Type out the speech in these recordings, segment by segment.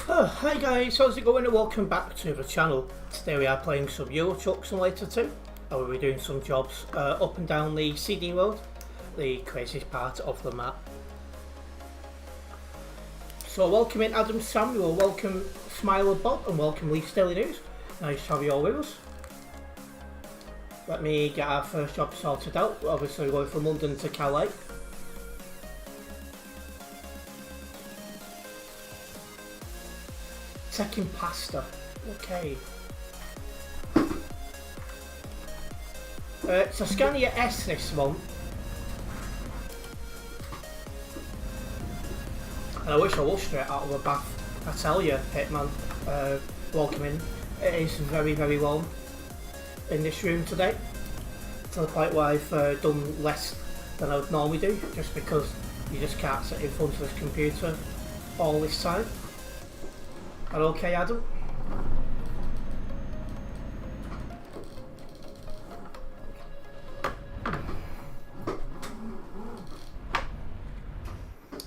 Hi guys, how's it going and welcome back to the channel. Today we are playing some Euro Truck Simulator 2 and we'll be doing some jobs up and down the CD road, the craziest part of the map. So welcome in Adam Samuel, welcome Smiler Bob and welcome Leaf Daily News. Nice to have you all with us. Let me get our first job sorted out. We're obviously going from London to Calais. Second pasta. Okay. It's a Scania S this one. And I wish I was straight out of the bath. I tell you, Hitman, welcome in. It is very, very warm in this room today. To the point where I've done less than I would normally do, just because you just can't sit in front of this computer all this time. Are okay, Adam?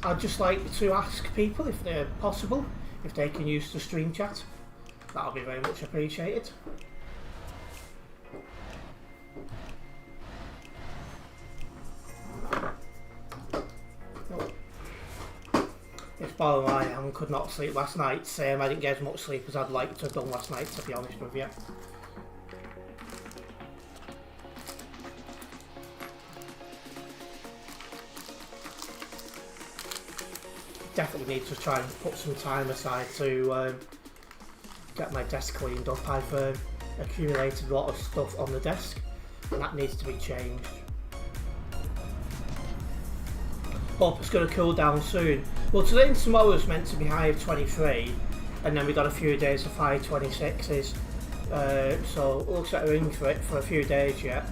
I'd just like to ask people if they're possible, if they can use the stream chat. That'll be very much appreciated. It's bottom line, I could not sleep last night. I didn't get as much sleep as I'd like to have done last night, to be honest with you. Definitely need to try and put some time aside to get my desk cleaned up. I've accumulated a lot of stuff on the desk and that needs to be changed. Hope it's going to cool down soon. Well, today and tomorrow is meant to be high of 23 and then we got a few days of high 26s, so it looks like we're in for it for a few days yet.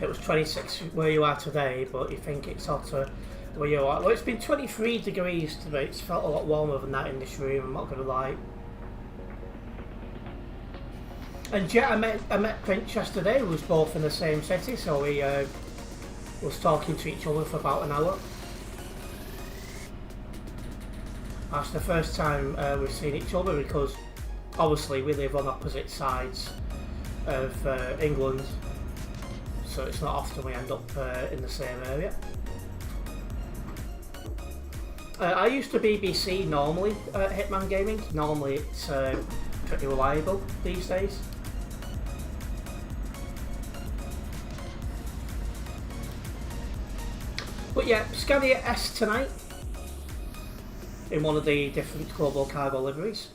It was 26 where you are today, but you think it's sort of where you are. Well, it's been 23 degrees today. It's felt a lot warmer than that in this room, I'm not going to lie. And yeah, I met Prince yesterday. We was both in the same city, so we was talking to each other for about an hour. That's the first time we've seen each other because obviously we live on opposite sides of England. So it's not often we end up in the same area. I used to BBC normally at Hitman Gaming. Normally it's pretty reliable these days. But yeah, Scania S tonight in one of the different global cargo liveries.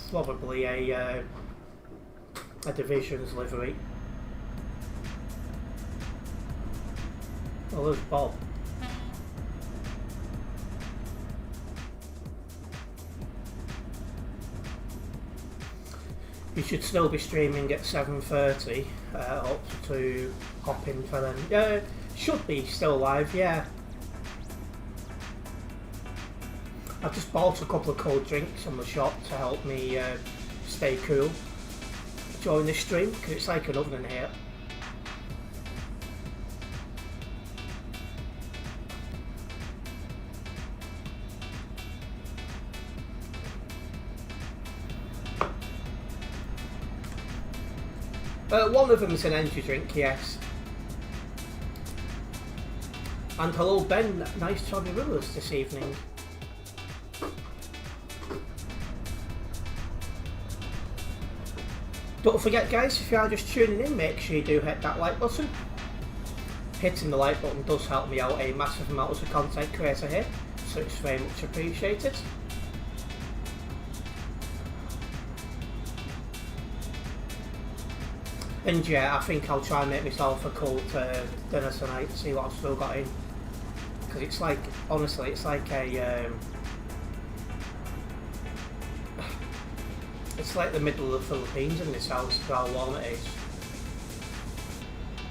Probably a division's livery. Oh, there's Bob. You should still be streaming at 7:30. Up to hop in for them. Yeah, should be still live. Yeah. I've just bought a couple of cold drinks from the shop to help me stay cool during the stream because it's like an oven in here. One of them is an energy drink, yes. And hello Ben, nice to have you with us this evening. Don't forget guys, if you are just tuning in, make sure you do hit that like button. Hitting the like button does help me out a massive amount as a content creator here, so it's very much appreciated. And yeah, I think I'll try and make myself a cold dinner tonight to see what I've still got in. Because it's like, honestly, it's like a... it's like the middle of the Philippines in this house, for how warm it is.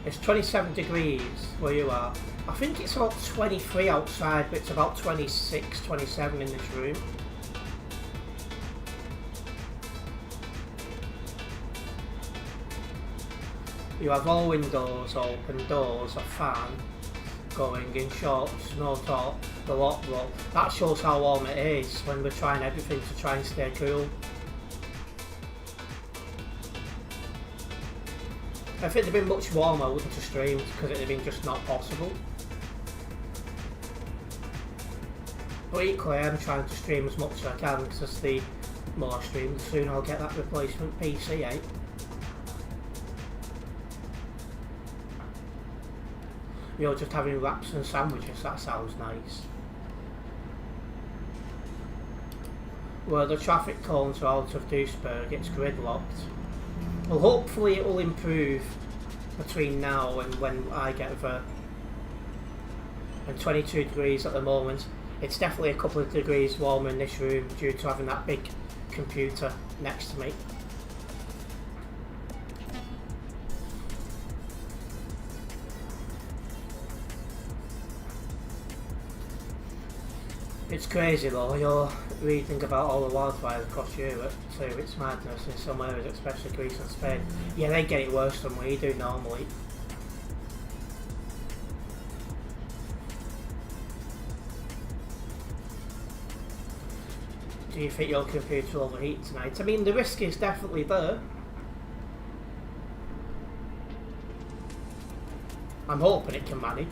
It's 27 degrees where you are. I think it's about 23 outside, but it's about 26, 27 in this room. You have all windows open, doors, a fan going in shorts, no top, the lock roll. That shows how warm it is when we're trying everything to try and stay cool. If it had been much warmer, I wouldn't have streamed because it would have been just not possible. But equally, I'm trying to stream as much as I can because the more I stream, the sooner I'll get that replacement PC, eh? You're just having wraps and sandwiches, that sounds nice. Where the traffic cones are out of Duisburg, it's gridlocked. Well, hopefully it will improve between now and when I get there. And 22 degrees at the moment. It's definitely a couple of degrees warmer in this room due to having that big computer next to me. It's crazy though, you're reading about all the wildfires across Europe too, it's madness in some areas, especially Greece and Spain. Yeah, they get it worse than we do normally. Do you think your computer will overheat tonight? I mean, the risk is definitely there. I'm hoping it can manage.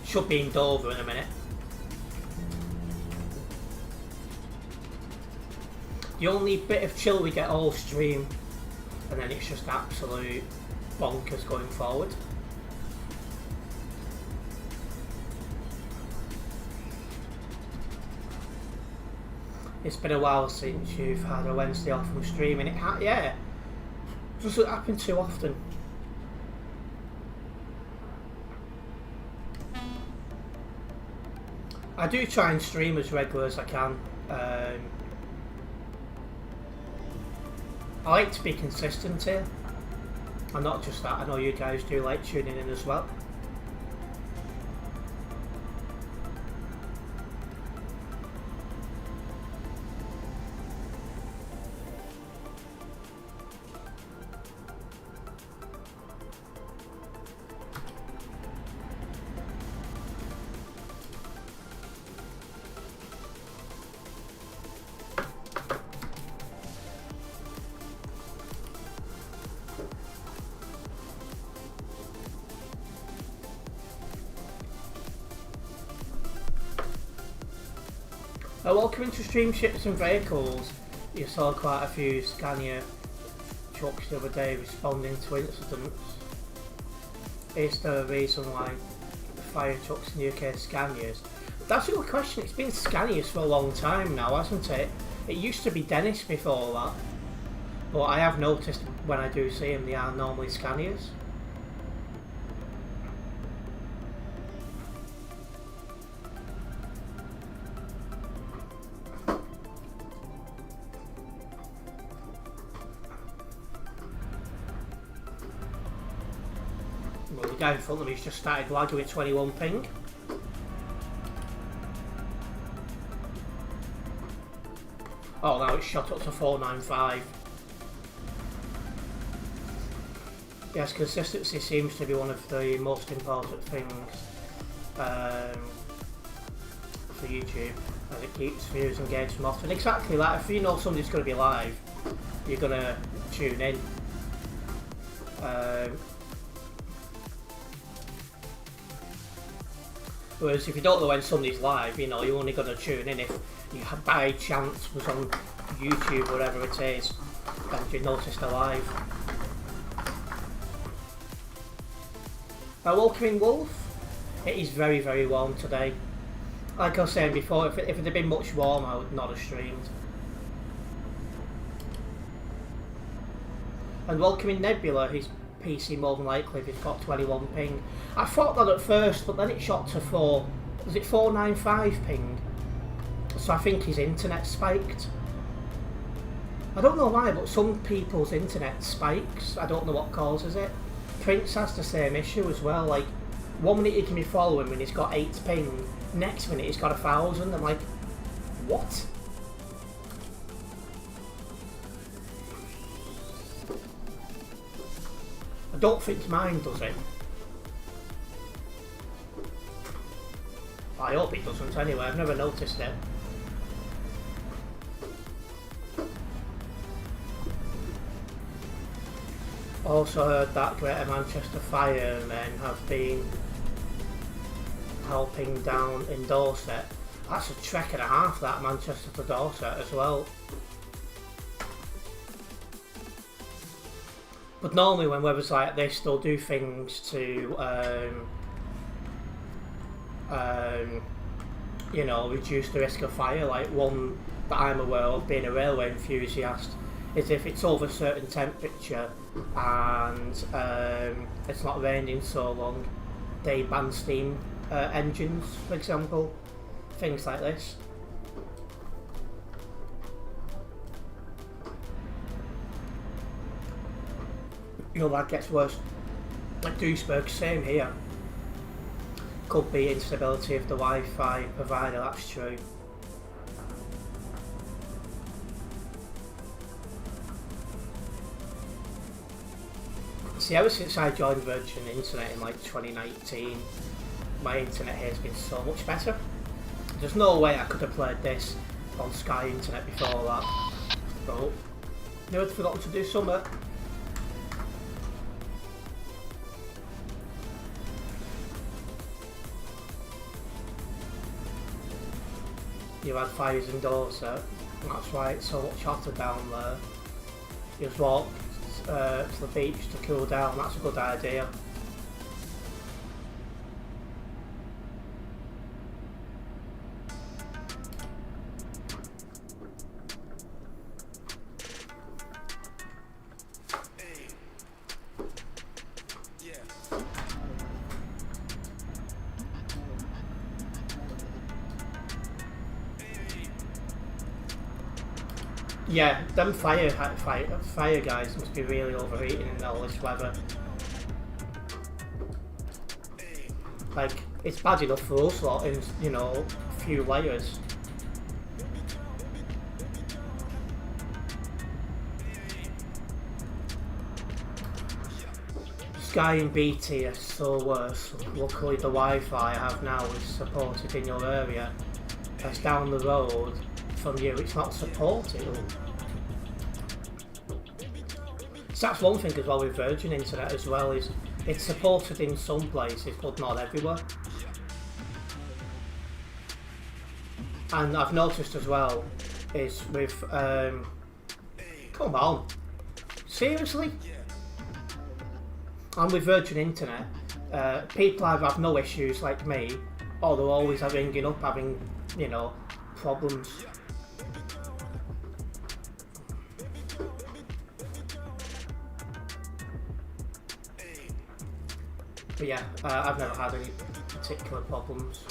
Should be in Dover in a minute. The only bit of chill we get all stream, and then it's just absolute bonkers going forward. It's been a while since you've had a Wednesday off from streaming. Yeah, it doesn't happen too often. I do try and stream as regular as I can. I like to be consistent here. And not just that, I know you guys do like tuning in as well. Welcome into Stream Ships and Vehicles. You saw quite a few Scania trucks the other day responding to incidents. Is there a reason why the fire trucks in the UK are Scanias? That's a good question. It's been Scanias for a long time now, hasn't it? It used to be Dennis before that. But I have noticed when I do see them, they are normally Scanias. Well, the guy in front of me's just started lagging with 21 ping. Oh, now it's shot up to 495. Yes, consistency seems to be one of the most important things for YouTube, as it keeps viewers engaged from often. Exactly, like if you know somebody's going to be live, you're going to tune in. Whereas if you don't know when somebody's live, you know, you're only going to tune in if you by chance was on YouTube or whatever it is and you noticed they're live. Welcoming Wolf. It is very, very warm today. Like I was saying before, if it had been much warmer, I would not have streamed. And welcoming Nebula, his PC more than likely if he's got 21 ping. I thought that at first, but then it shot to 495 ping. So I think his internet spiked. I don't know why, but some people's internet spikes. I don't know what causes it. Prince has the same issue as well. Like, 1 minute he can be following when he's got 8 ping, next minute he's got 1,000. I'm like, what? I don't think mine does it. I hope it doesn't anyway, I've never noticed it. Also heard that Greater Manchester firemen have been helping down in Dorset. That's a trek and a half, that Manchester to Dorset as well. But normally when weather's like this, they'll do things to, you know, reduce the risk of fire. Like one that I'm aware of, being a railway enthusiast, is if it's over a certain temperature and it's not raining so long, they ban steam engines, for example. Things like this. You know, that gets worse. Like Duisburg, same here. Could be instability of the Wi-Fi provider, that's true. See, ever since I joined Virgin Internet in like 2019, my internet here has been so much better. There's no way I could have played this on Sky Internet before that. Oh, no, I'd forgotten to do something. You had fires in Dorset, and that's why it's so much hotter down there. You just walk to the beach to cool down, that's a good idea. Yeah, them fire guys must be really overheating in all this weather. Like, it's bad enough for us lot in, you know, a few layers. Sky and BT are so worse. Luckily the Wi-Fi I have now is supported in your area. That's down the road from you, it's not supported. So that's one thing as well with Virgin Internet as well, is it's supported in some places but not everywhere. And I've noticed as well is with come on, seriously? And with Virgin Internet, people either have no issues like me, or they're always ringing up having, you know, problems. But yeah, I've never had any particular problems.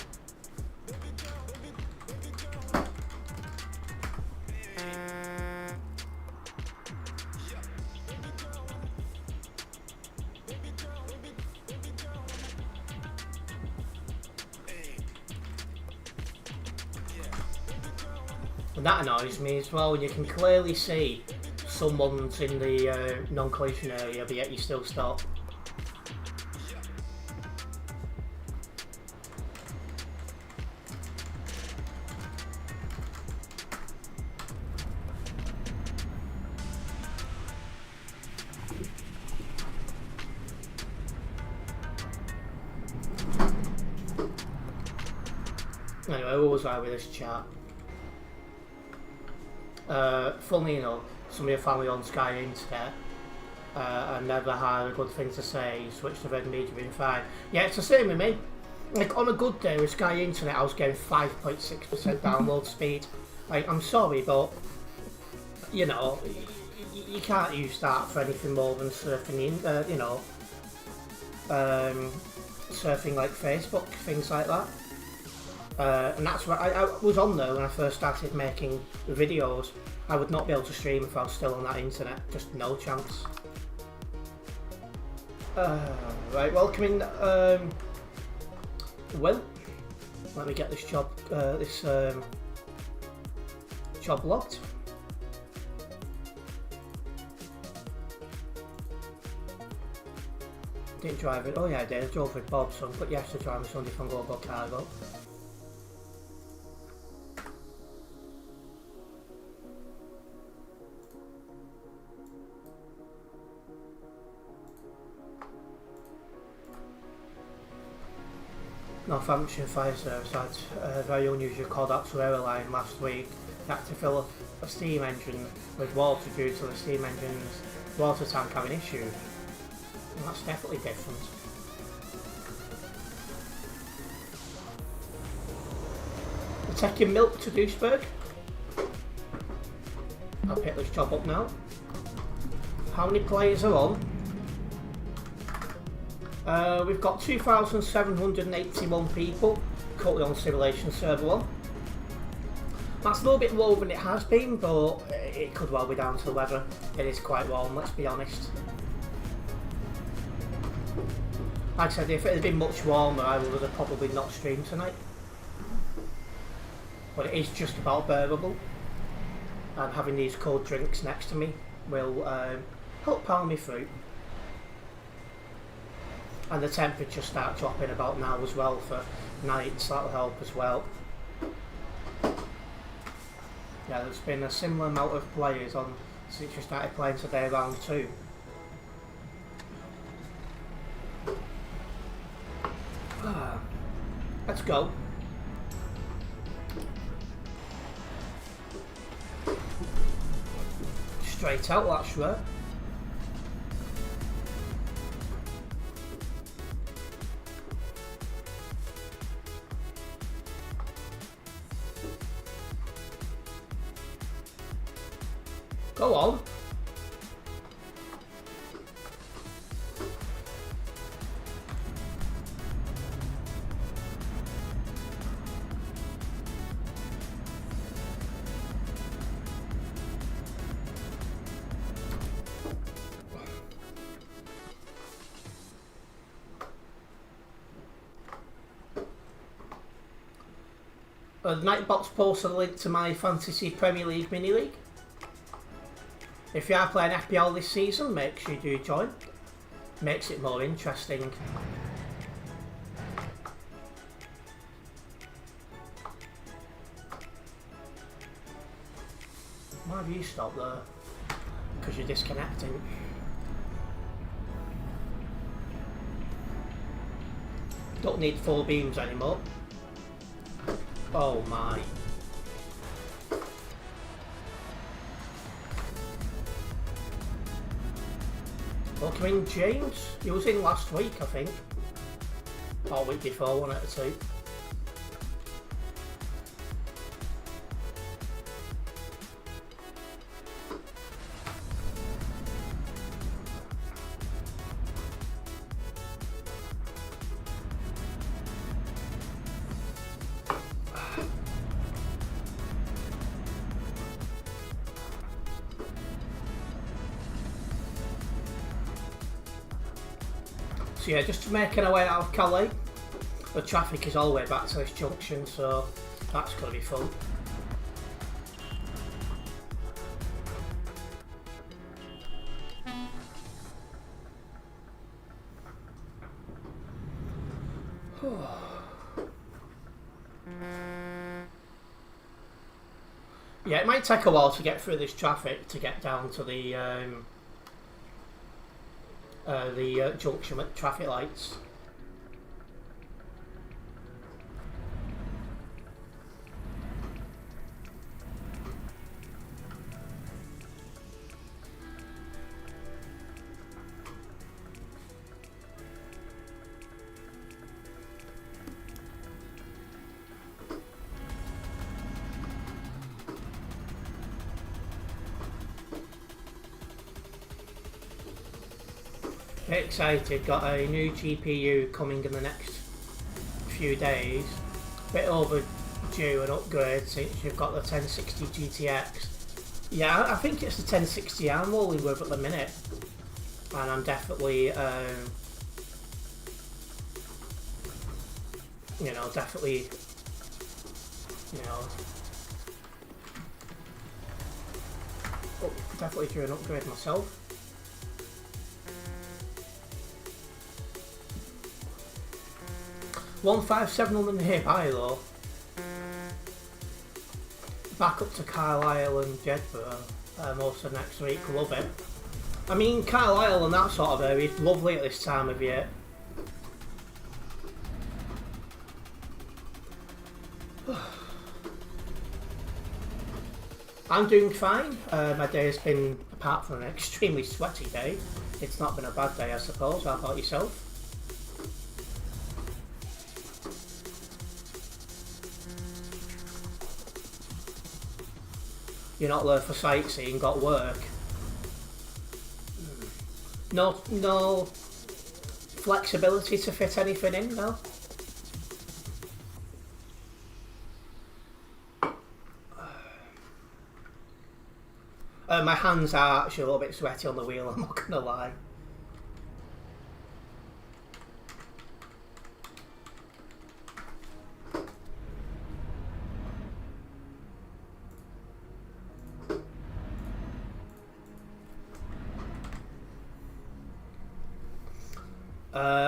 And that annoys me as well, when you can clearly see someone's in the non-collision area, but yet you still stop. where was I with this chat? Funny enough, some of your family on Sky Internet. I never had a good thing to say, switched to Red Media being fine. Yeah, it's the same with me. Like, on a good day with Sky Internet, I was getting 5.6% download speed. Like, I'm sorry, but, you know, you can't use that for anything more than surfing, surfing like Facebook, things like that. And that's why I was on there when I first started making videos. I would not be able to stream if I was still on that internet, just no chance. Right, welcoming, Will. Let me get this job, job locked. Didn't drive it. Oh yeah, I did. I drove with Bob, so but yes, to drive my Sunday from Global Cargo. Northamptonshire Fire Service had a very unusual call out to airline last week. They had to fill a steam engine with water due to the steam engine's water tank having issues. And that's definitely different. We're taking milk to Duisburg. I'll pick this job up now. How many players are on? We've got 2,781 people currently on Simulation Server 1. That's a little bit lower than it has been, but it could well be down to the weather. It is quite warm, let's be honest. Like I said, if it had been much warmer, I would have probably not streamed tonight. But it is just about bearable. And having these cold drinks next to me will help power me through. And the temperature start dropping about now as well for nights, that'll help as well. Yeah, there's been a similar amount of players on since we started playing today, round 2. Let's go. Straight out, that's right. Go on. Nightbox posted a link to my Fantasy Premier League mini league. If you are playing FPL this season, make sure you do join. Makes it more interesting. Why have you stopped there? Because you're disconnecting. Don't need 4 beams anymore. Oh my. Welcoming James. He was in last week, I think. Or week before, one out of 2. So yeah, just making our way out of Calais. The traffic is all the way back to this junction, so that's going to be fun. Yeah, it might take a while to get through this traffic to get down to the junction with traffic lights. Get excited, got a new GPU coming in the next few days. Bit overdue an upgrade since you've got the 1060 GTX. Yeah, I think it's the 1060 I'm rolling with at the minute. And I'm definitely, definitely, definitely do an upgrade myself. $157 nearby though. Back up to Carlisle and Jedburgh most of next week. Love it. I mean, Carlisle and that sort of area is lovely at this time of year. I'm doing fine. My day has been, apart from an extremely sweaty day, it's not been a bad day, I suppose. How about yourself? You're not there for sightseeing, got work. No flexibility to fit anything in, no? My hands are actually a little bit sweaty on the wheel, I'm not gonna lie.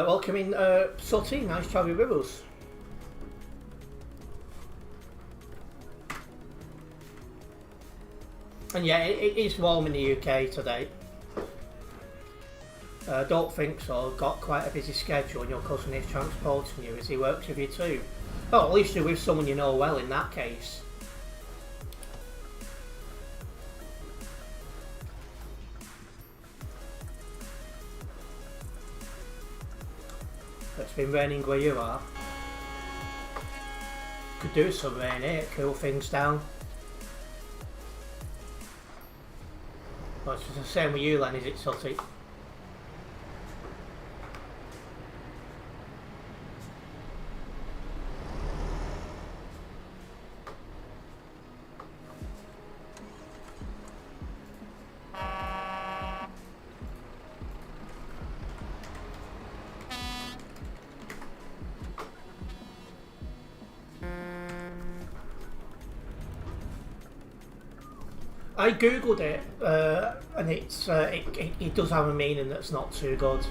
Welcome in, Sutty, nice to have you with us. And yeah, it is warm in the UK today. Don't think so, got quite a busy schedule and your cousin is transporting you as he works with you too. Oh, at least you're with someone you know well in that case. It's been raining where you are. Could do some rain here, cool things down. Well, it's the same with you then, is it, Sutty? I googled it, and it does have a meaning that's not too good.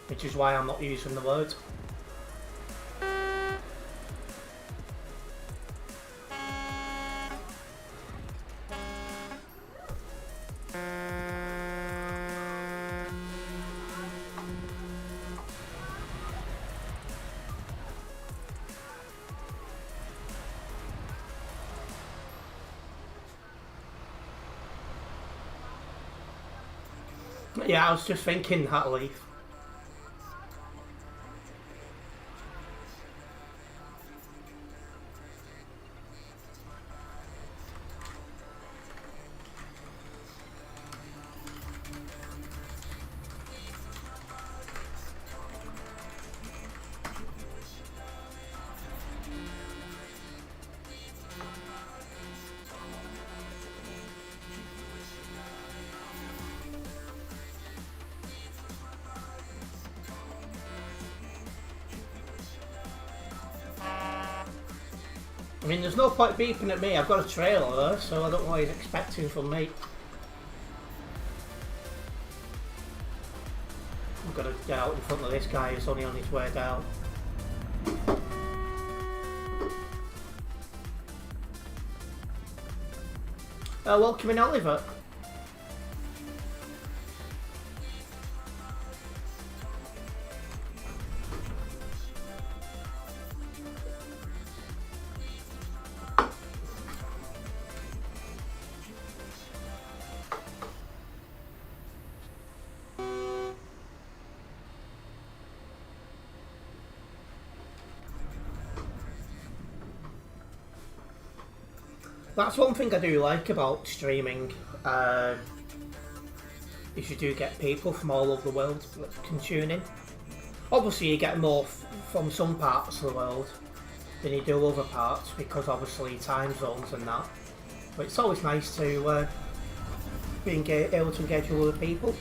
Which is why I'm not using the word. Yeah, I was just thinking that, Leaf. I mean, there's no point beeping at me. I've got a trailer there, so I don't know what he's expecting from me. I've got to get out in front of this guy who's only on his way down. Welcome in, Oliver. That's one thing I do like about streaming. Is you do get people from all over the world that can tune in. Obviously, you get more from some parts of the world than you do other parts because obviously time zones and that. But it's always nice to be able to engage with other people.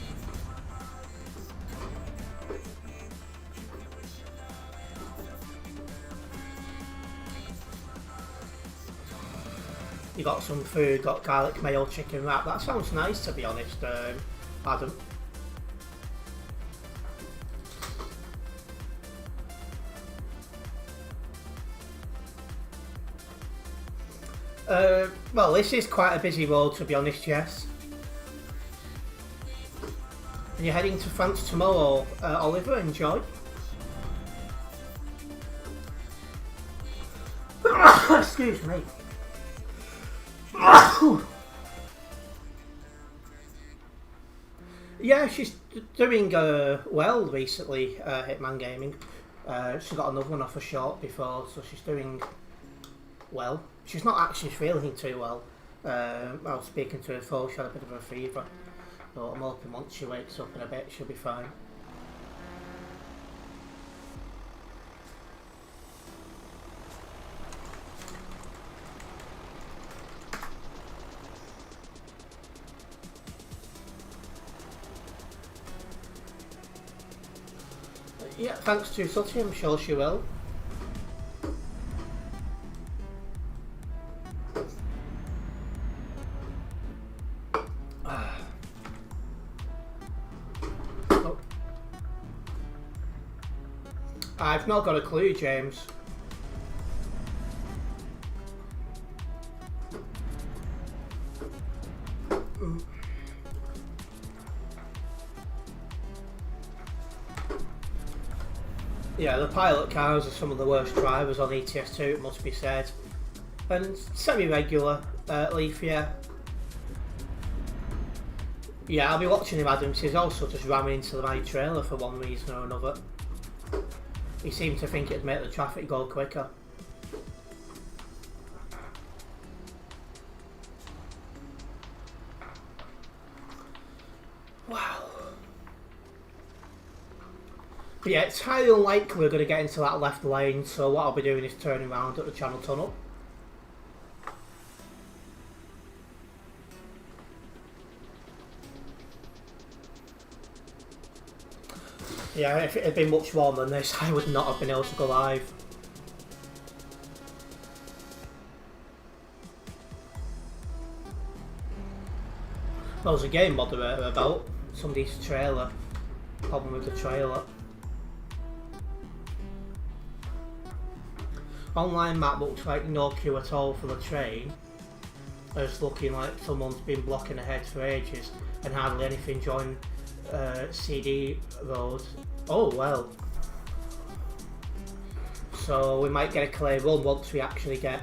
You got some food, got garlic mayo chicken wrap. That sounds nice, to be honest, Adam. Well, this is quite a busy road, to be honest, yes. And you're heading to France tomorrow, Oliver, enjoy. Excuse me. Yeah, she's doing well recently, Hitman Gaming. She got another one off a short before, so she's doing well. She's not actually feeling too well. I was speaking to her before, she had a bit of a fever. But I'm hoping once she wakes up in a bit, she'll be fine. Yeah, thanks to Sutty, I'm sure she will. Oh. I've not got a clue, James. Yeah, the pilot cars are some of the worst drivers on ETS2, it must be said. And semi-regular, Leaf, yeah. Yeah, I'll be watching him, Adams. He's also just ramming into my trailer for one reason or another. He seemed to think it'd make the traffic go quicker. Wow. But yeah, it's highly unlikely we're going to get into that left lane, so what I'll be doing is turning around at the Channel Tunnel. Yeah, if it had been much warmer than this, I would not have been able to go live. There was a game moderator about somebody's trailer. Problem with the trailer. Online map looks like no queue at all for the train. It's looking like someone's been blocking ahead for ages and hardly anything join CD road. Oh well. So we might get a clear run once we actually get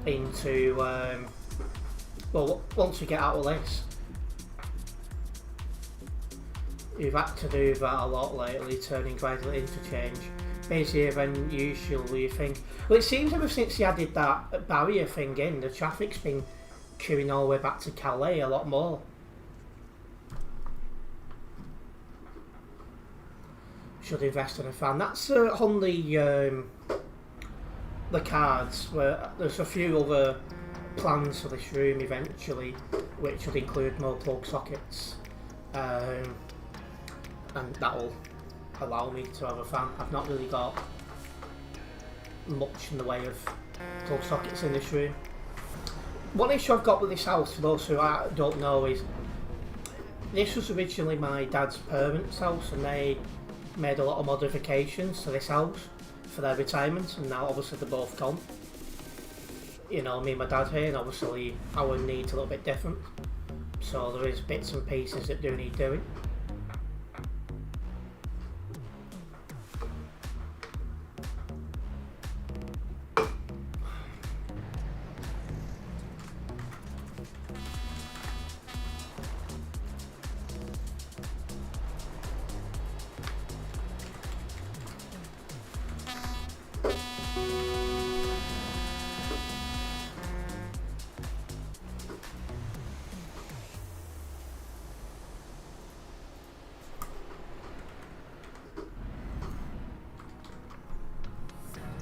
into well, once we get out of this. You've had to do that a lot lately, turning gradually interchange. Busier than usual, you think? Well, it seems ever since he added that barrier thing in, the traffic's been queuing all the way back to Calais a lot more. Should invest in a fan. That's on the cards, where there's a few other plans for this room eventually, which would include more plug sockets. And that will allow me to have a fan. I've not really got much in the way of plug sockets in this room. One issue I've got with this house, for those who don't know, is this was originally my dad's parents' house and they made a lot of modifications to this house for their retirement, and now obviously they're both gone. You know, me and my dad here, and obviously our needs a little bit different. So there is bits and pieces that do need doing.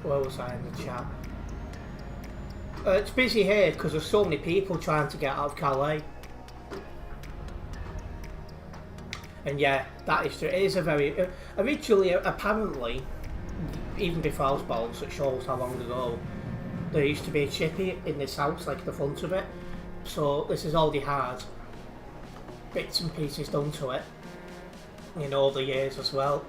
Where was I in the chat? It's busy here because there's so many people trying to get out of Calais. And yeah, that is true. It is a very... originally, apparently, even before I was born, so it shows how long ago, there used to be a chippy in this house, like the front of it. So this has already had bits and pieces done to it in all the years as well.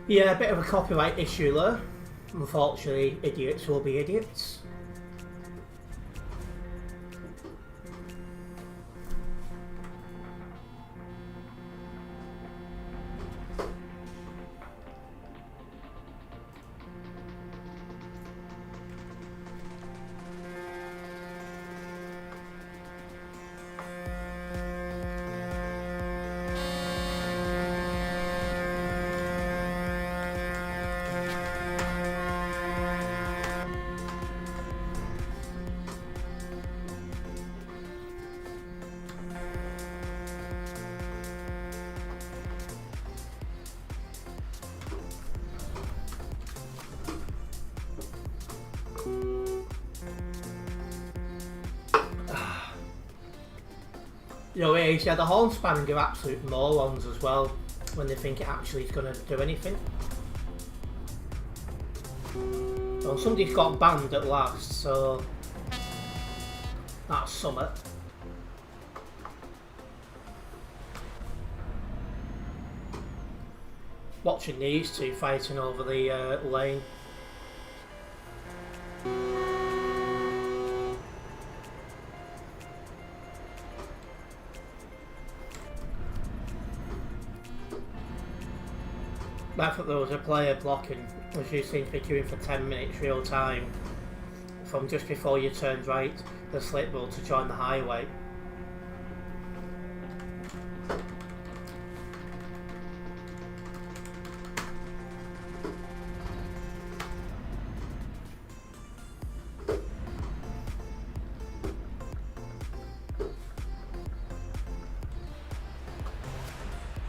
Yeah, a bit of a copyright issue there. Unfortunately, idiots will be idiots. You know, yeah, the horn spamming are absolute morons as well when they think it actually is going to do anything. Well, somebody's got banned at last, so that's something. Watching these two fighting over the lane. I thought there was a player blocking, which you seem to be queuing for 10 minutes real time from just before you turned right, the slip road to join the highway.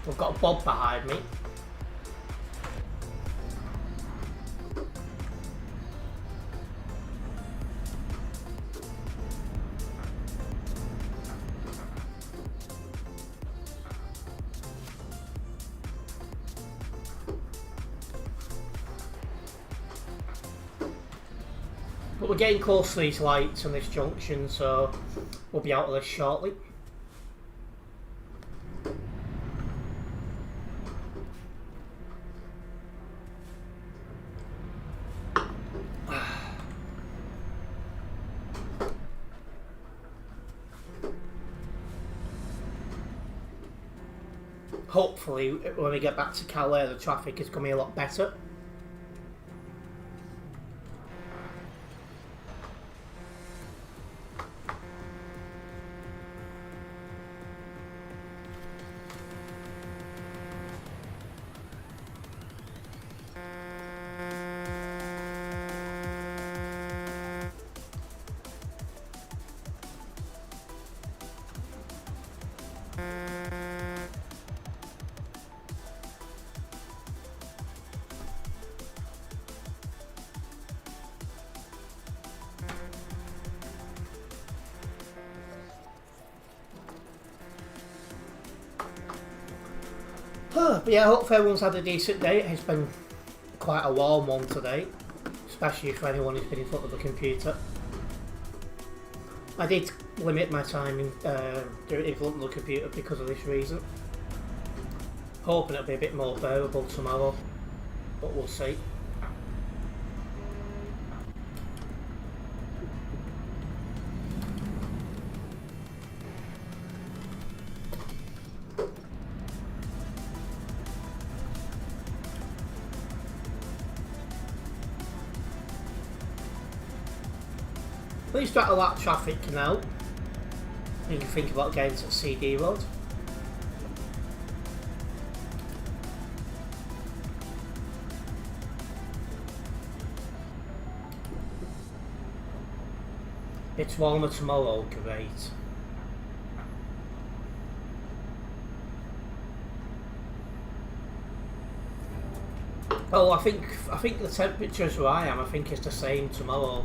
We've got Bob behind me. But we're getting close to these lights on this junction, so we'll be out of this shortly. Hopefully, when we get back to Calais, the traffic is going to be a lot better. But yeah, hopefully everyone's had a decent day. It's been quite a warm one today, especially for anyone who's been in front of the computer. I did limit my time in front of the computer because of this reason. Hoping it'll be a bit more bearable tomorrow. but we'll see. At least not a lot of traffic now. You can think about getting to CD Road. It's warmer tomorrow, great. Oh, I think the temperatures where I am, I think it's the same tomorrow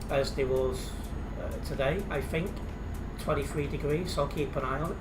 as they was today. I think 23 degrees, so I'll keep an eye on it.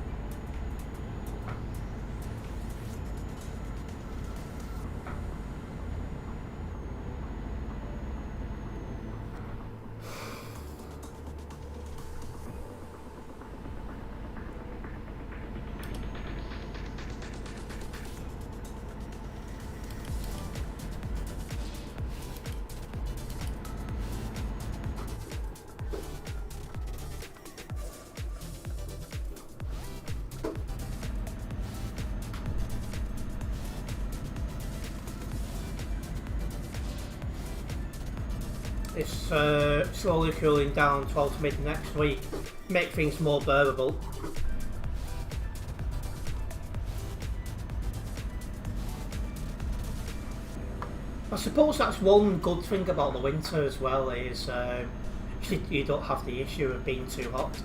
It's slowly cooling down towards mid next week, make things more bearable. I suppose that's one good thing about the winter as well, is you don't have the issue of being too hot.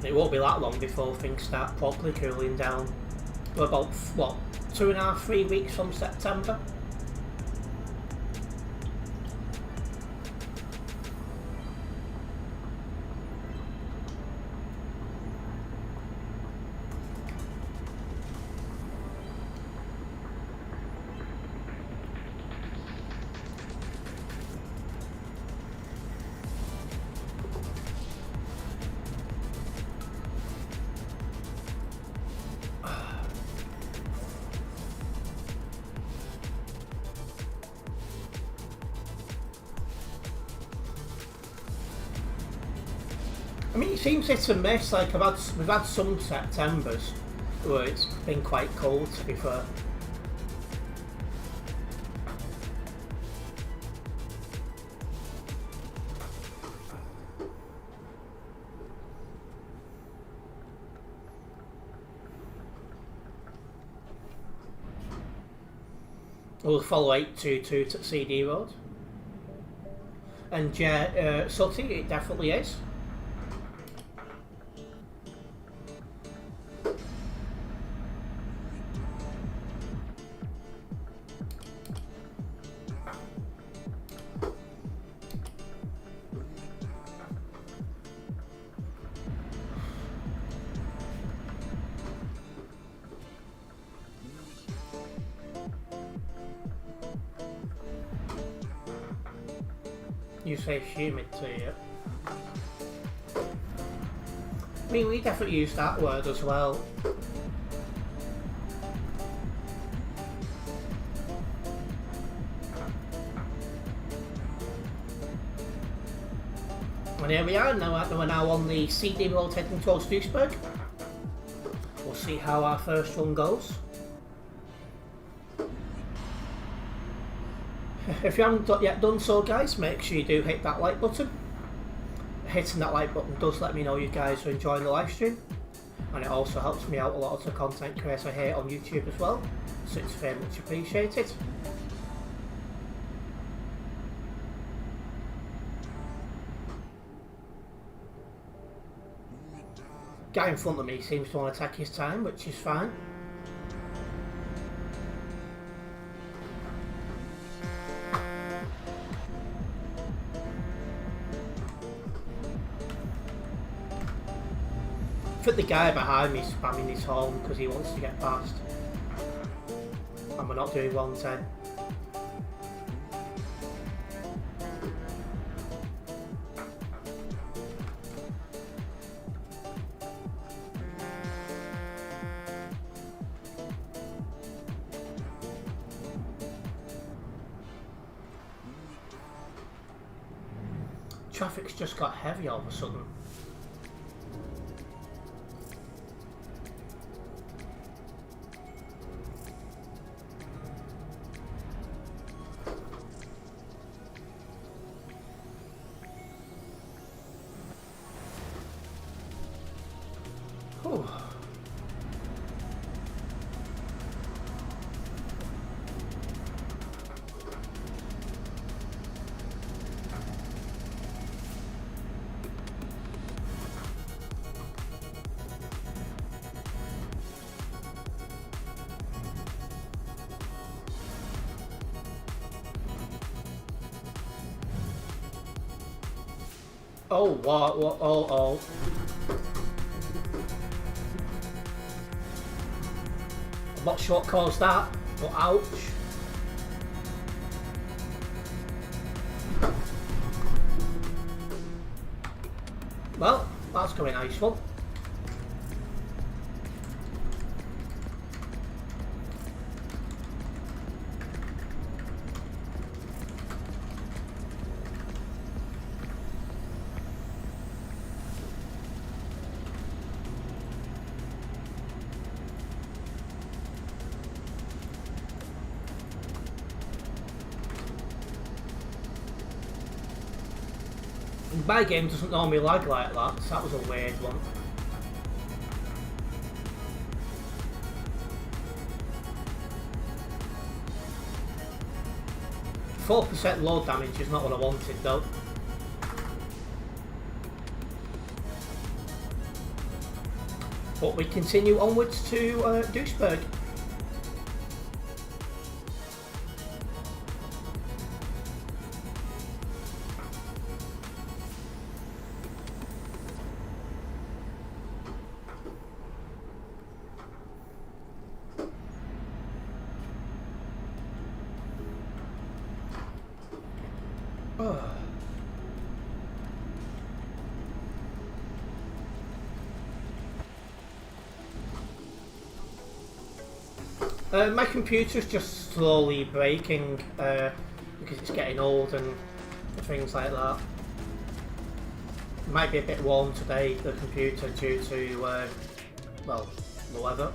It won't be that long before things start properly cooling down. We're about, what, 2.5, 3 weeks from September? I mean, it seems hit and miss. Like we've had some Septembers where it's been quite cold, to be fair. We'll follow 822 to CD Road. And yeah, Sutty, it definitely is. You say humid to you. I mean, we definitely use that word as well. And here we are, we're now on the CD Road heading towards Duisburg. We'll see how our first run goes. If you haven't yet done so, guys, make sure you do hit that like button. Hitting that like button does let me know you guys are enjoying the live stream, and it also helps me out a lot of the content creator here on YouTube as well, so it's very much appreciated. Guy in front of me seems to want to take his time, which is fine. I think the guy behind me is spamming his horn because he wants to get past. And we're not doing 110. traffic's just got heavy all of a sudden. Whew. Oh, what, oh. I'm not sure what caused that, but ouch. Well, that's going nice one. My game doesn't normally lag like that, so that was a weird one. %4 load damage is not what I wanted though. But we continue onwards to Duisburg. My computer's just slowly breaking because it's getting old and things like that. It might be a bit warm today, the computer, due to, well, the weather.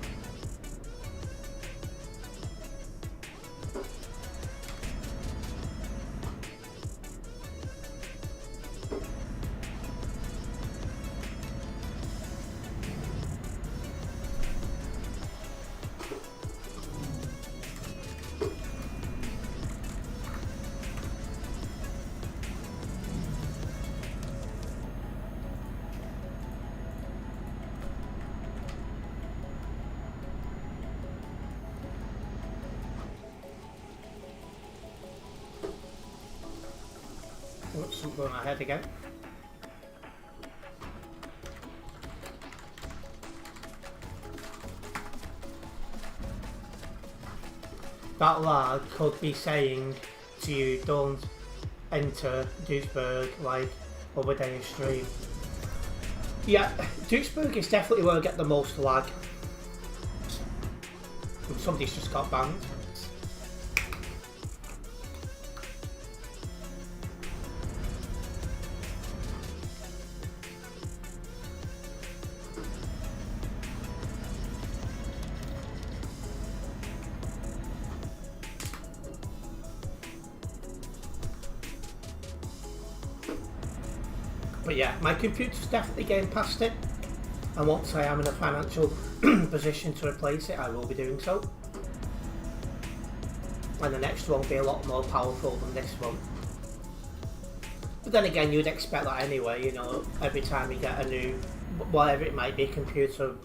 Oops, I'm going ahead again. That lad could be saying to you, don't enter Duisburg like other day in stream. Yeah, Duisburg is definitely where I get the most lag. Somebody's just got banned. But yeah, my computer's definitely getting past it, and once I am in a financial position to replace it, I will be doing so. And the next one will be a lot more powerful than this one. But then again, you'd expect that anyway, you know, every time you get a new, whatever it might be, computer,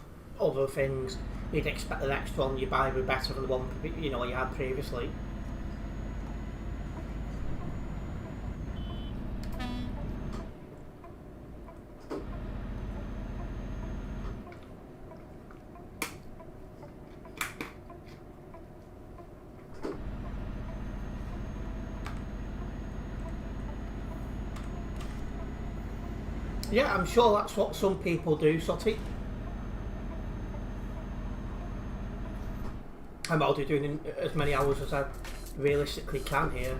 other things, you'd expect the next one you buy would be better than the one, you know, you had previously. Yeah, I'm sure that's what some people do, Sotty. I'm already doing as many hours as I realistically can here.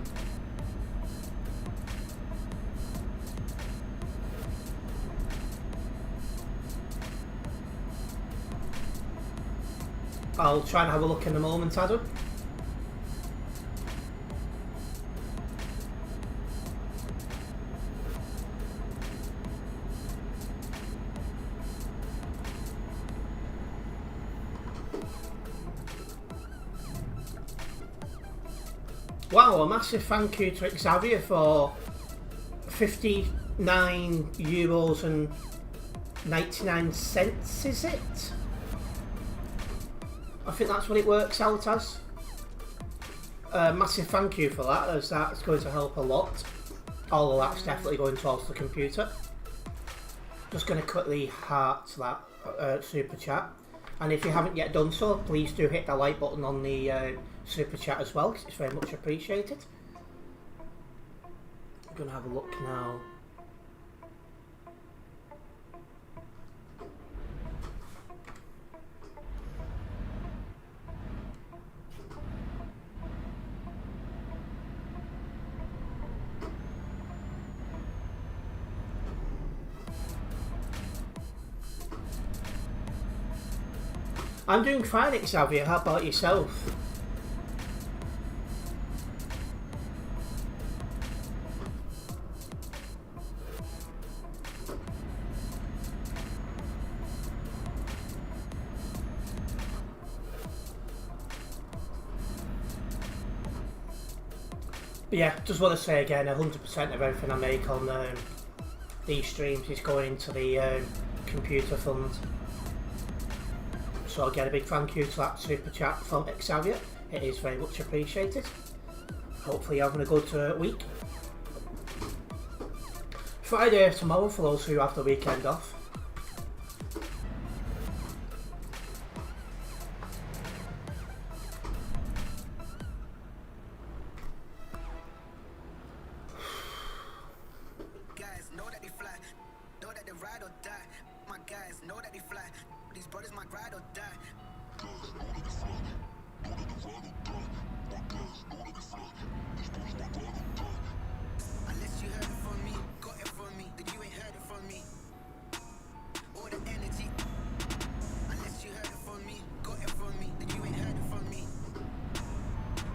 I'll try and have a look in a moment, Adam. Wow, a massive thank you to Xavier for €59.99, is it? I think that's what it works out as. Massive thank you for that, as that's going to help a lot. All of that's definitely going towards the computer. Just going to quickly heart that super chat. And if you haven't yet done so, please do hit the like button on the super chat as well, because it's very much appreciated. I'm going to have a look now. I'm doing fine, Xavier. How about yourself? But yeah, just want to say again, 100% of everything I make on these streams is going into the computer fund. So again, a big thank you to that super chat from Xavier. It is very much appreciated. Hopefully you're having a good week. Friday tomorrow for those who have the weekend off. Guys know that they fly, know that they ride or die. My guys know that they fly. These brothers might ride or die. Unless you heard it from me, got it from me, then you ain't heard it from me. All the energy. Unless you heard it from me, got it from me, then you ain't heard it from me.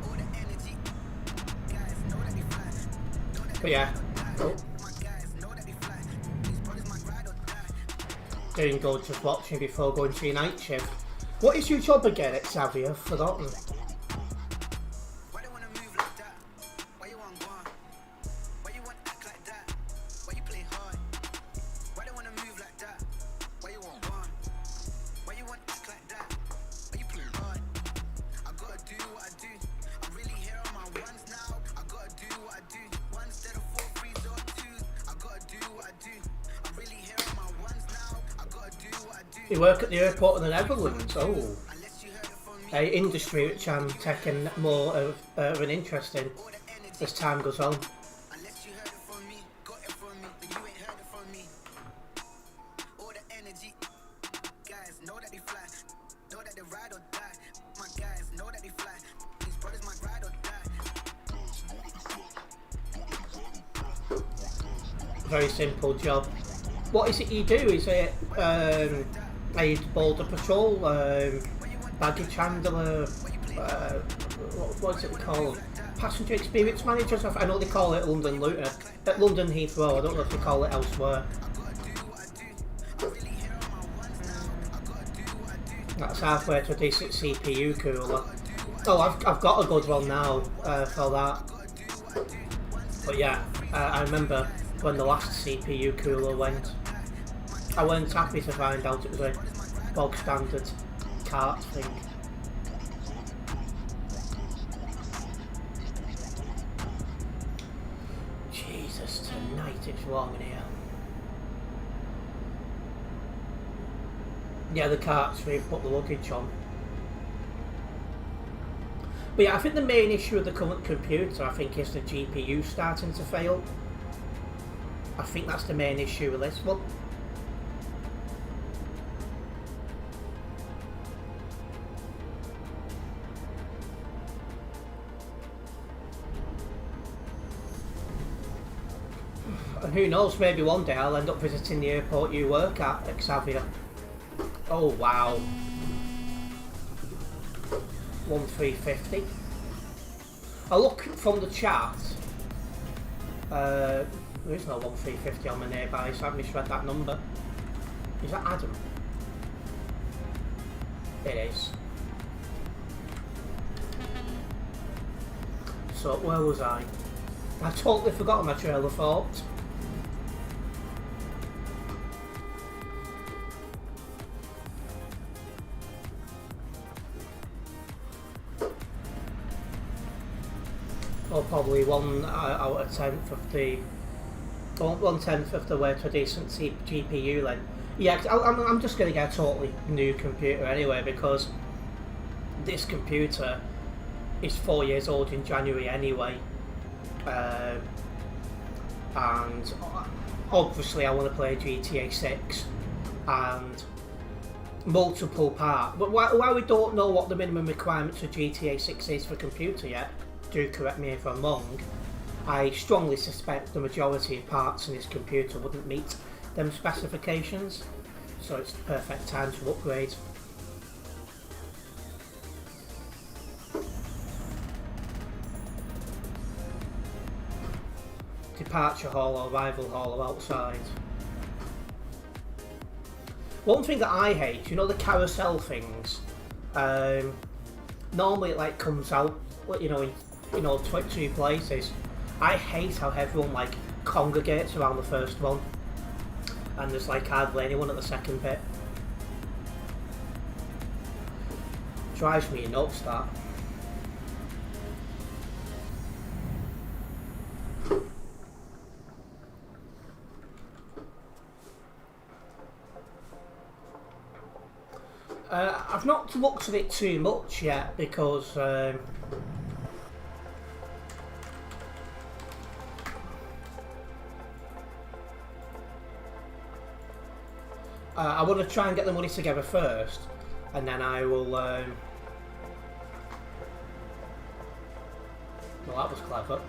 All the energy. Guys know that they fly. Know that But yeah. Oh. Doing good, just watching before going to your night shift. What is your job again, Xavier? Forgotten. Why they wanna move like that? Why you want gone? Why you want act like that? Why you play hard? Why they wanna move like that? Why you want gone? Why you want act like that? Why you play hard? I gotta do what I do. I'm really here on my ones now. I gotta do what I do. One instead of 4, 3, or 2. I gotta do what I do. I'm really here on my ones now. I gotta do what I do. You work at the airport in the Netherlands. Oh. A industry which I'm taking more of an interest in as time goes on. Unless you heard it from me, got it from me, then you ain't heard it from me. All the energy. Guys know that they fly, know that they ride or die. My guys know that they fly. These brothers might ride or die. Very simple job. What is it you do? Is it a border patrol, baggage handler, what is it called? Passenger experience managers? I know they call it London Luton. At London Heathrow, I don't know if they call it elsewhere. That's halfway to a decent CPU cooler. Oh, I've got a good one now for that. But yeah, I remember when the last CPU cooler went. I weren't happy to find out it was a bog standard cart thing. Jesus, tonight it's warm in here. Yeah, the carts, we've put the luggage on. But yeah, I think the main issue with the current computer, I think, is the GPU starting to fail. I think that's the main issue with this one. And who knows, maybe one day I'll end up visiting the airport you work at, Xavier. Oh wow. 1350. I look from the chat. There is no 1350 on my nearby, so I've misread that number. Is that Adam? It is. So where was I? I totally forgot my trail of thought. Or probably 1 out of 10th of the 1/10 of the way to a decent GPU then. Yeah, I'm just going to get a totally new computer anyway, because this computer is 4 years old in January anyway, and obviously I want to play GTA 6 and multiple parts. But while we don't know what the minimum requirements for GTA 6 is for computer yet, do correct me if I'm wrong, I strongly suspect the majority of parts in this computer wouldn't meet them specifications, so it's the perfect time to upgrade. Departure hall or arrival hall or outside. One thing that I hate, you know the carousel things, normally it like comes out, you know, in 2 places. I hate how everyone like congregates around the first one and there's like hardly anyone at the second bit. Drives me nuts, that. I've not looked at it too much yet because I want to try and get the money together first, and then I will. Well, that was clever.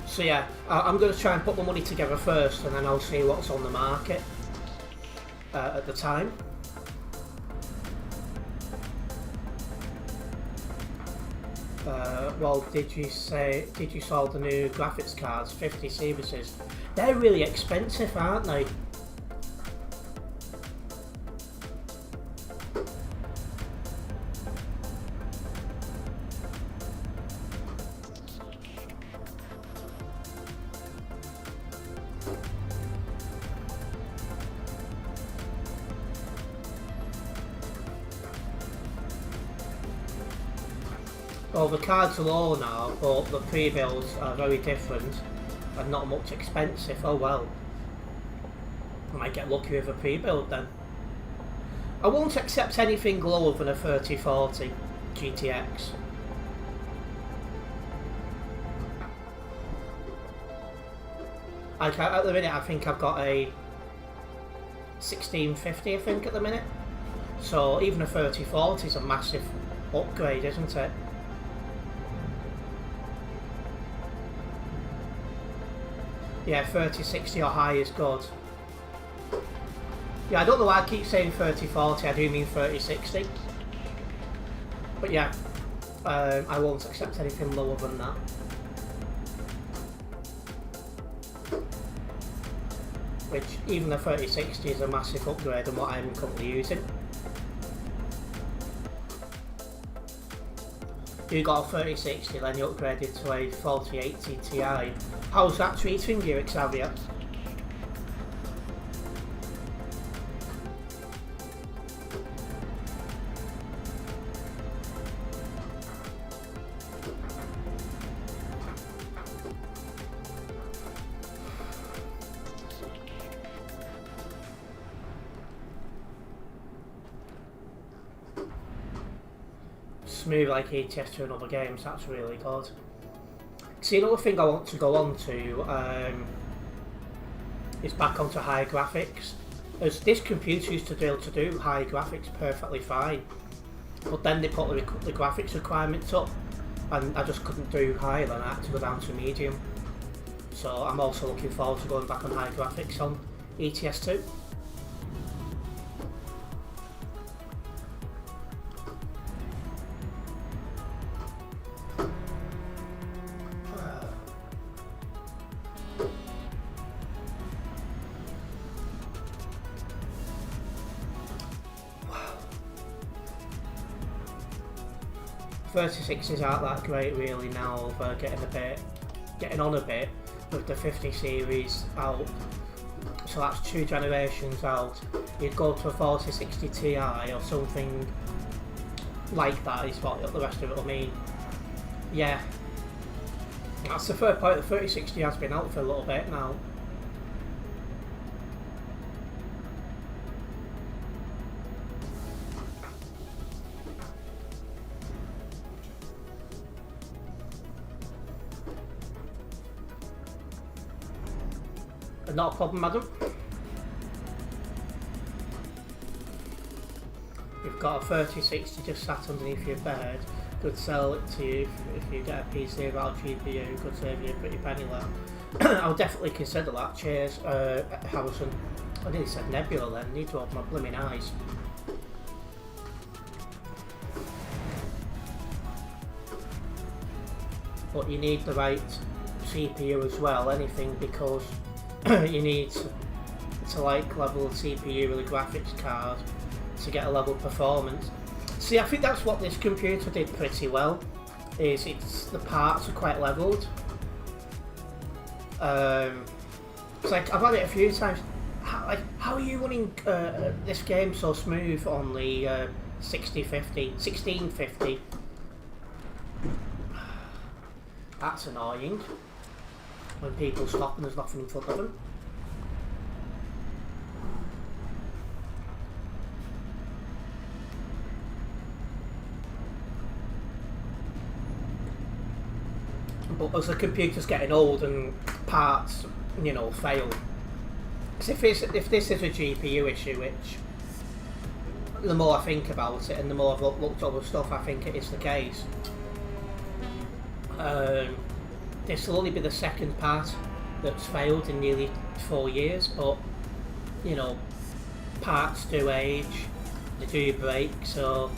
So yeah, I'm going to try and put the money together first, and then I'll see what's on the market at the time. Well, did you saw the new graphics cards, 50 series? They're really expensive, aren't they? Well, the cards are low now, but the pre-builds are very different and not much expensive. Oh well. I might get lucky with a pre-build then. I won't accept anything lower than a 3040 GTX. Like at the minute I think I've got a 1650 I think at the minute. So even a 3040 is a massive upgrade, isn't it? Yeah, 3060 or high is good. Yeah, I don't know why I keep saying 3040, I do mean 3060. But yeah, I won't accept anything lower than that. Which, even the 3060 is a massive upgrade on what I'm currently using. You got a 3060, then you upgraded to a 4080 Ti. How's that treating you, Xavier? Smooth like ETS to another games, that's really good. See, another thing I want to go on to is back onto high graphics. As this computer used to be able to do high graphics perfectly fine, but then they put the graphics requirements up and I just couldn't do higher than that, to go down to medium. So I'm also looking forward to going back on high graphics on ETS2. Wow. 36s aren't that great really now, but getting on a bit with the 50 series out. So that's 2 generations out. You'd go to a 4060 Ti or something like that is what the rest of it will mean. Yeah, that's the third point. The 3060 has been out for a little bit now. Not a problem, madam. You've got a 3060 just sat underneath your bed. Could sell it to you if you get a PC without GPU. Could save you a pretty penny there. I'll definitely consider that. Cheers, Harrison. I nearly said Nebula then. Need to open my blooming eyes. But you need the right CPU as well. Anything, because you need to like level the CPU with a graphics card to get a level performance. See, I think that's what this computer did pretty well. Is the parts are quite leveled. It's like I've had it a few times. How are you running this game so smooth on the 1650? That's annoying. When people stop and there's nothing in front of them. But as the computer's getting old and parts, you know, fail. Because if this is a GPU issue, which the more I think about it and the more I've looked over stuff, I think it is the case. This will only be the second part that's failed in nearly 4 years, but you know, parts do age, they do break, so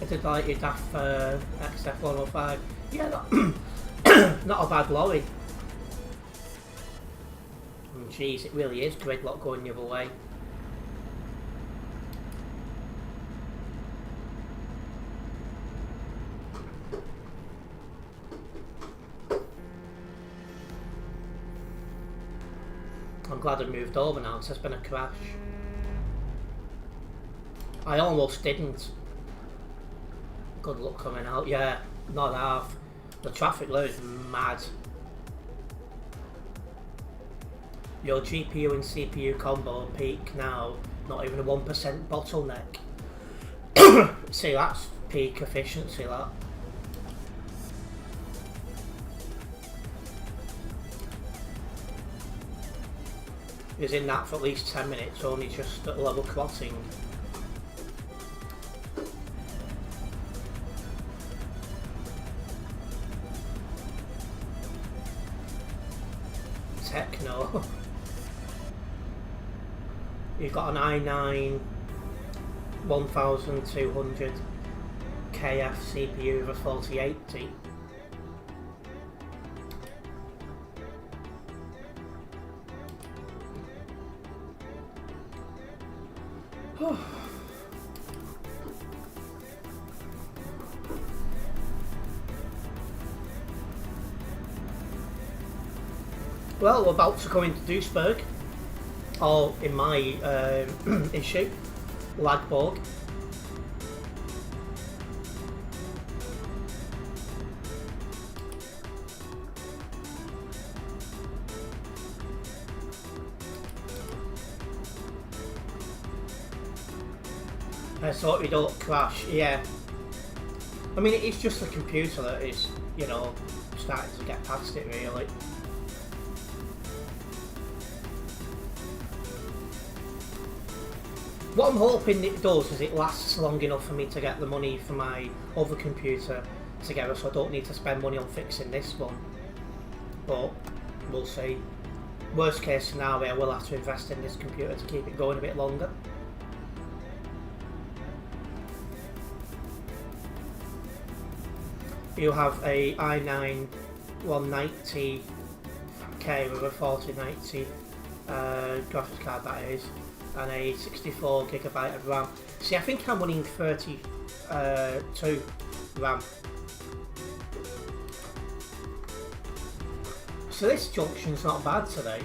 I did like your DAF XF105. Yeah, not a bad lorry. Jeez, it really is gridlock going the other way. I'm glad I moved over now, because there's been a crash. I almost didn't. Good luck coming out. Yeah, not half. The traffic load is mad. Your GPU and CPU combo peak now, not even a 1% bottleneck. See, that's peak efficiency, that. It was in that for at least 10 minutes, only just at level crossing. Techno. You've got an i9 1200 KF CPU with a 4080. Well, we're about to go into Duisburg, or in my issue, Lagborg. So we don't crash, yeah. I mean, it's just the computer that is, you know, starting to get past it, really. What I'm hoping it does is it lasts long enough for me to get the money for my other computer together, so I don't need to spend money on fixing this one. But we'll see. Worst case scenario, I will have to invest in this computer to keep it going a bit longer. You have a i9 190K with a 4090 graphics card, that is, and a 64GB of RAM. See, I think I'm running 32 RAM. So this junction's not bad today.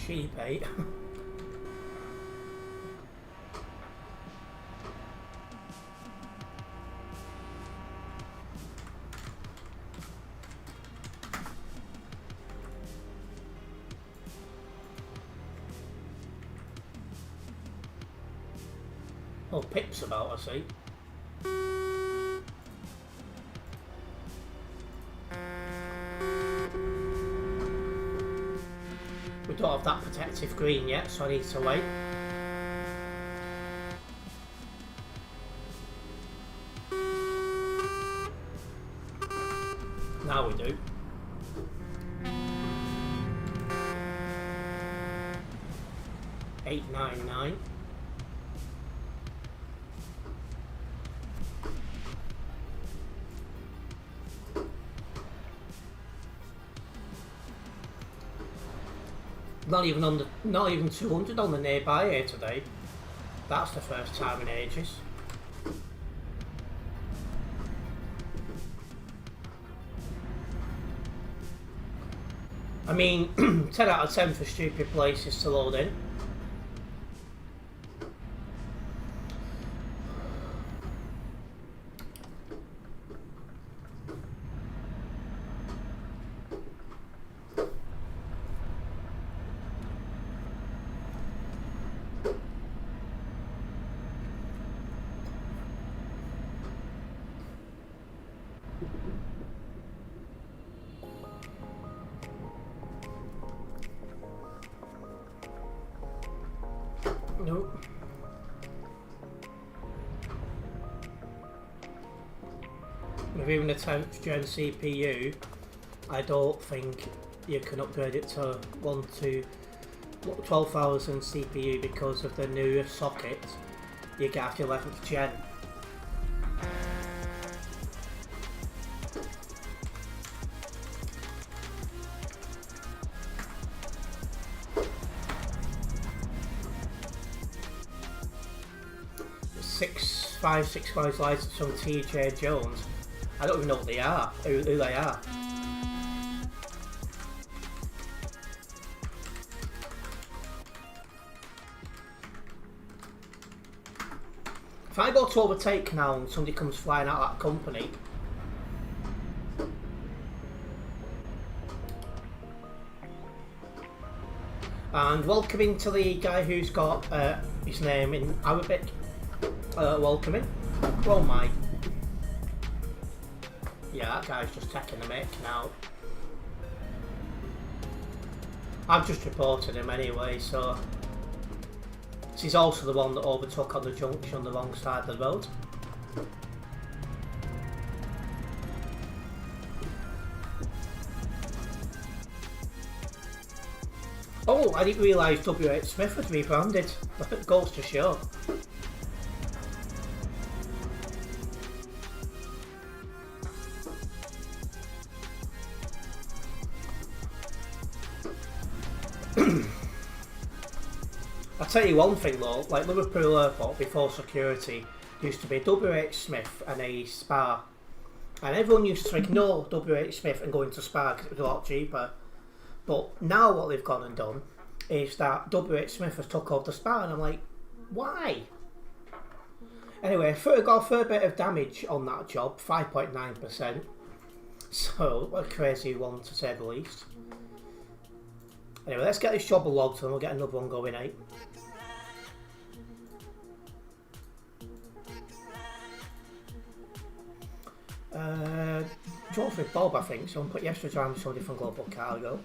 Sheep ate. Oh, Pip's about, I see. We don't have that protective green yet, so I need to wait. Now we do. $8.99. Not even 200 on the nearby here today. That's the first time in ages. I mean, 10 out of 10 for stupid places to load in. Nope. With even the 10th gen CPU, I don't think you can upgrade it to 12,000 CPU because of the new socket you get after 11th gen. Six guys licensed from TJ Jones. I don't even know what they are, who they are. If I go to overtake now and somebody comes flying out of that company, and welcoming to the guy who's got his name in Arabic. Welcoming. Oh my. Yeah, that guy's just taking the mic now. I've just reported him anyway, so he's also the one that overtook on the junction on the wrong side of the road. Oh, I didn't realise W.H. Smith was rebranded. That goes to show. I'll tell you one thing though, like Liverpool Airport before security, used to be WH Smith and a Spa. And everyone used to ignore WH Smith and go into Spa because it was a lot cheaper. But now what they've gone and done is that WH Smith has took over the Spa, and I'm like, why? Anyway, got a fair bit of damage on that job, 5.9%. So, a crazy one to say the least. Anyway, let's get this job logged and we'll get another one going, eh? Jones with Bob, I think. Someone put yesterday around somebody from Global Cargo.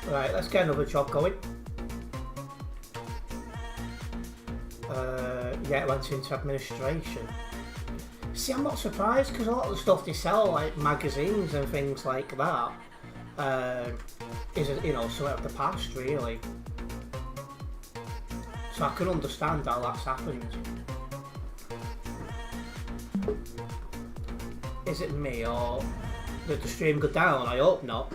Right, let's get another job going. Yeah, it went into administration. See, I'm not surprised because a lot of the stuff they sell, like magazines and things like that, is, you know, sort of the past, really. So I can understand how that's happened. Is it me, or did the stream go down? I hope not.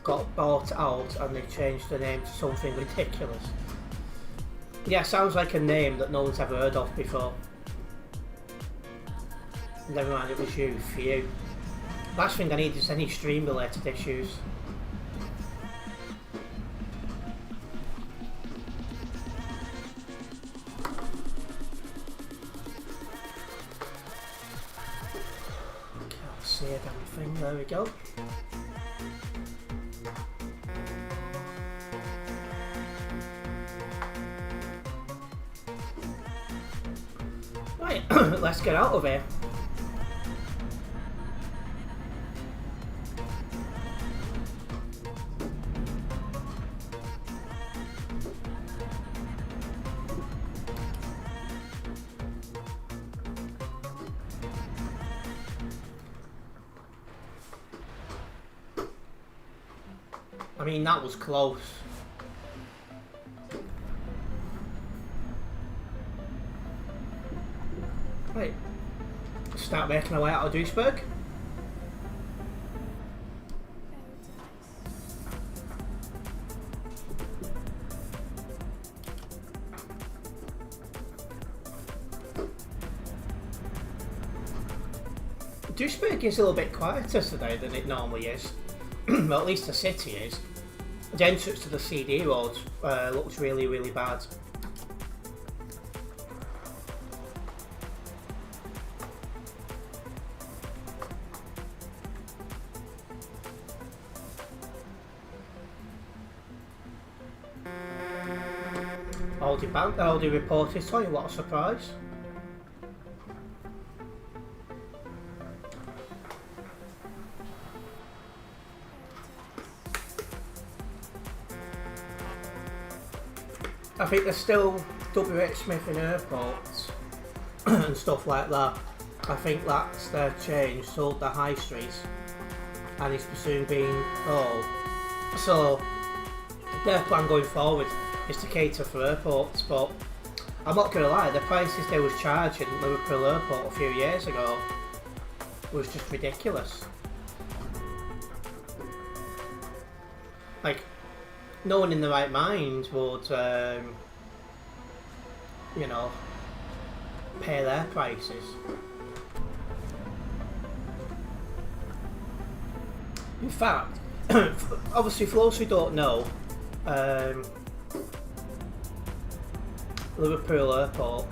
Got bought out and they changed the name to something ridiculous. Yeah, sounds like a name that no one's ever heard of before. Never mind, it was you, for you. Last thing I need is any stream related issues. Can't see a damn thing, there we go. Right, let's get out of here. I mean, that was close. Right, start making our way out of Duisburg. Duisburg is a little bit quieter today than it normally is. Well, at least the city is. The entrance to the CD road looks really, really bad. Aldi reported, sorry, what a surprise. I think there's still WH Smith in airports and stuff like that. I think that's their change, sold the high streets and it's soon being so their plan going forward is to cater for airports, but I'm not going to lie, the prices they was charging at Liverpool Airport a few years ago was just ridiculous. Like, no one in the right mind would, you know, pay their prices. In fact, obviously for those who don't know, Liverpool Airport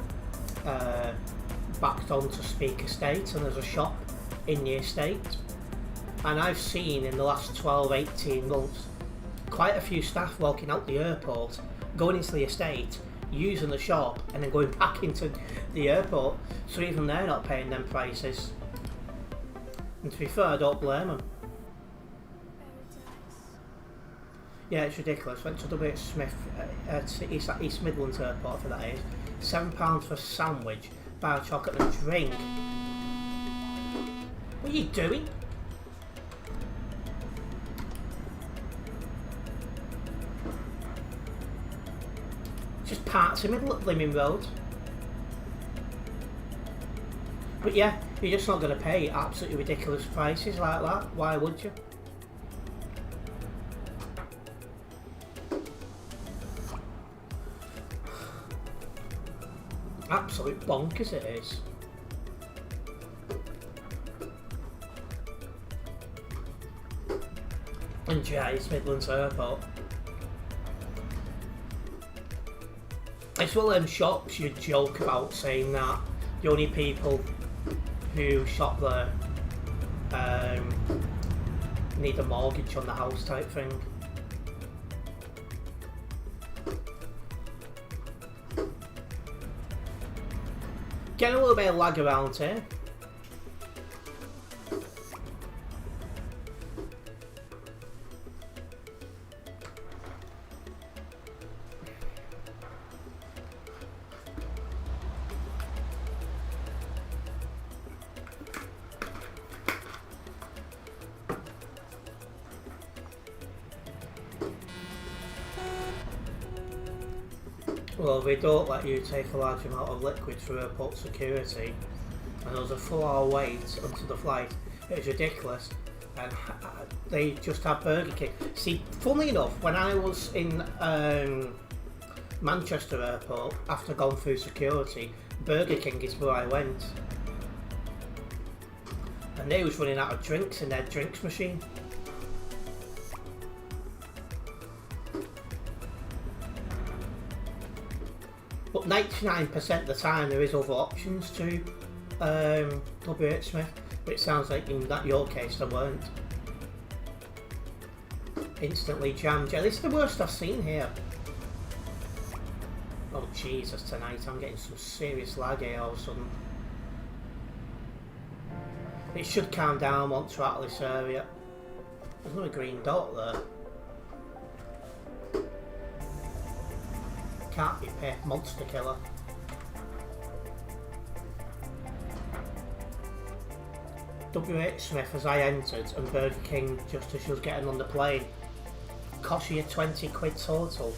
backed onto Speak Estate and there's a shop in the estate, and I've seen in the last 12-18 months quite a few staff walking out the airport, going into the estate, using the shop and then going back into the airport, so even they're not paying them prices. And to be fair, I don't blame them. Yeah, it's ridiculous. Went to WH Smith at East Midlands Airport for that is. £7 for a sandwich, bar of chocolate and a drink. What are you doing? Just parks in the middle of the blimmin' road. But yeah, you're just not going to pay absolutely ridiculous prices like that. Why would you? Absolute bonkers it is. And yeah, it's Midlands Airport. It's one of them shops you joke about saying that the only people who shop there need a mortgage on the house type thing. Getting a little bit of lag around here. Well, they don't let you take a large amount of liquid through airport security, and there was a 4-hour wait until the flight. It was ridiculous, and they just had Burger King. See, funnily enough, when I was in Manchester Airport, after going through security, Burger King is where I went. And they was running out of drinks in their drinks machine. But 99% of the time there is other options to WH Smith, but it sounds like in your case there weren't. Instantly jammed. Yeah, this is the worst I've seen here. Oh Jesus, tonight I'm getting some serious lag here all of a sudden. It should calm down once we're out of this area. There's another green dot there. Can't be paid. Monster killer. WH Smith as I entered, and Burger King just as she was getting on the plane. Cost you 20 quid total.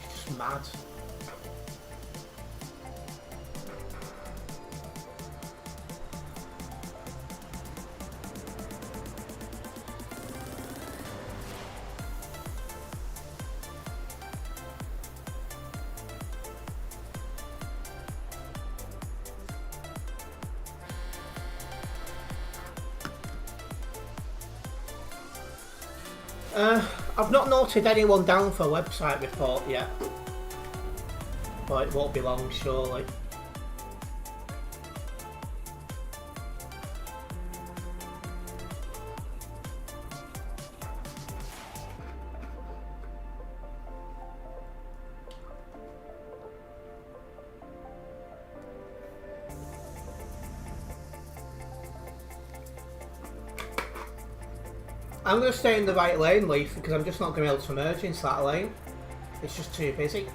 It's just mad. I've not noted anyone down for a website report yet, but it won't be long surely. I'm going to stay in the right lane, Leaf, because I'm just not going to be able to merge into that lane. It's just too busy.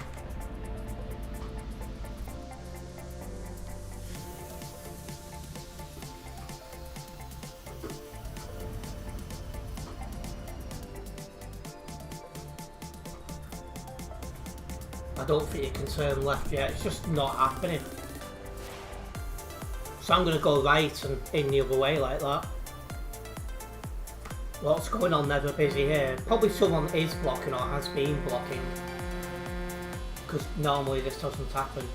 I don't think you can turn left yet, it's just not happening. So I'm going to go right and in the other way like that. What's going on? Never busy here. Probably someone is blocking or has been blocking, because normally this doesn't happen.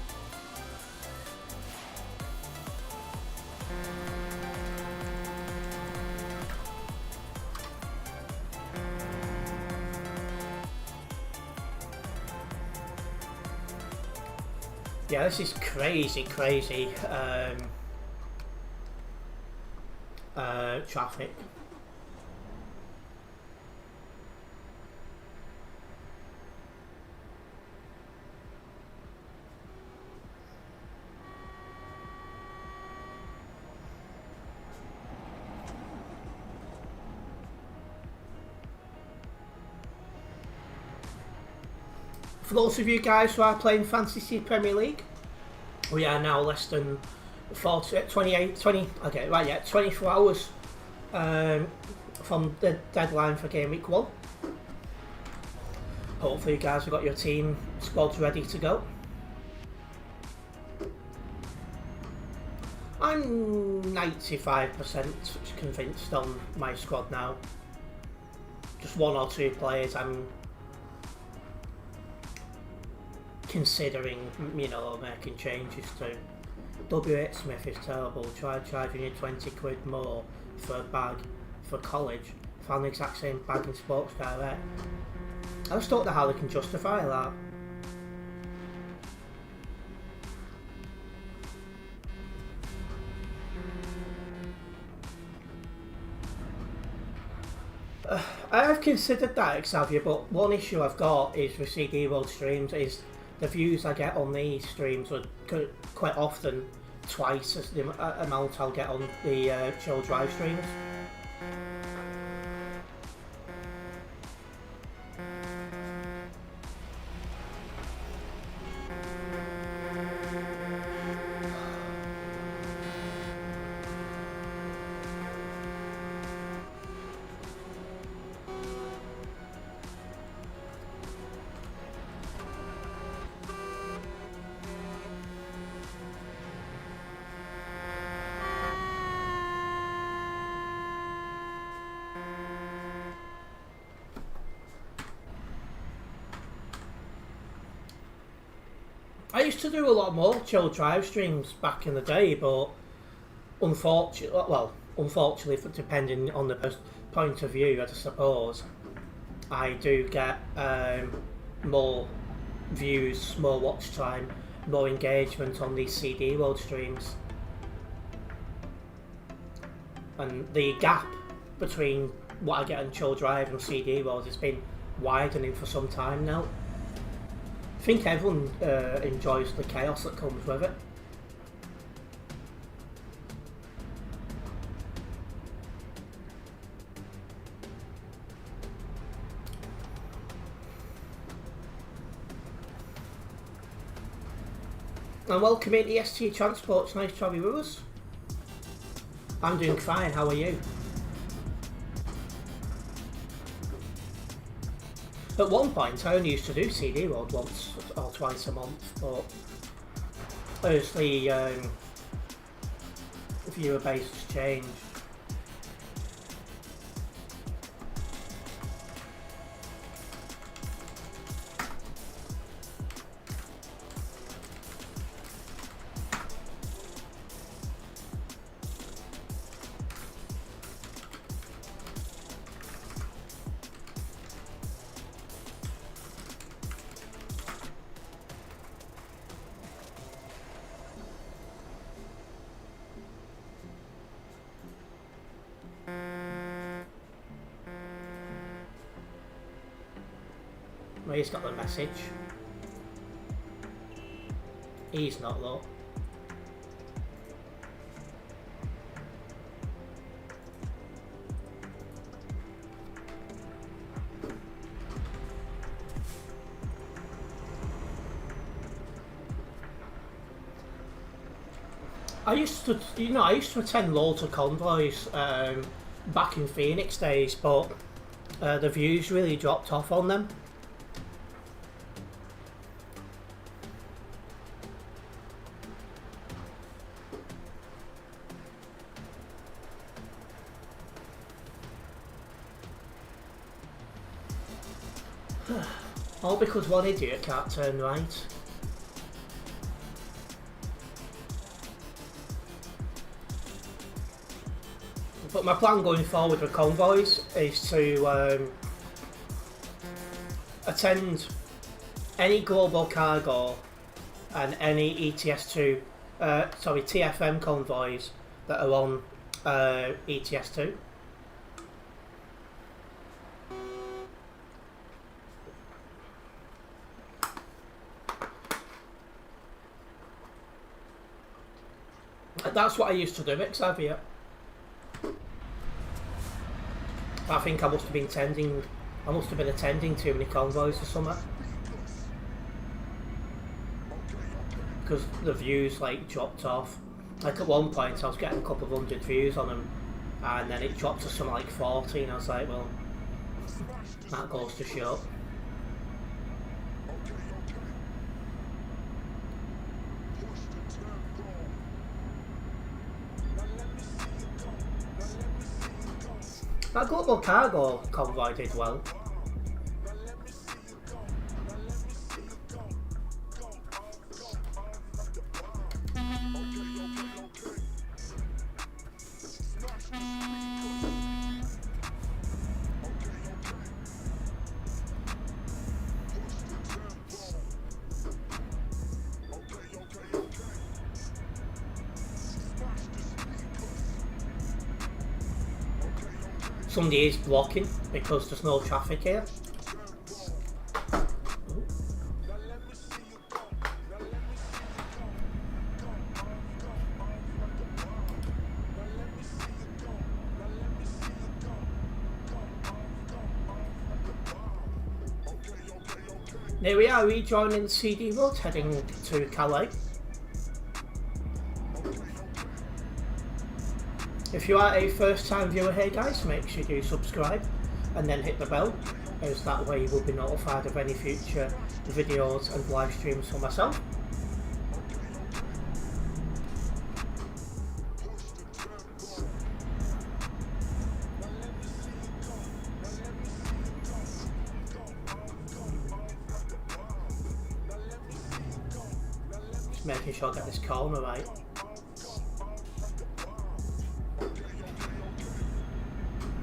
Yeah, this is crazy traffic. For those of you guys who are playing Fantasy Premier League, we are now less than 24 hours from the deadline for Game Week 1. Hopefully you guys have got your team squads ready to go. I'm 95% convinced on my squad now. Just one or two players I'm considering, you know, making changes to. W8 Smith is terrible. Tried charging you 20 quid more for a bag for college. Found the exact same bag in Sports Direct. I just don't know how they can justify that. I have considered that, Xavier, but one issue I've got is with CD World streams is the views I get on these streams are quite often twice as the amount I'll get on the Chill Drive streams. I used to do a lot more Chill Drive streams back in the day, but unfortunately, depending on the point of view, I suppose, I do get more views, more watch time, more engagement on these CD World streams. And the gap between what I get on Chill Drive and CD World has been widening for some time now. I think everyone enjoys the chaos that comes with it. And welcome in EST Transport's nice to have you with us. I'm doing fine, how are you? At one point I only used to do CD World once or twice a month, but obviously viewer base has changed. Well, he's got the message. He's not though. I used to attend loads of convoys back in Phoenix days, but the views really dropped off on them. All because one idiot can't turn right. But my plan going forward with convoys is to attend any global cargo and any TFM convoys that are on ETS2. That's what I used to do at Xavier. I think I must have been attending too many convoys or something. Because the views like dropped off. Like at one point I was getting a couple of hundred views on them, and then it dropped to something like 40, and I was like, well, that goes to show. That global cargo convoy did well. Somebody is blocking because there's no traffic here. There we are, rejoining CD Road, heading to Calais. If you are a first time viewer here guys, make sure you subscribe and then hit the bell, as that way you will be notified of any future videos and live streams from myself. Just making sure I get this corner right.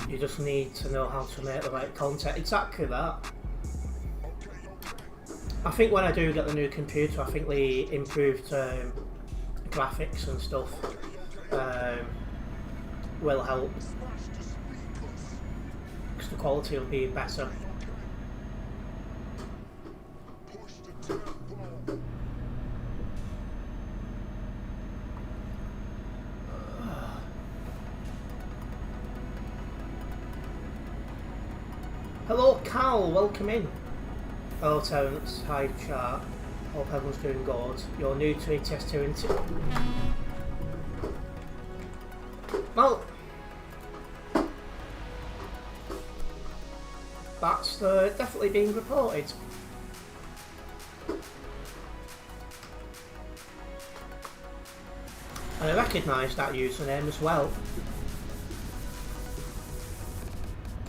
You just need to know how to make the right content. Exactly that. I think when I do get the new computer, I think the improved graphics and stuff will help, because the quality will be better. Hello Cal, welcome in. Hello Terence, hi chat. Hope everyone's doing good. You're new to ETS2 isn't it? Well, that's definitely being reported. And I recognise that username as well.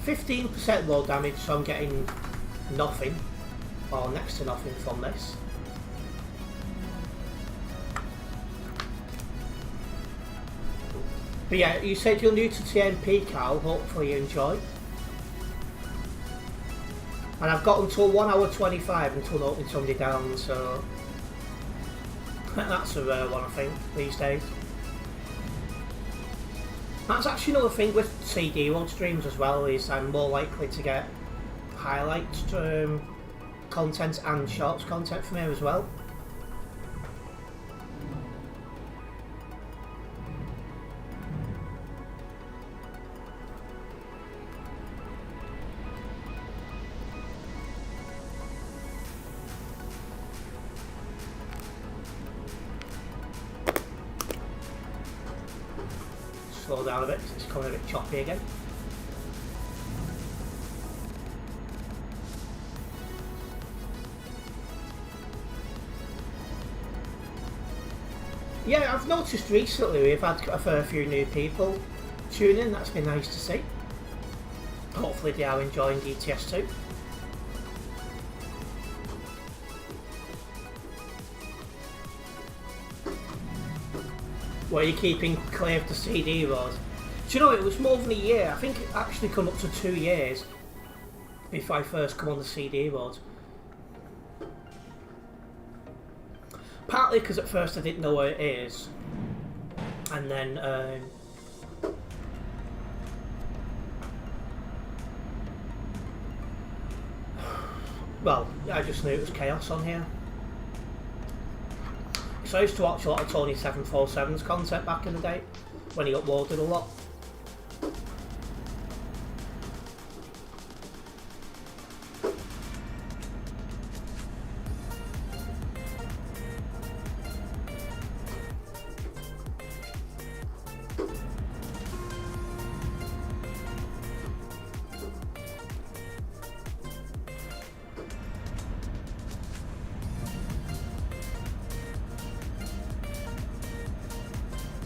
15% low damage, so I'm getting nothing, or next to nothing from this. But yeah, you said you're new to TMP, Carl, hopefully you enjoy. And I've got until 1 hour 25 until noting somebody down, so that's a rare one I think, these days. That's actually another thing with CD Road streams as well, is I'm more likely to get highlights content and shorts content from here as well. Slow down a bit, it's coming a bit choppy again. Yeah, I've noticed recently we've had a fair few new people tune in, that's been nice to see. Hopefully they are enjoying ETS2. Were you keeping clear of the CD Road? Do you know, it was more than a year, I think it actually come up to 2 years before I first come on the CD Road. Partly because at first I didn't know where it is, and then well, I just knew it was chaos on here. So I used to watch a lot of Tony 747's content back in the day, when he uploaded a lot.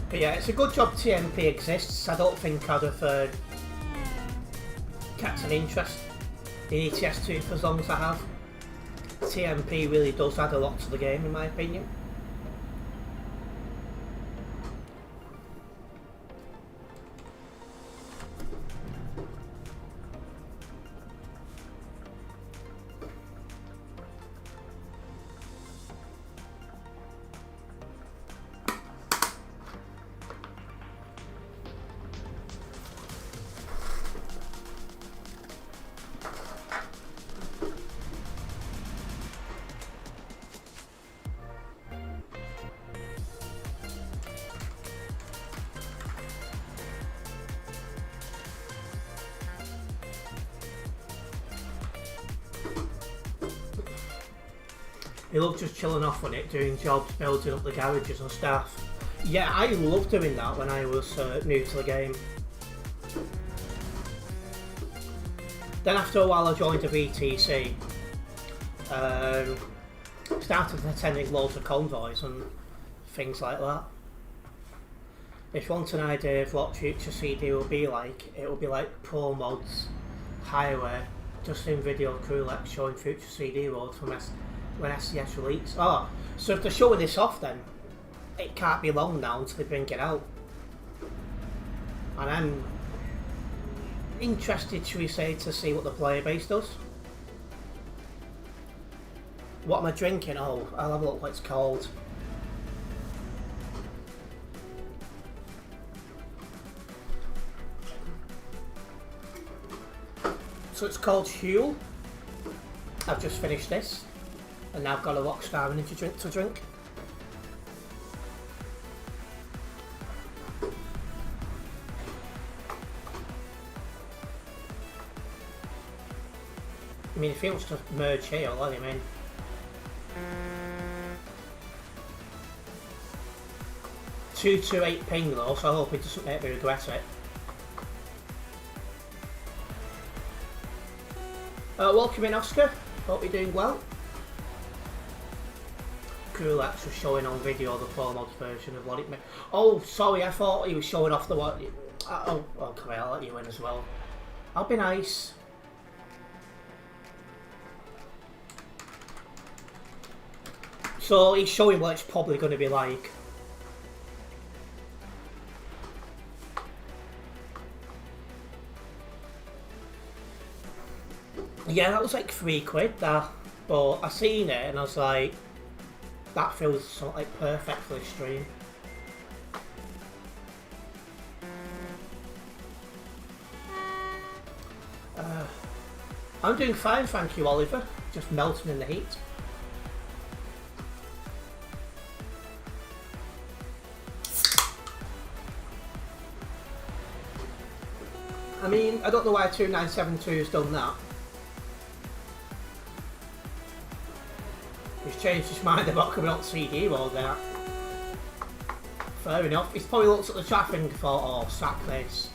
But yeah, it's a good job TMP exists. I don't think I'd have kept an interest in ETS2 for as long as I have. TMP really does add a lot to the game in my opinion. He loved just chilling off on it, doing jobs, building up the garages and stuff. Yeah, I loved doing that when I was new to the game. Then after a while I joined a VTC. Started attending loads of convoys and things like that. If you want an idea of what future CD will be like, it will be like Pro Mods, Highway, just in video crew like showing future CD roads from when SCS release. Oh, so if they're showing this off then, it can't be long now until they bring it out. And I'm interested, shall we say, to see what the player base does. What am I drinking? Oh, I'll have a look what it's called. So it's called Huel. I've just finished this. And now I've got a Rockstar Energy drink to drink. I mean, if he wants to merge here, I'll let him in. .228 ping though, so I hope he doesn't make me regret it. Welcome in, Oscar. Hope you're doing well. Kulak's was showing on video the Pro Mods version of what it meant. Oh, sorry, I thought he was showing off the what. Oh, come here, I'll let you in as well. I'll be nice. So he's showing what it's probably going to be like. Yeah, that was like £3 that, but I seen it and I was like, that feels sort of like perfect for this stream. I'm doing fine, thank you, Oliver. Just melting in the heat. I mean, I don't know why 2972 has done that. He's changed his mind about coming on CD road there. Fair enough. He's probably looked at the traffic and thought, oh, sack this.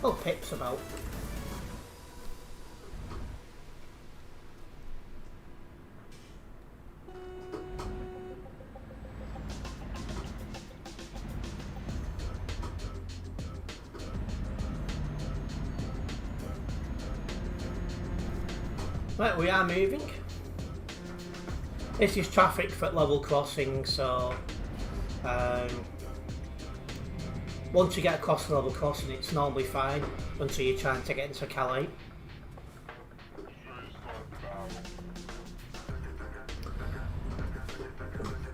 Oh, Pip's about. Right, we are moving. This is traffic for level crossing, so once you get across the level crossing it's normally fine until you're trying to get into Calais.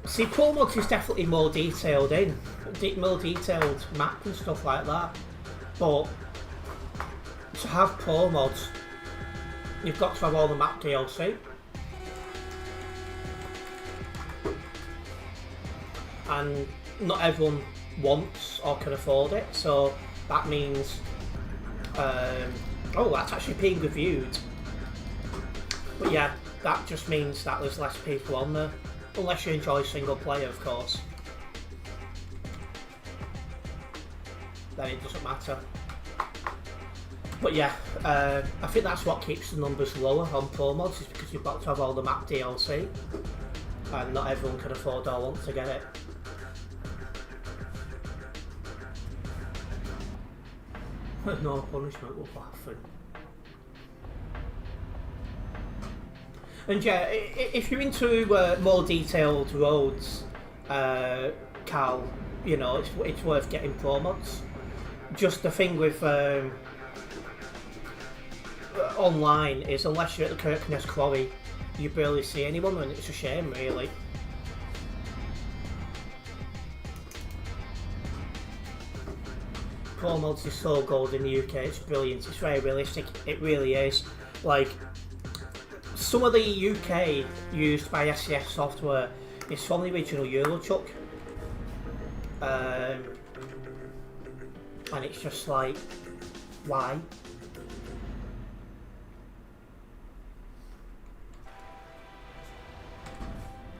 See, Pro Mods is definitely more detailed more detailed map and stuff like that, but to have Pro Mods you've got to have all the map DLC. And not everyone wants or can afford it, so that means oh, that's actually being reviewed, but yeah, that just means that there's less people on there, unless you enjoy single player, of course, then it doesn't matter. But yeah, I think that's what keeps the numbers lower on Pro Mods, is because you've got to have all the map DLC and not everyone can afford or want to get it. No punishment will happen. And yeah, if you're into more detailed roads, Carl, you know, it's worth getting pro mods. Just the thing with online is unless you're at the Kirkness Quarry, you barely see anyone, and it's a shame, really. Pro mods is so good in the UK. It's brilliant. It's very realistic. It really is. Like, some of the UK used by SCS software is from the original Eurochuck, and it's just like, why?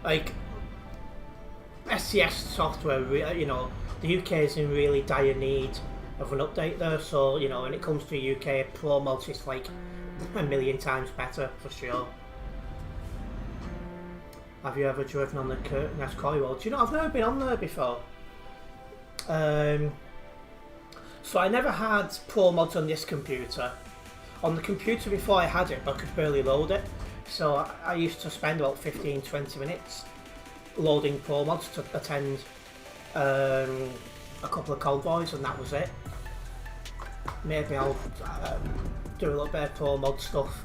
Like, SCS software, you know, the UK is in really dire need of an update there, so, you know, when it comes to UK, Pro Mods is like a million times better, for sure. Have you ever driven on the Kirkness Quarry Road? Do you know, I've never been on there before. So I never had Pro Mods on this computer. On the computer before I had it, I could barely load it. So I used to spend about 15-20 minutes loading Pro Mods to attend a couple of convoys, and that was it. Maybe I'll do a little bit of Pro Mod stuff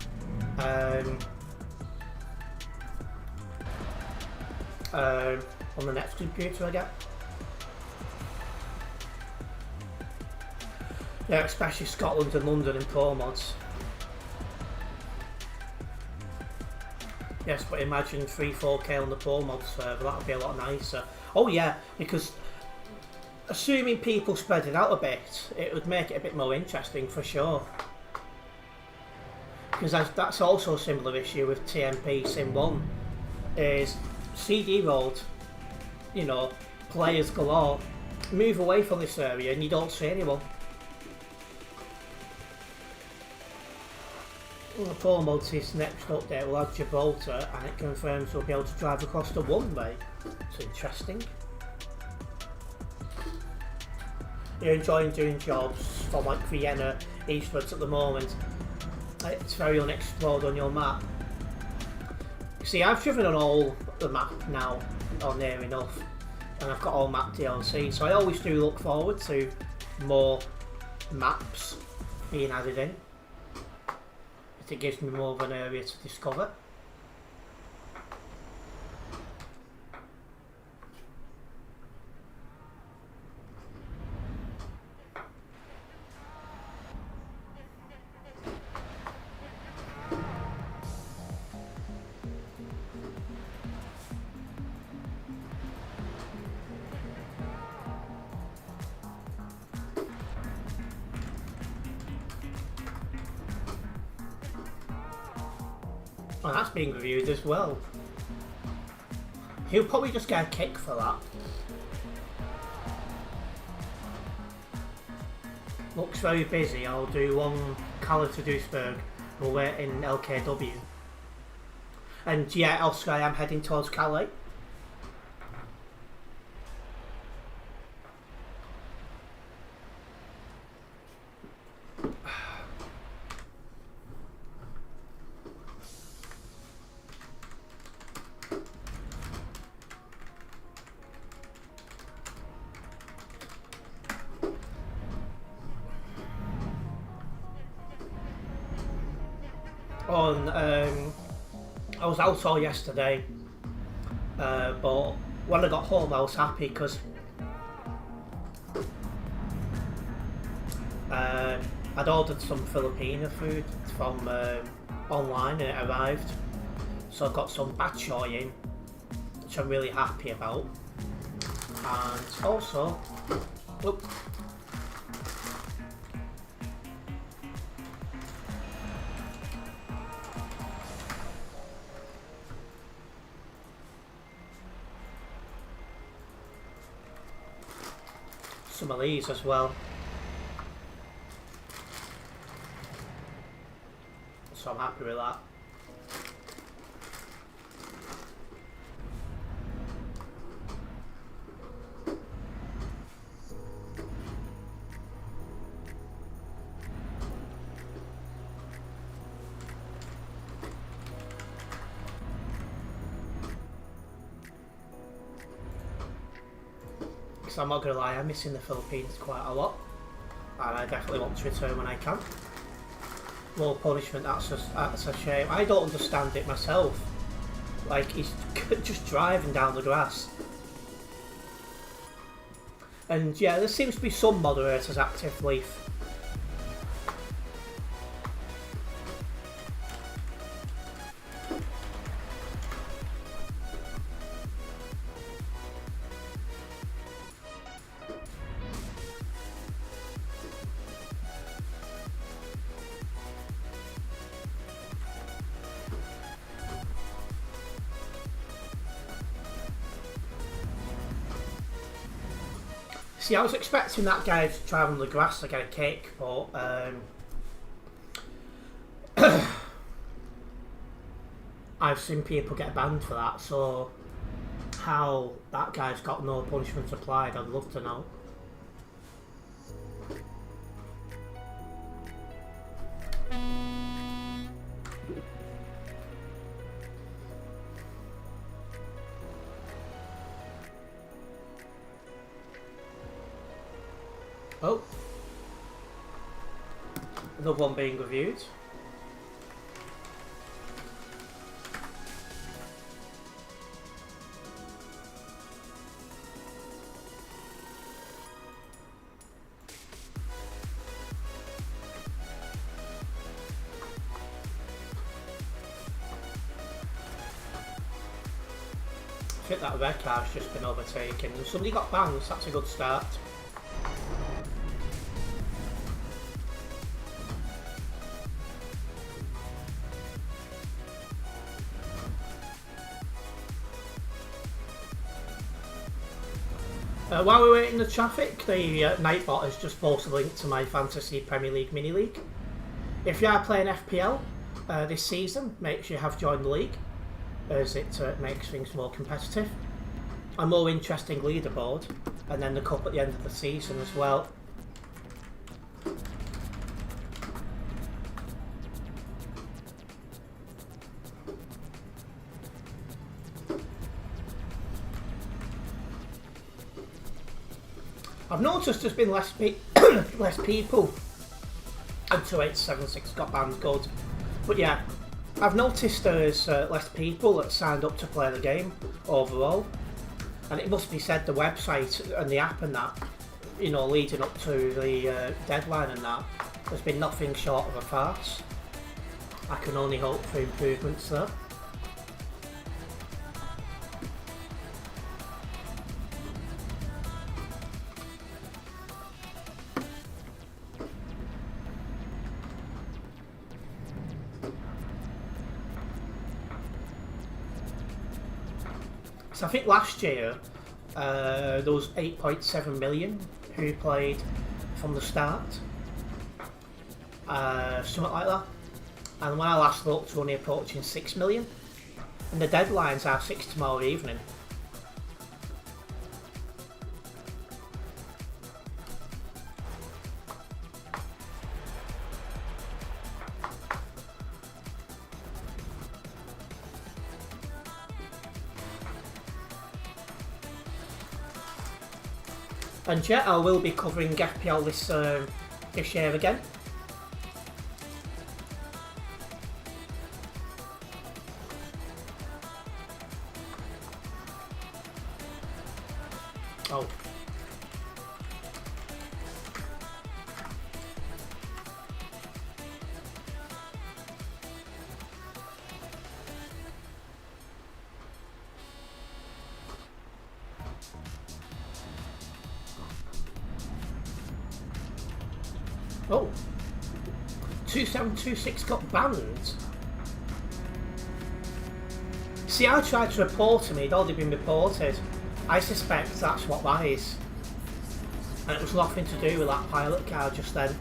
on the next computer I get. Yeah, especially Scotland and London and Pro Mods. Yes, but imagine 3-4K on the Pro Mod server, that would be a lot nicer. Oh yeah, because assuming people spread it out a bit, it would make it a bit more interesting for sure. Because that's also a similar issue with TMP Sim 1, is CD road, you know, players galore, move away from this area and you don't see anyone. The Pro Mods next update will have Gibraltar, and it confirms we'll be able to drive across the one-way. It's interesting. You're enjoying doing jobs from like Vienna eastwards at the moment. It's very unexplored on your map. See, I've driven on all the map now, or near enough, and I've got all map DLC, so I always do look forward to more maps being added in. It gives me more of an area to discover. Oh, that's being reviewed as well. He'll probably just get a kick for that. Looks very busy. I'll do one Calais to Duisburg. We'll wait in LKW. And yeah, Oscar, I am heading towards Calais. I was out all yesterday, but when I got home I was happy because I'd ordered some Filipino food from online and it arrived, so I got some bak choy in, which I'm really happy about, and also some of these as well. So I'm happy with that. because I'm not going to lie, I'm missing the Philippines quite a lot, and I definitely want to return when I can. More punishment, that's a shame. I don't understand it myself. Like, he's just driving down the grass. And yeah, there seems to be some moderators active, Leaf. See, I was expecting that guy to drive on the grass to get a kick, but I've seen people get banned for that, so how that guy's got no punishment applied, I'd love to know. Oh, another one being reviewed. I think that red car's just been overtaken. Somebody got banned, so that's a good start. While we're waiting in the traffic, the Nightbot has just posted a link to my Fantasy Premier League Mini League. If you are playing FPL this season, make sure you have joined the league, as it makes things more competitive. A more interesting leaderboard, and then the cup at the end of the season as well. I've noticed there's been less people, and 2876 got banned, good. But yeah, I've noticed there's less people that signed up to play the game overall, and it must be said the website and the app and that, you know, leading up to the deadline and that, there's been nothing short of a farce. I can only hope for improvements there. I think last year there was 8.7 million who played from the start, something like that. And when I last looked, we're only approaching 6 million, and the deadlines are 6 tomorrow evening. And yeah, I will be covering FPL this year again. Oh. Oh, 2726 got banned. See, I tried to report him, he'd already been reported. I suspect that's what that is. And it was nothing to do with that pilot car just then.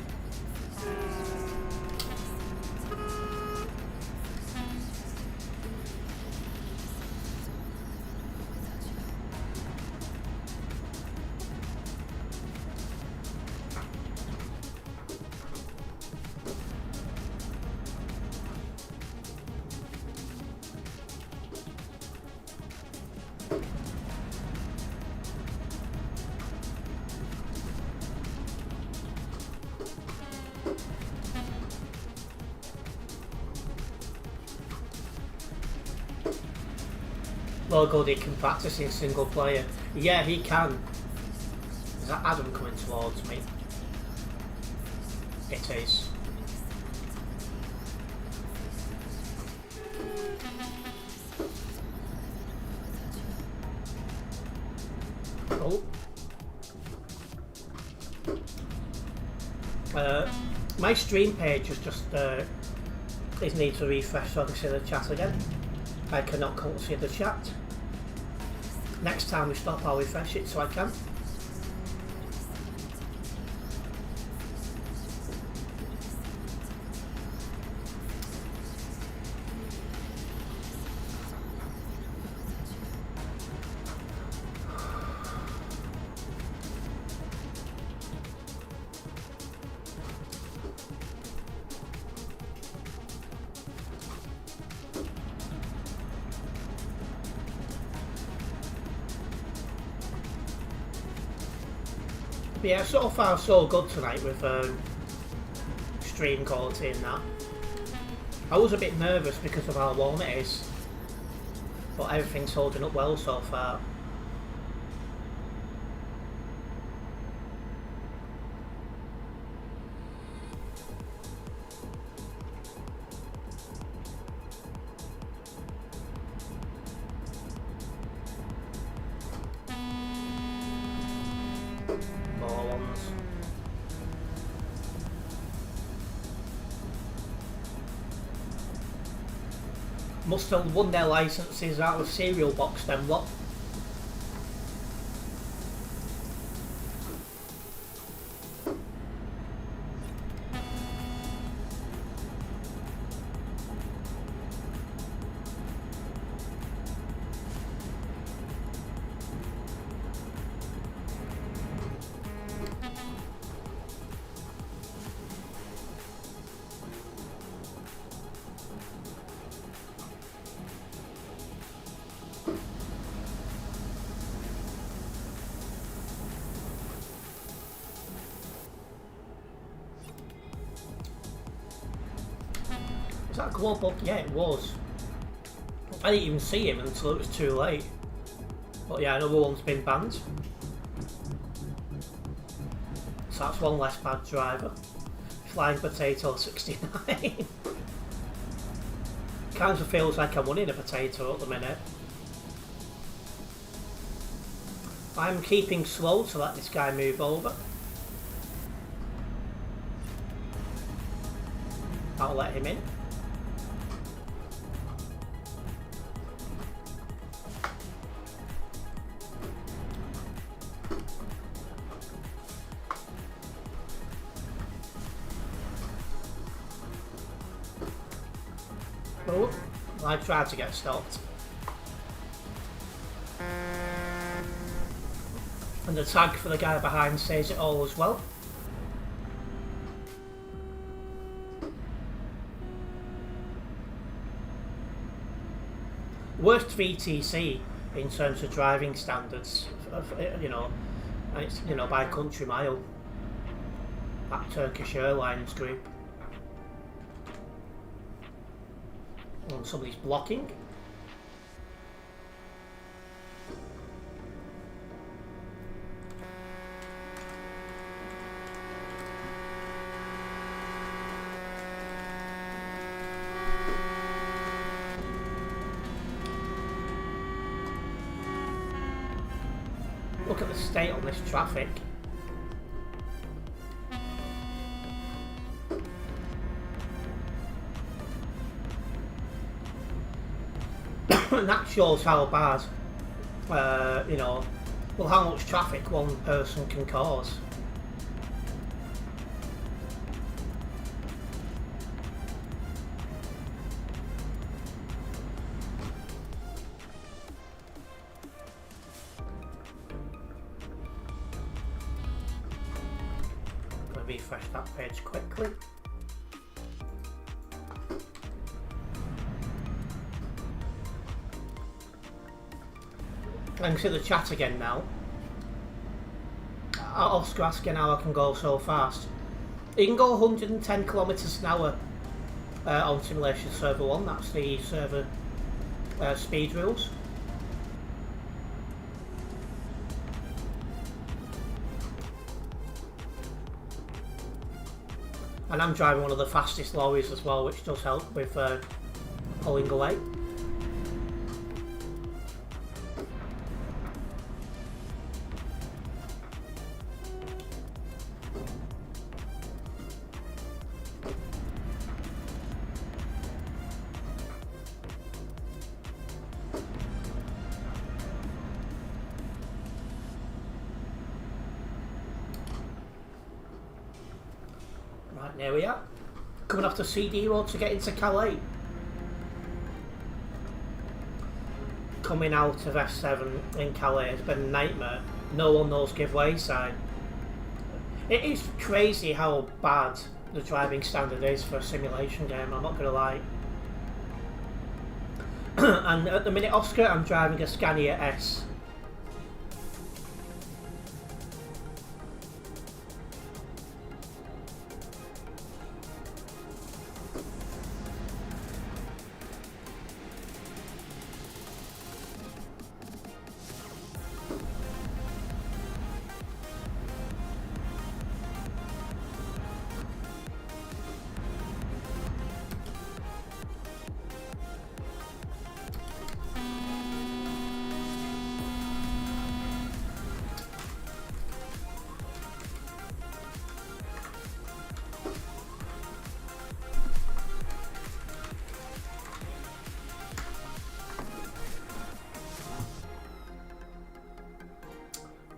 Well, good, he can practice in single player. Yeah, he can. Is that Adam coming towards me? It is. Oh. My stream page is just it needs to refresh so I can see the chat again. I cannot see the chat. Next time we stop, I'll refresh it so I can. But yeah, so far so good tonight with stream quality and that. I was a bit nervous because of how warm it is, but everything's holding up well so far. Must have won their licenses out of cereal box then, what? Was that a global? Yeah, it was. I didn't even see him until it was too late. But yeah, another one's been banned. So that's one less bad driver. Flying Potato 69. Kind of feels like I'm winning a potato at the minute. I'm keeping slow to let this guy move over. I'll let him in. Oh, I tried to get stopped. And the tag for the guy behind says it all as well. Worst VTC in terms of driving standards, you know, and it's, you know, by country mile. That Turkish Airlines group. And somebody's blocking. Look at the state on this traffic. And that shows how bad, you know, well, how much traffic one person can cause. I'm going to refresh that page quickly. I can see the chat again now. Oscar asking how I can go so fast. You can go 110 kilometers an hour on Simulation Server 1, that's the server speed rules. And I'm driving one of the fastest lorries as well, which does help with pulling away. Right, there we are. Coming off the CD road to get into Calais. Coming out of F7 in Calais has been a nightmare. No one knows give way sign. It is crazy how bad the driving standard is for a simulation game, I'm not going to lie. And at the minute, Oscar, I'm driving a Scania S.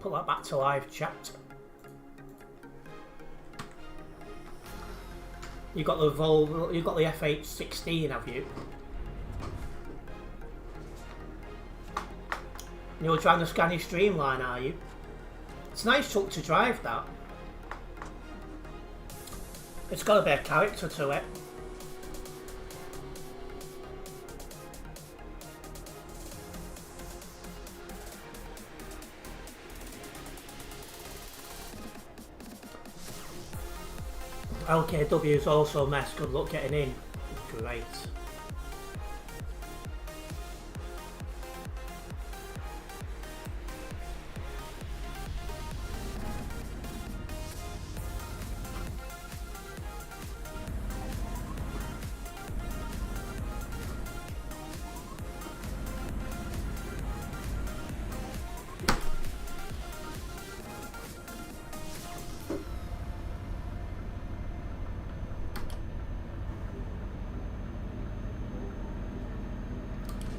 Put that back to live chat. You got the Volvo, you got the F816, have you? You're driving the Scania Streamline, are you? It's a nice truck to drive, that. It's got a bit of character to it. LKW is also a mess, good luck getting in. Great.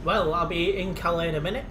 Well, I'll be in Calais in a minute.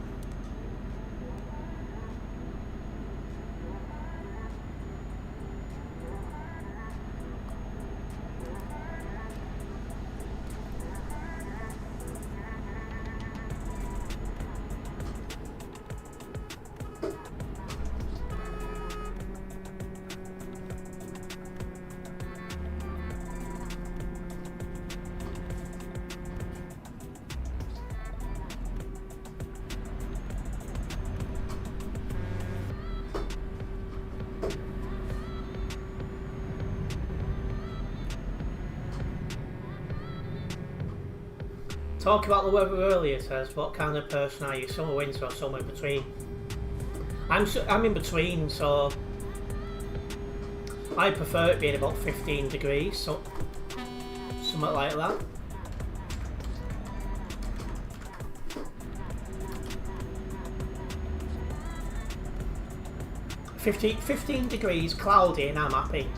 Talk about the weather earlier, says, what kind of person are you? Summer, winter, or somewhere in between? I'm in between, so I prefer it being about 15 degrees, so something like that. 15 degrees, cloudy, and I'm happy.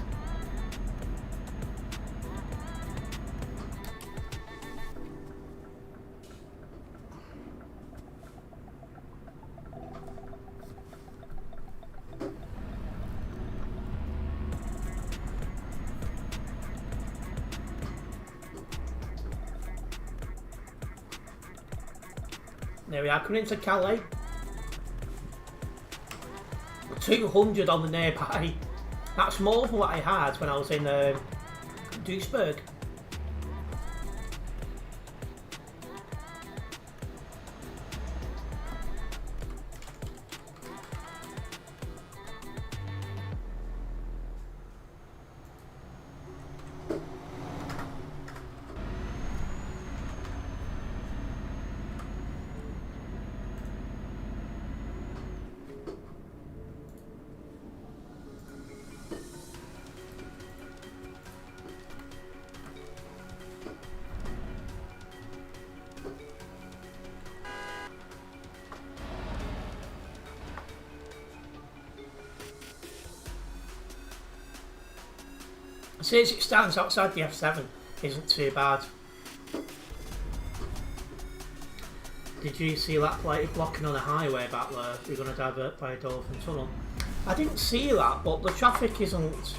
There we are, coming into Calais. 200 on the nearby. That's more than what I had when I was in Duisburg. Since it stands outside the F7, isn't too bad. Did you see that plate blocking on a highway back there? You're going to divert by a Dolphin Tunnel. I didn't see that, but the traffic isn't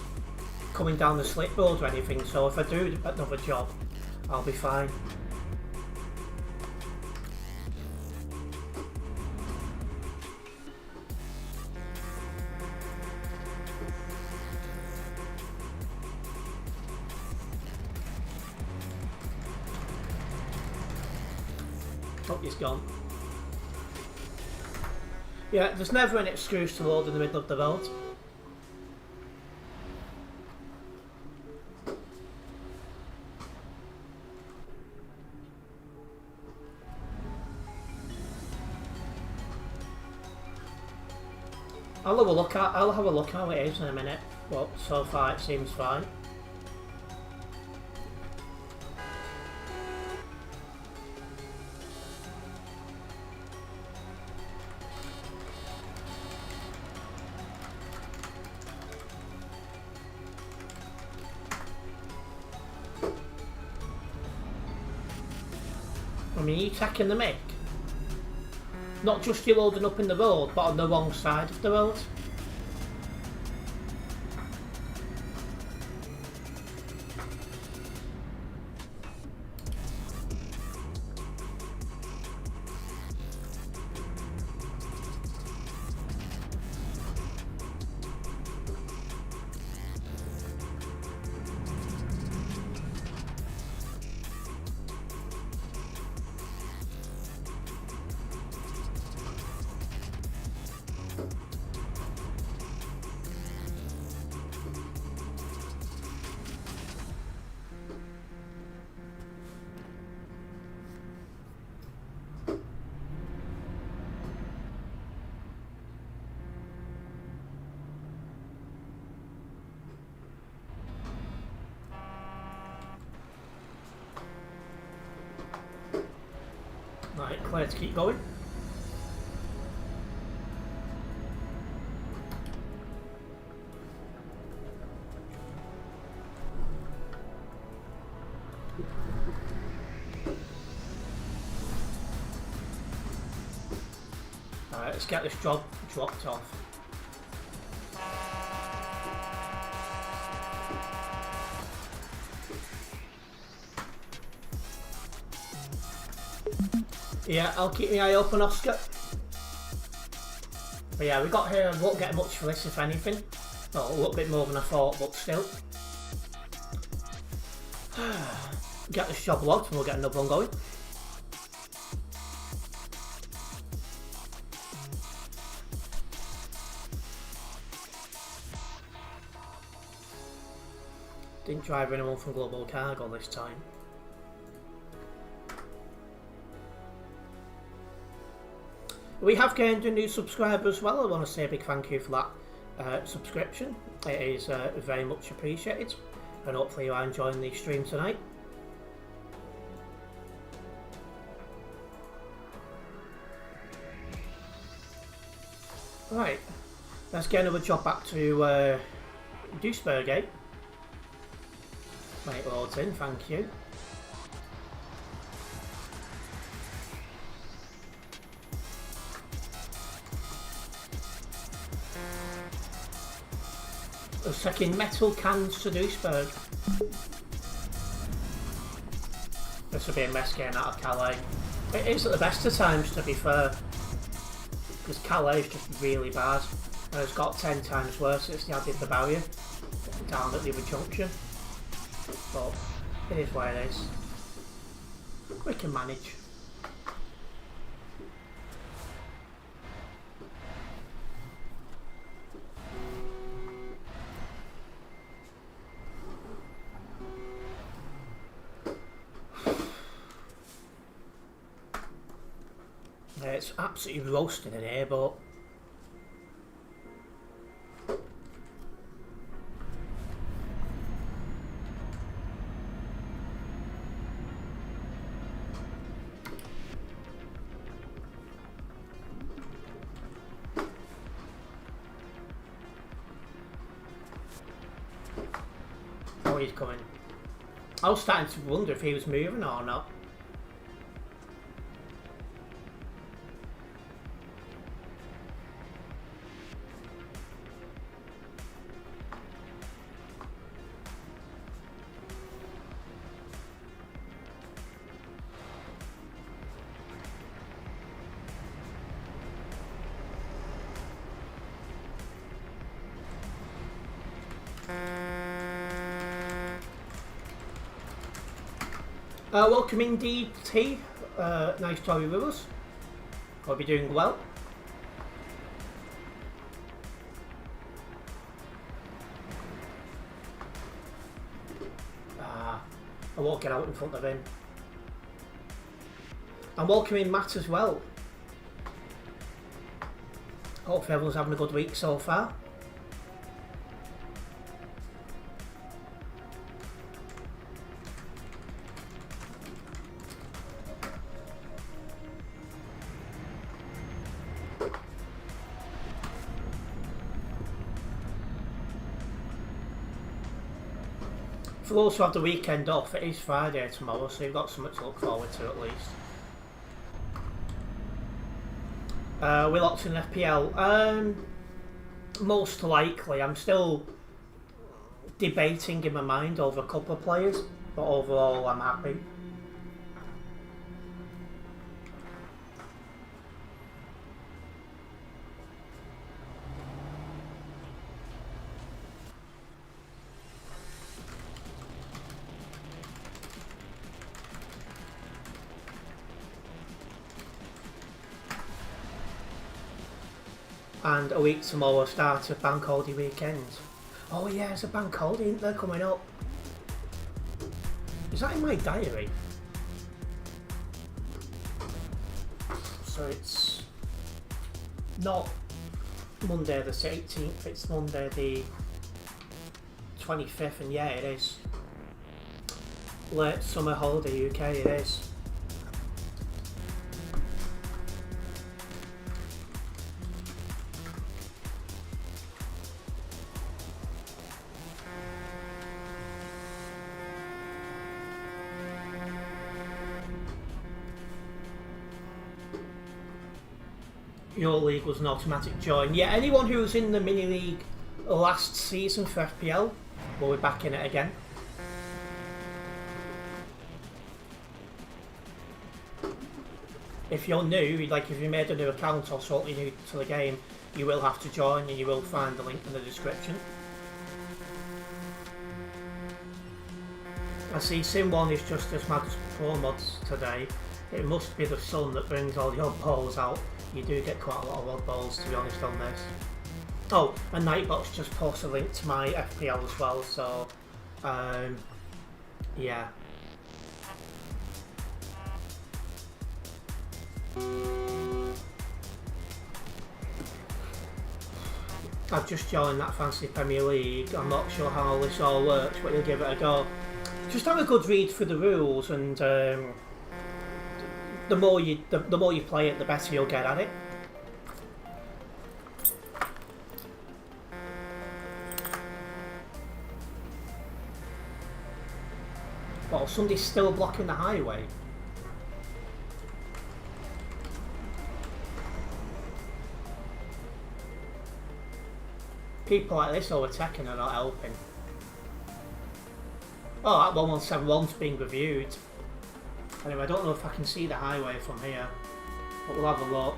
coming down the slip road or anything, so if I do another job, I'll be fine. Oh, he's gone. Yeah, there's never an excuse to load in the middle of the road. I'll have a look how it is in a minute, but so far it seems fine. I mean, you taking the mic? Not just you loading up in the road, but on the wrong side of the road. Right, clear to keep going. Alright, let's get this job dropped off. Yeah, I'll keep my eye open, Oscar. But yeah, we got here and won't get much for this, if anything. Well, a little bit more than I thought, but still. Get this job logged and we'll get another one going. Didn't drive anyone from Global Cargo this time. We have gained a new subscriber as well. I want to say a big thank you for that subscription. It is very much appreciated, and hopefully you are enjoying the stream tonight. Right, let's get another job back to Duisburg, eh? Right, loads in, thank you. I was taking metal cans to Duisburg. This will be a mess getting out of Calais. It is at the best of times, to be fair. Because Calais is just really bad. And it's got 10 times worse since they added the barrier down at the other junction. But it is what it is. We can manage. It's absolutely roasting in here, but Oh, he's coming. I was starting to wonder if he was moving or not. Welcome in DT. Nice to have you with us. Hope you're doing well. I won't get out in front of him. And welcome in Matt as well. Hopefully everyone's having a good week so far. For those who have the weekend off, it is Friday tomorrow, so you've got something to look forward to at least. We're locked in FPL. Most likely, I'm still debating in my mind over a couple of players, but overall I'm happy. And a week tomorrow starts a bank holiday weekend. Oh yeah, it's a bank holiday, isn't there, coming up? Is that in my diary? So it's not Monday the 18th, it's Monday the 25th, and yeah, it is. Late summer holiday UK, it is. Your league was an automatic join. Yeah, anyone who was in the mini league last season for FPL will be back in it again. If you're new, like if you made a new account or totally new to the game, you will have to join, and you will find the link in the description. I see Sim1 is just as mad as Pro Mods today. It must be the sun that brings all the odd balls out. You do get quite a lot of odd balls, to be honest, on this. Oh, and Nightbot's just posted a link to my FPL as well, so yeah. I've just joined that Fantasy Premier League. I'm not sure how this all works, but you'll give it a go. Just have a good read through the rules, and the more you play it, the better you'll get at it. Well, somebody's still blocking the highway. People like this overtaking are not helping. Oh, that 1171's being reviewed. Anyway, I don't know if I can see the highway from here, but we'll have a look.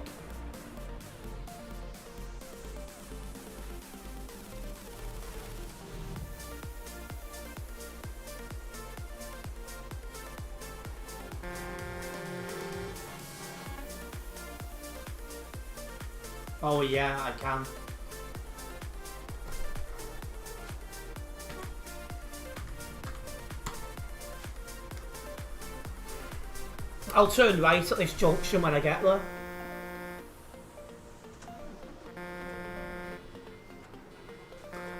Oh yeah, I can. I'll turn right at this junction when I get there.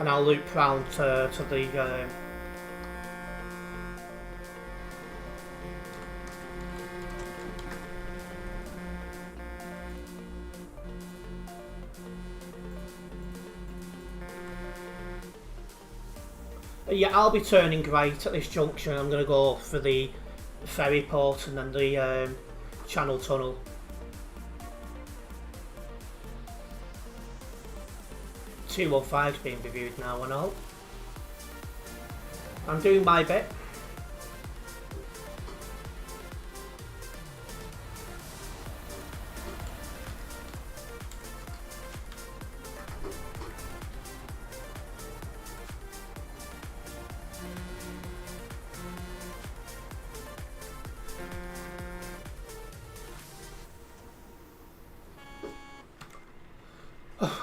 And I'll loop round to the... Yeah, I'll be turning right at this junction. I'm going to go for the ferry port and then the channel tunnel. $215's being reviewed now and all. I'm doing my bit.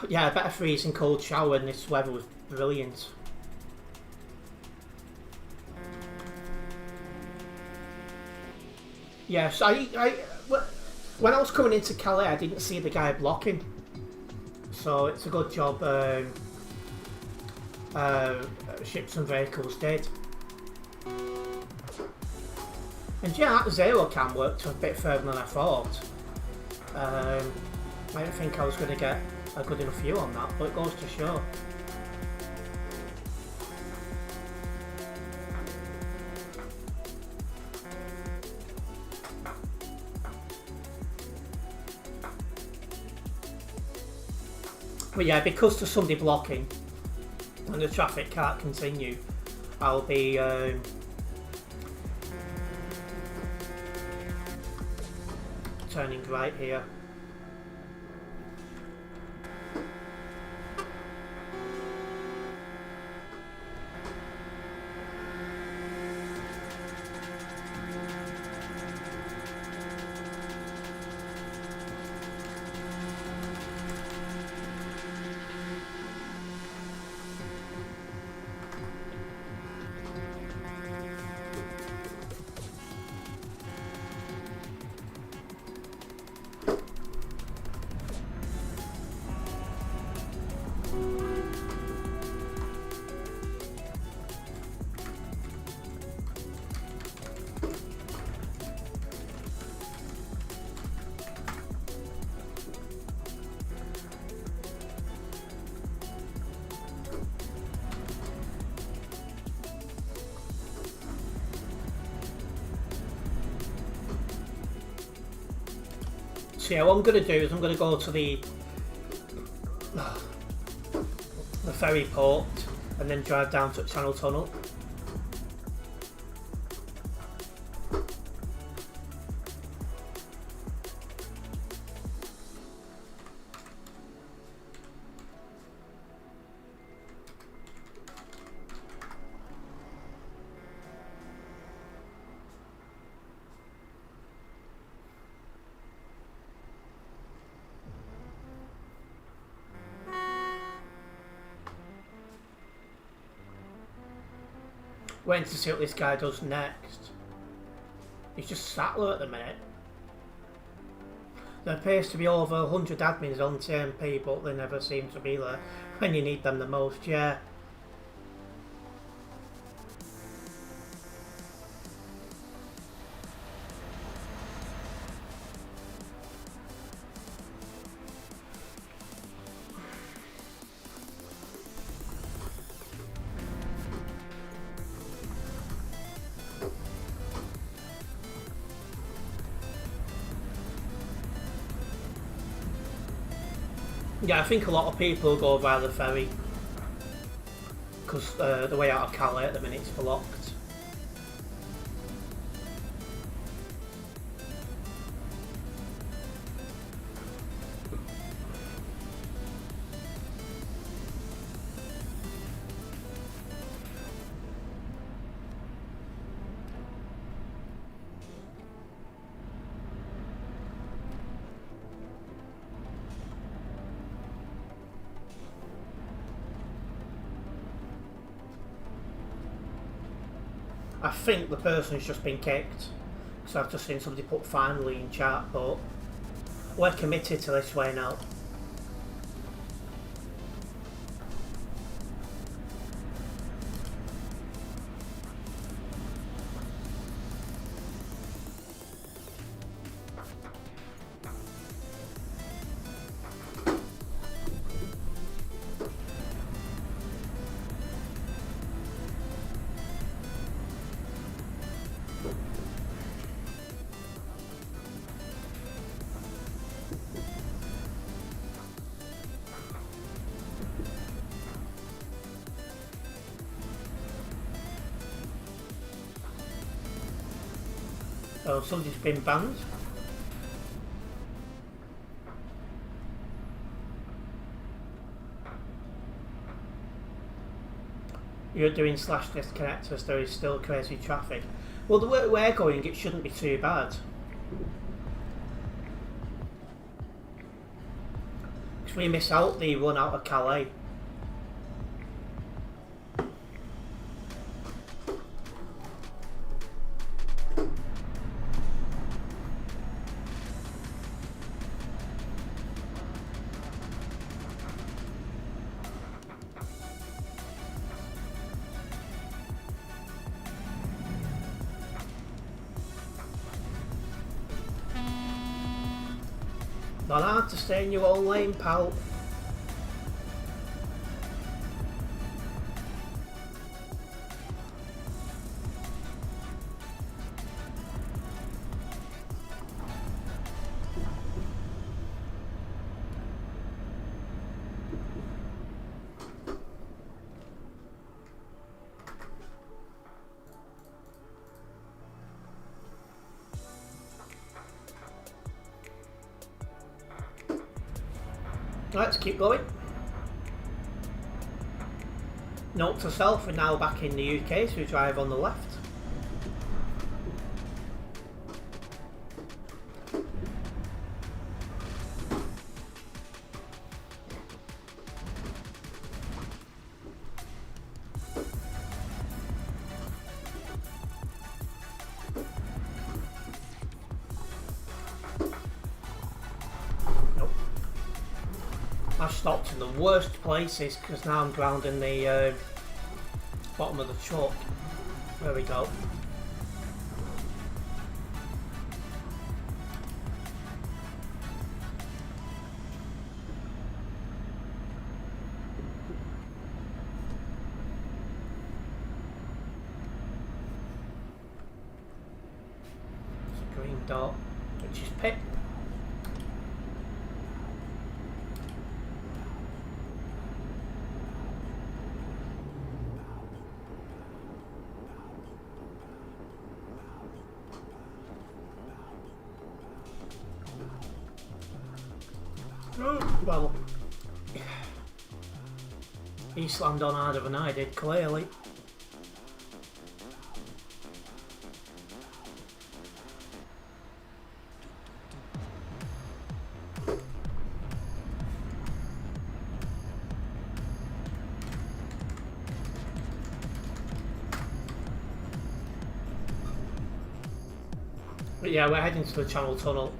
Yeah, I bet a freezing cold shower in this weather was brilliant. Yes, when I was coming into Calais, I didn't see the guy blocking, so it's a good job ships and vehicles did. And yeah, that zero cam worked a bit further than I thought. I didn't think I was going to get a good enough view on that, but it goes to show. But yeah, because there's somebody blocking and the traffic can't continue, I'll be turning right here. So yeah, what I'm going to do is I'm going to go to the ferry port and then drive down to Channel Tunnel. Waiting to see what this guy does next. He's just sat there at the minute. There appears to be over 100 admins on TMP, but they never seem to be there when you need them the most, yeah. Yeah, I think a lot of people go via the ferry because the way out of Calais at the minute is blocked. I think the person's just been kicked, because I've just seen somebody put finally in chat, but we're committed to this way now. So somebody's been banned. You're doing slash disconnectors, there is still crazy traffic. Well, the way we're going, it shouldn't be too bad. Because we miss out the run out of Calais. Not hard to stay in your own lane, pal. Let's keep going. Note to self, we're now back in the UK, so we drive on the left. I stopped in the worst places because now I'm grounding the bottom of the truck. There we go. It's a green dot, which is pit. Well, he slammed on harder than I did, clearly. But yeah, we're heading to the Channel Tunnel.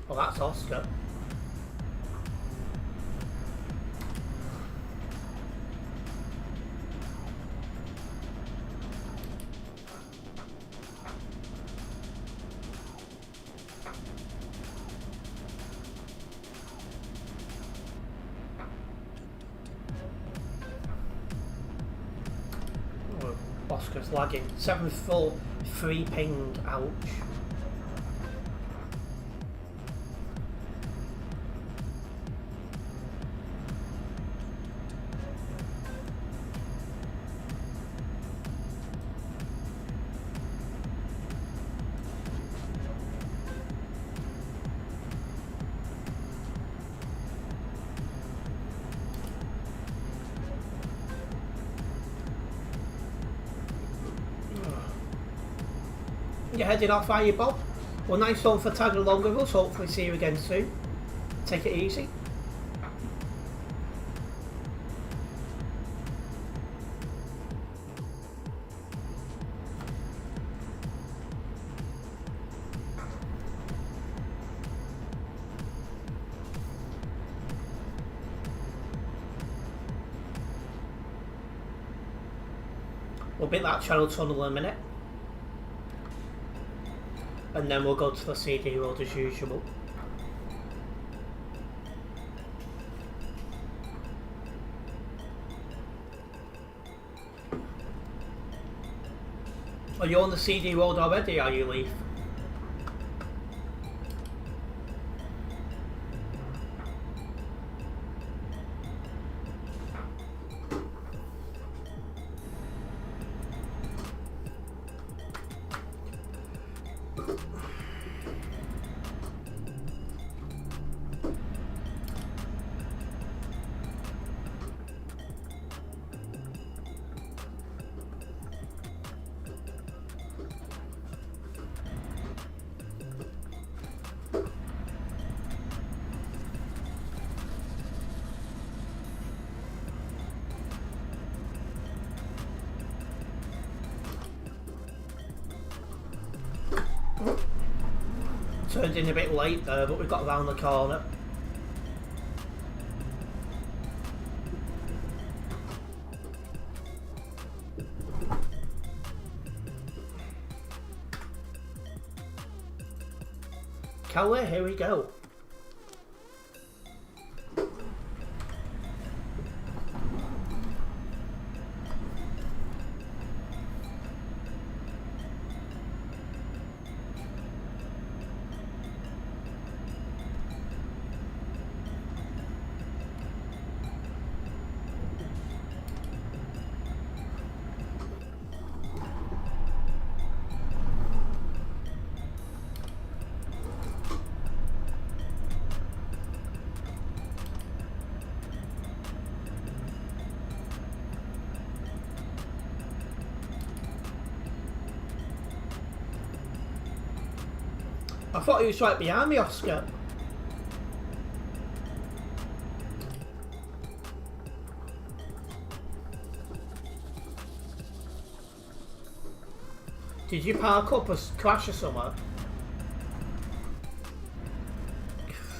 Well, that's Oscar. Oh, Oscar's lagging. 743 ping, ouch. You're heading off, are you, Bob? Well, nice one for tagging along with us. Hopefully see you again soon. Take it easy. We'll beat that Channel Tunnel in a minute. And then we'll go to the CD road as usual. Are you on the CD road already, are you, Leaf? Turned in a bit late there, but we got around the corner. Kelly, here we go. I thought he was right behind me, Oscar. Did you park up or crash or somewhere?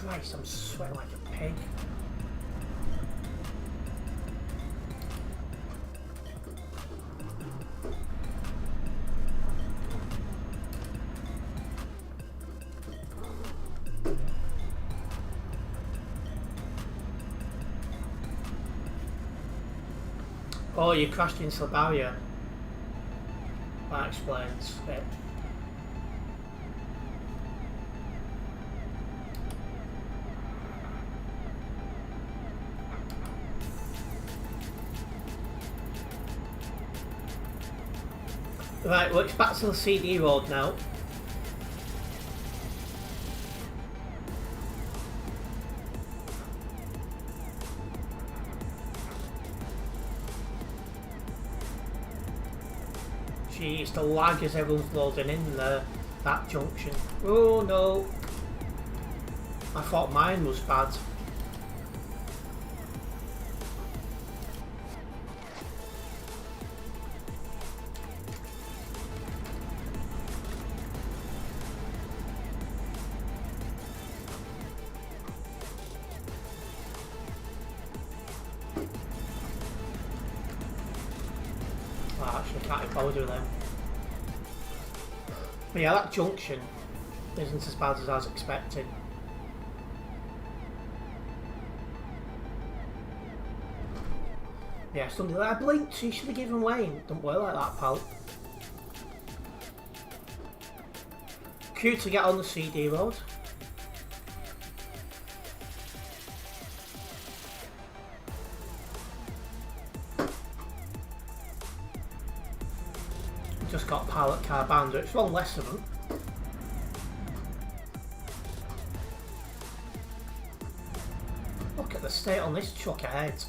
Christ, I'm sweating like a pig. Oh, you crashed into the barrier. That explains it. Right, well, it's back to the CD road now. Jeez, the lag as everyone's loading in there, that junction. Oh no. I thought mine was bad. Actually, can't be bothered with them. But yeah, that junction isn't as bad as I was expecting. Yeah, something like I blinked, so you should have given way. Don't work like that, pal. Cute to get on the CD road. Just got pilot car banned, it's one less of them. Look at the state on this truck ahead.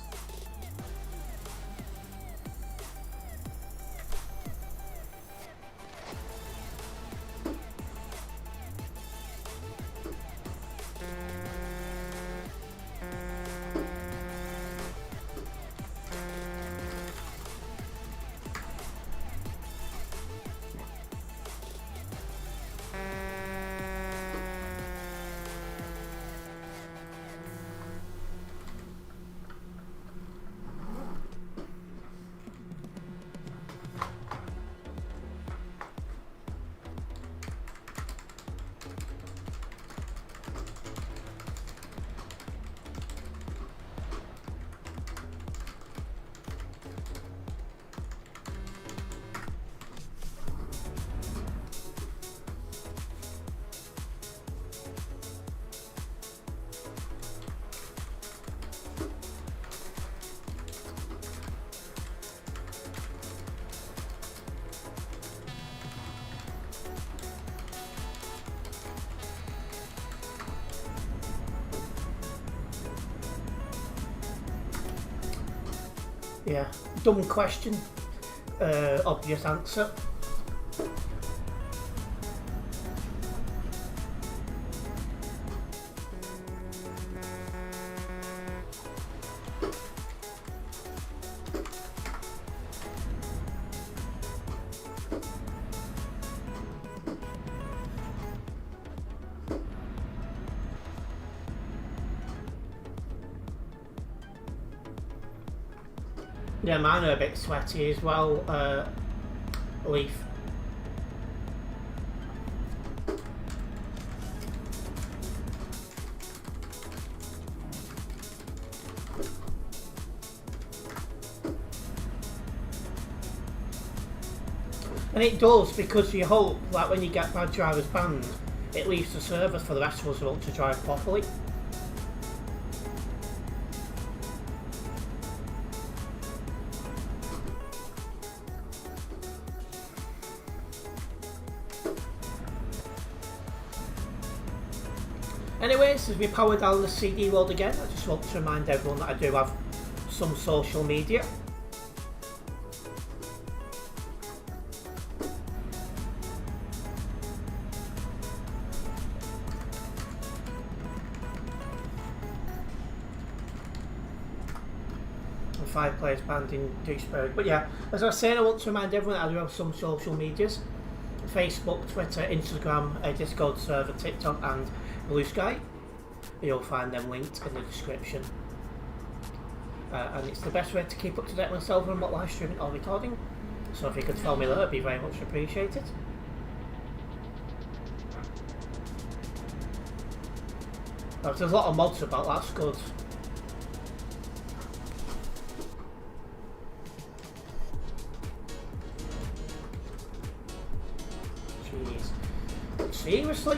Yeah, dumb question, obvious answer. Yeah, mine are a bit sweaty as well, Leaf. And it does, because you hope that when you get bad drivers banned, it leaves the service for the rest of us who want to drive properly. Anyways, as we power down the CD world again, I just want to remind everyone that I do have some social media. And 5 players banned in Duisburg. But yeah, as I was saying, I want to remind everyone that I do have some social medias. Facebook, Twitter, Instagram, a Discord server, TikTok and Blue Sky. You'll find them linked in the description. And it's the best way to keep up to date with myself and what live streaming or recording. So if you could follow me there, it'd be very much appreciated. There's a lot of mods about, that's good. Jeez. Seriously?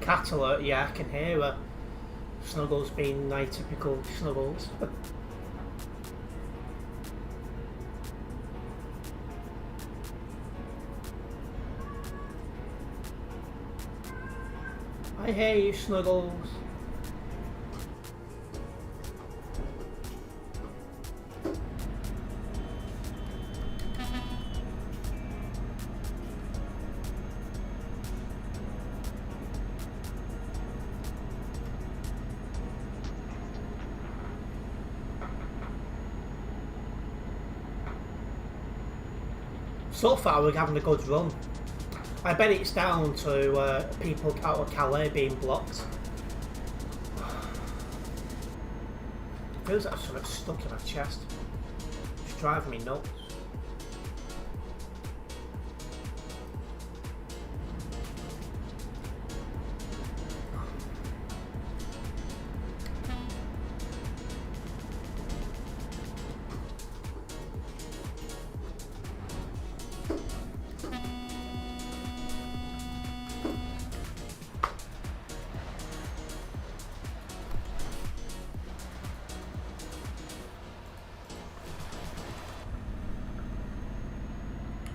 Cat alert, yeah, I can hear her. Snuggles being my typical Snuggles. I hear you, Snuggles. So far we're having a good run. I bet it's down to people out of Calais being blocked. Feels like something stuck in my chest. It's driving me nuts.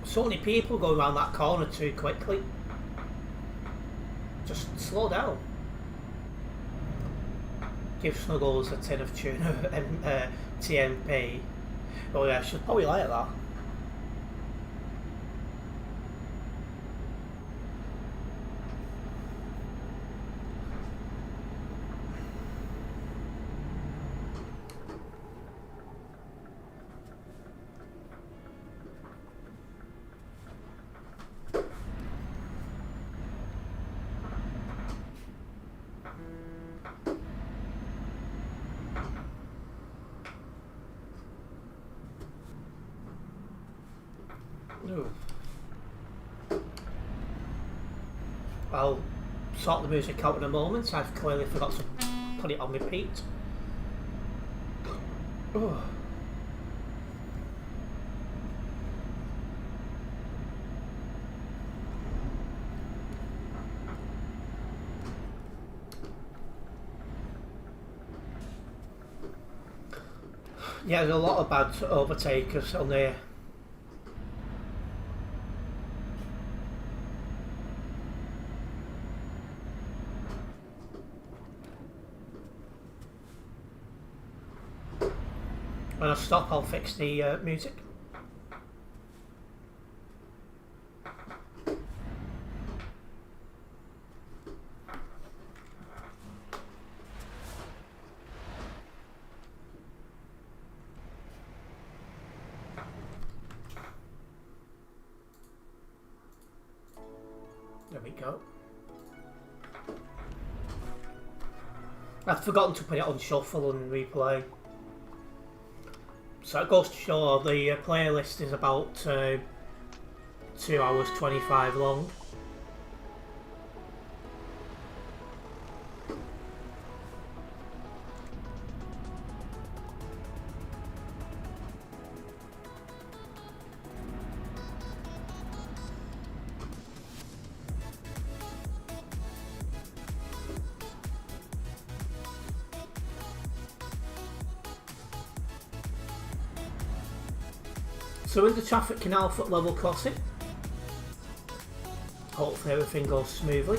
So many people going around that corner too quickly. Just slow down. Give Snuggles a tin of tuna and TMP. Oh yeah, she'll probably like that. Ooh. I'll sort the music out in a moment. I've clearly forgot to put it on repeat. Ooh. Yeah, there's a lot of bad overtakers on there. When I stop, I'll fix the music. There we go. I've forgotten to put it on shuffle and replay. So it goes to show the playlist is about 2 hours 25 long. So in the traffic canal foot level crossing, hopefully everything goes smoothly.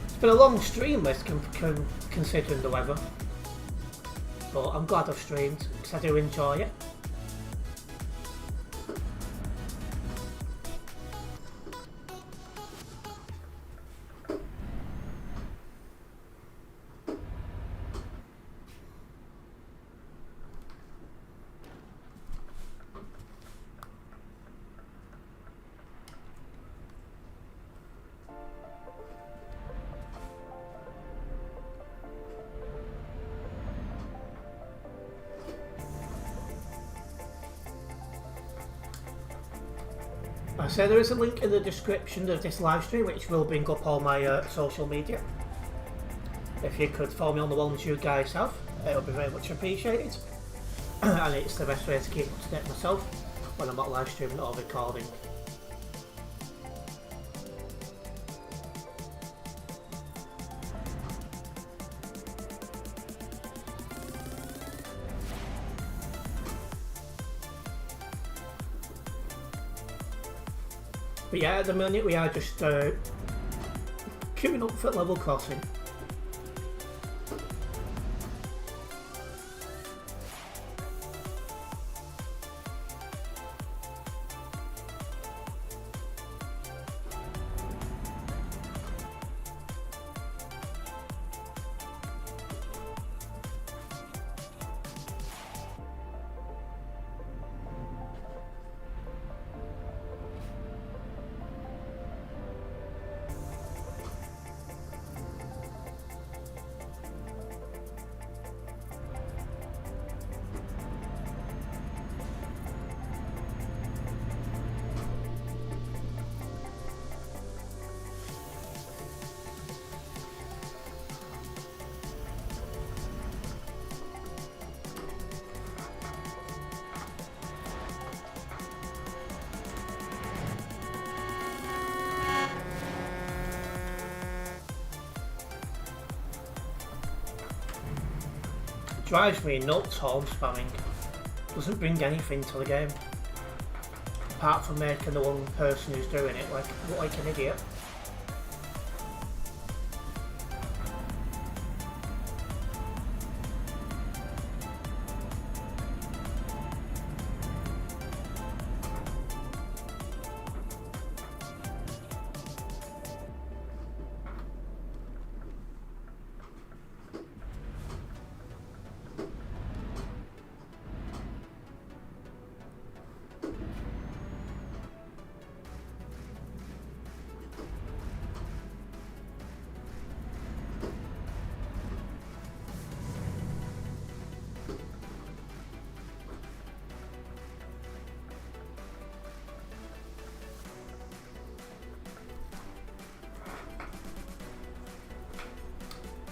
It's been a long stream list considering the weather, but I'm glad I've streamed because I do enjoy it. I say there is a link in the description of this live stream which will bring up all my social media. If you could follow me on the ones you guys have, it would be very much appreciated. And it's the best way to keep up to date myself when I'm not live streaming or recording. But yeah, at the minute we are just queuing up for level crossing. Drives me nuts, home spamming. Doesn't bring anything to the game. Apart from making the one person who's doing it look like an idiot.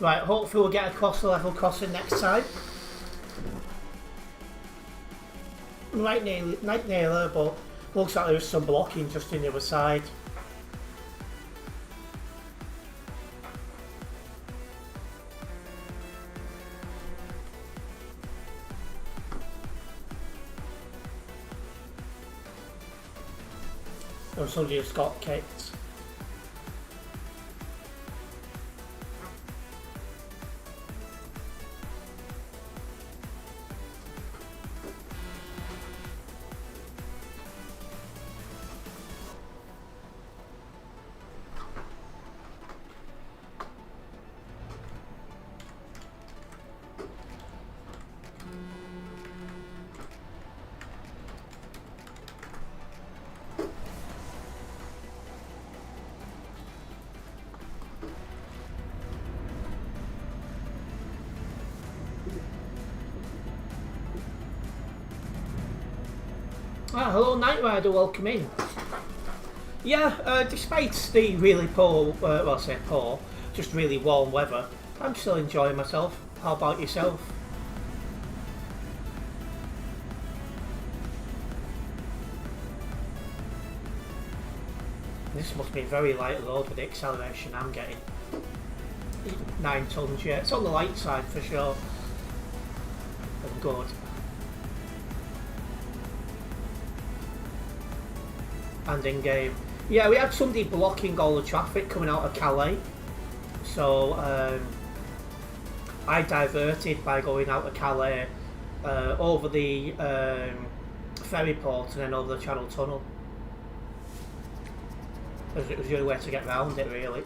Right, hopefully we'll get across the level crossing next time. Right near there, but looks like there's some blocking just in the other side. Or somebody just got kicked. Ah, hello Night Rider, welcome in. Yeah, despite the really poor, well I say poor, just really warm weather, I'm still enjoying myself. How about yourself? This must be very light load with the acceleration I'm getting. 9 tons, yeah, it's on the light side for sure. And good. And in game. Yeah, we had somebody blocking all the traffic coming out of Calais, so I diverted by going out of Calais over the ferry port and then over the Channel Tunnel. It was the only way to get around it, really.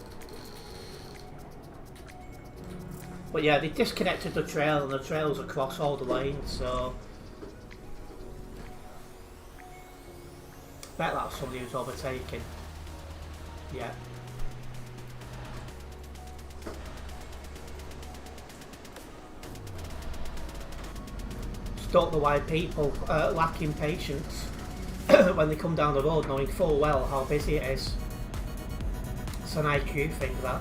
But yeah, they disconnected the trail and the trail's across all the lanes, so bet that was somebody who's overtaken. Yeah. Just don't know why people lacking patience when they come down the road knowing full well how busy it is. It's an IQ thing, that.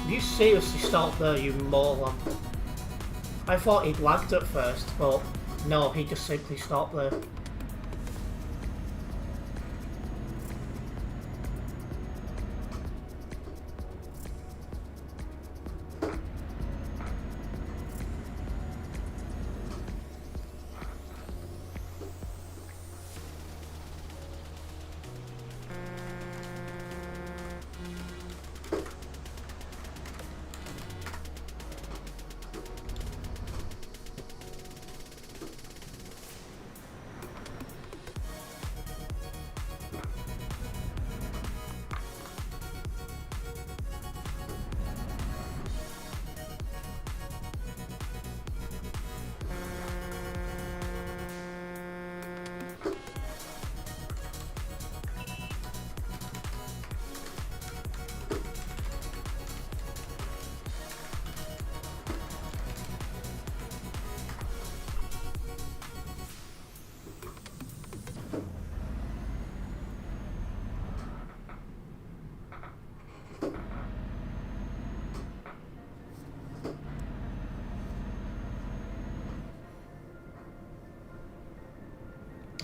You seriously stopped there, you moron. I thought he'd lagged at first, but no, he just simply stopped there.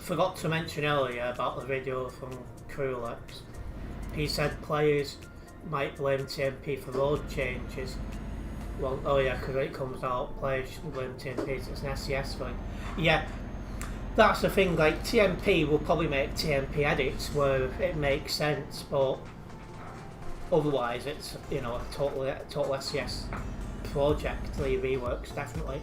Forgot to mention earlier about the video from Crulex. He said players might blame TMP for road changes. Well, oh yeah, because when it comes out, players shouldn't blame TMP, it's an SES thing. Yeah, that's the thing, like TMP will probably make TMP edits where it makes sense, but otherwise it's, you know, a total SES project, the reworks, definitely.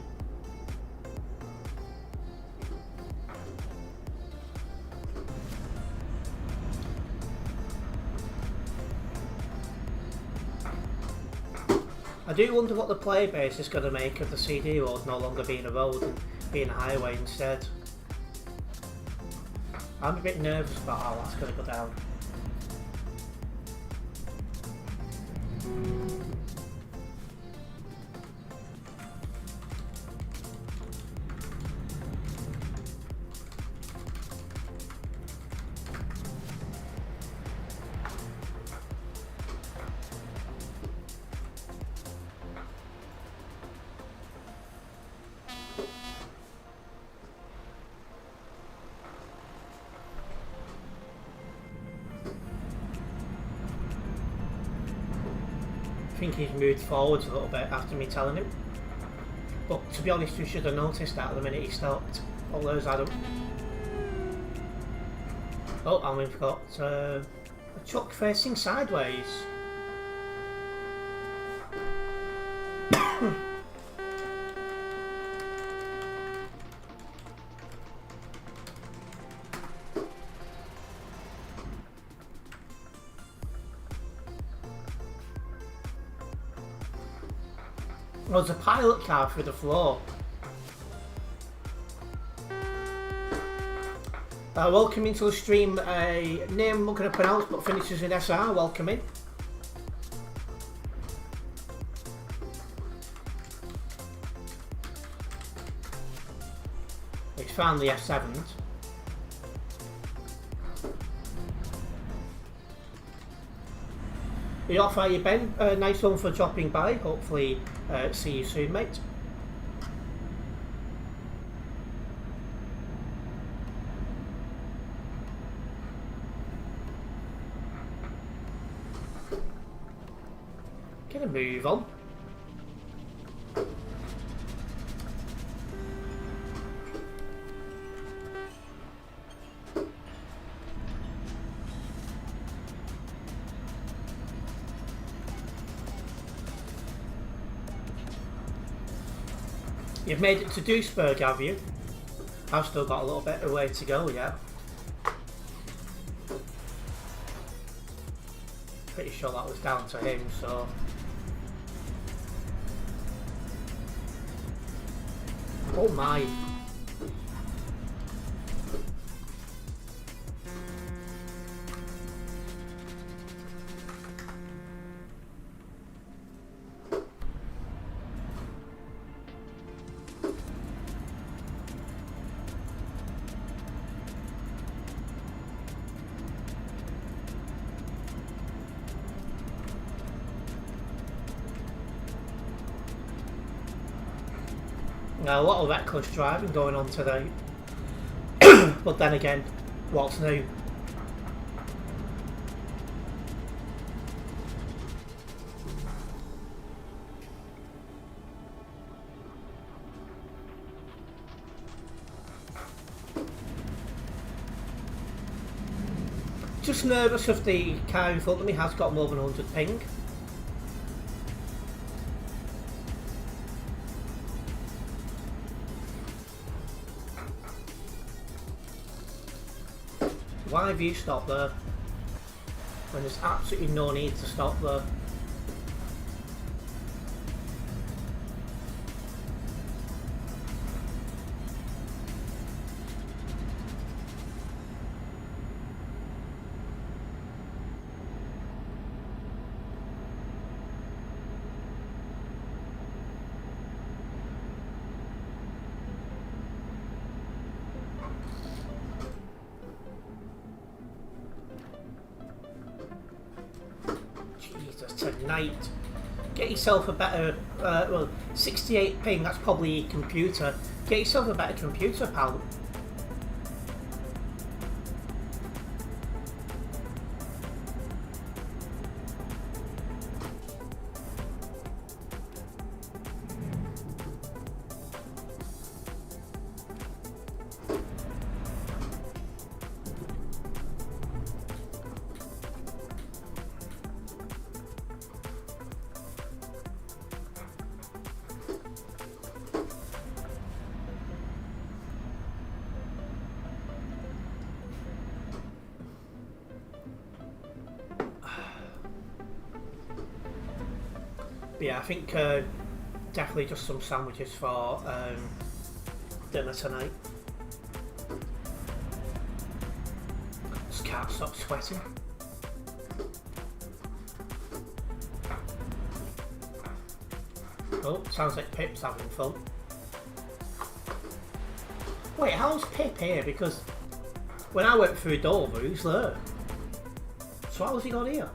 I do wonder what the player base is going to make of the CD road no longer being a road and being a highway instead. I'm a bit nervous about how that's going to go down. I think he's moved forwards a little bit after me telling him. But to be honest, you should have noticed that the minute he stopped. All those add up. Oh, and we've got a truck facing sideways. There's a pilot car through the floor. Welcome into the stream. A name I'm not going to pronounce but finishes in SR. Welcome in. It's found the F7s. Are you off, are you, Ben? Nice one for dropping by. Hopefully see you soon, mate. Gonna move on. You've made it to Duisburg, have you? I've still got a little bit of way to go, yeah. Pretty sure that was down to him, so... Oh my! A lot of reckless driving going on today. But then again, what's new? Just nervous if the car in front of me has got more than 100 ping. Why have you stopped there? When there's absolutely no need to stop there. Tonight, get yourself a better, well, 68 ping, that's probably your computer. Get yourself a better computer, pal. But yeah, I think definitely just some sandwiches for dinner tonight. Just can't stop sweating. Oh, sounds like Pip's having fun. Wait, how's Pip here? Because when I went through Dover, he was there. So how's he got here?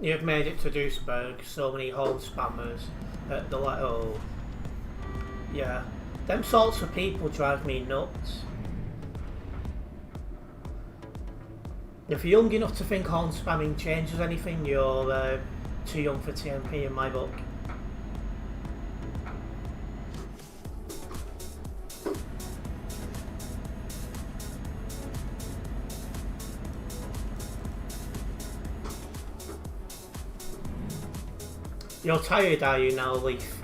You've made it to Duisburg, so many home spammers at the oh. Yeah. Them sorts of people drive me nuts. If you're young enough to think horn spamming changes anything, you're too young for TMP in my book. You're tired, are you now, Leaf?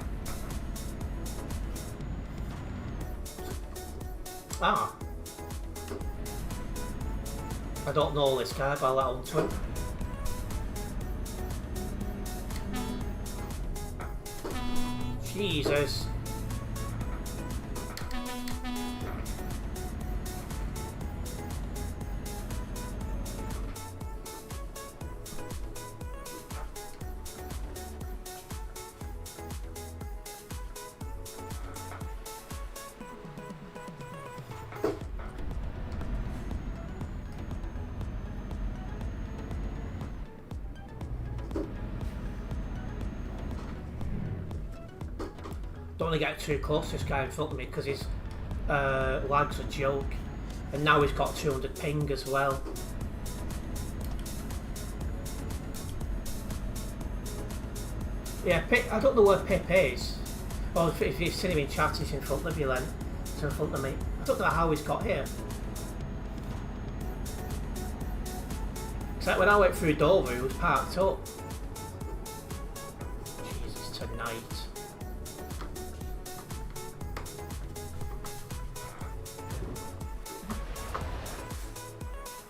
Ah. I don't know this guy, but I'll let on to him. Jesus. Don't want to get too close to this guy in front of me because his lag's a joke, and now he's got 200 ping as well. Yeah, Pip, I don't know where Pip is. Or if you've seen him in chat, he's in front of you then. He's in front of me. I don't know how he's got here. It's like when I went through Dover, he was parked up. Jesus, tonight.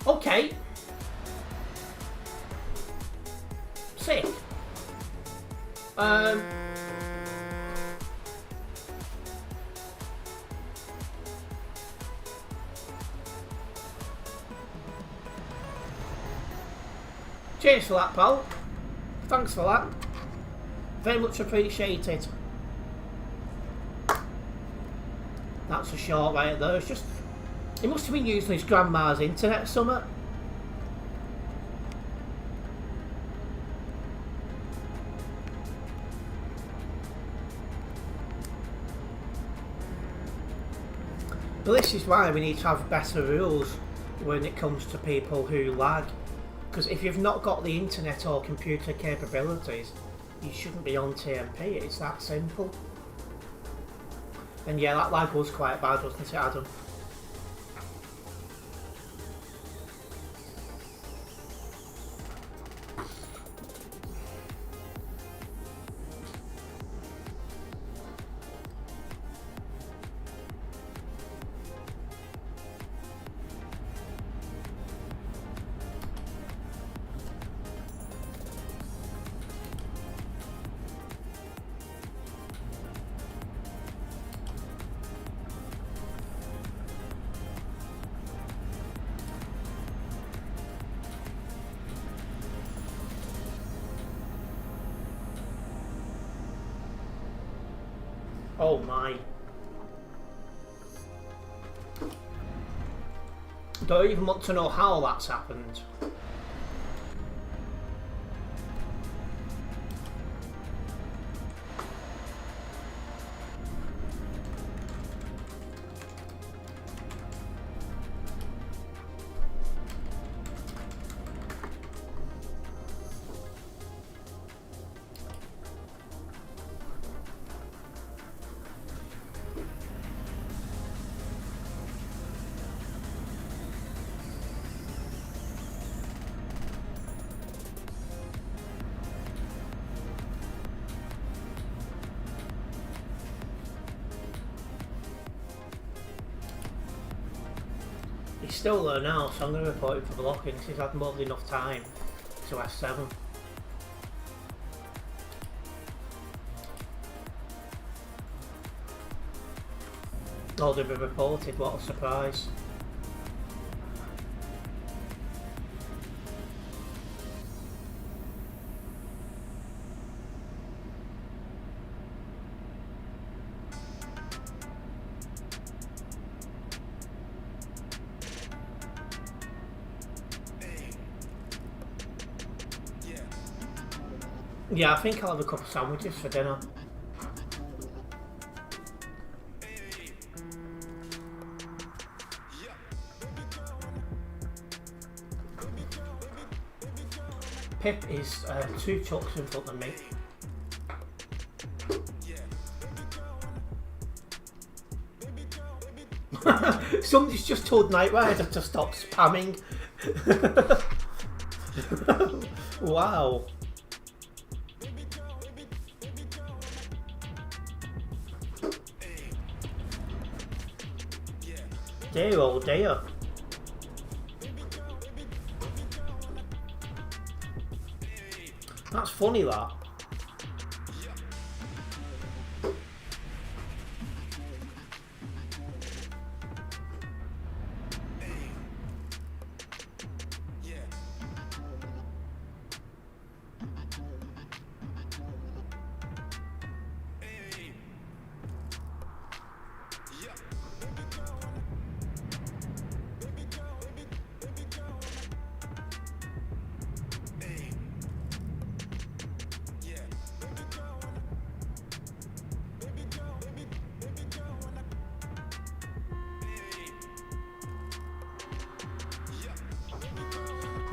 Okay. Sick. Cheers for that, pal. Thanks for that. Very much appreciated. That's a short right there. It's just... He must have been using his grandma's internet or something. But this is why we need to have better rules when it comes to people who lag. Because if you've not got the internet or computer capabilities, you shouldn't be on TMP. It's that simple. And yeah, that lag was quite bad, wasn't it, Adam? Oh my. Don't even want to know how that's happened. He's still there now, so I'm going to report him for blocking because he's had more than enough time to S7. Already been reported, what a surprise. Yeah, I think I'll have a couple of sandwiches for dinner. Pip is 2 chucks in front of me. Somebody's just told Night Rider to stop spamming. Wow. Dear oh dear. That's funny, that.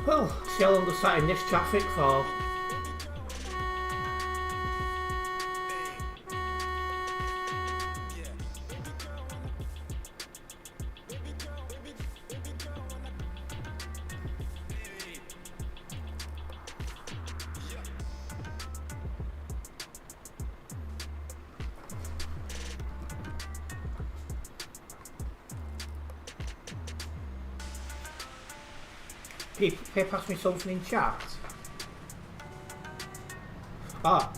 Well, see how long we're sat in this traffic for. Pip asked me something in chat. Ah.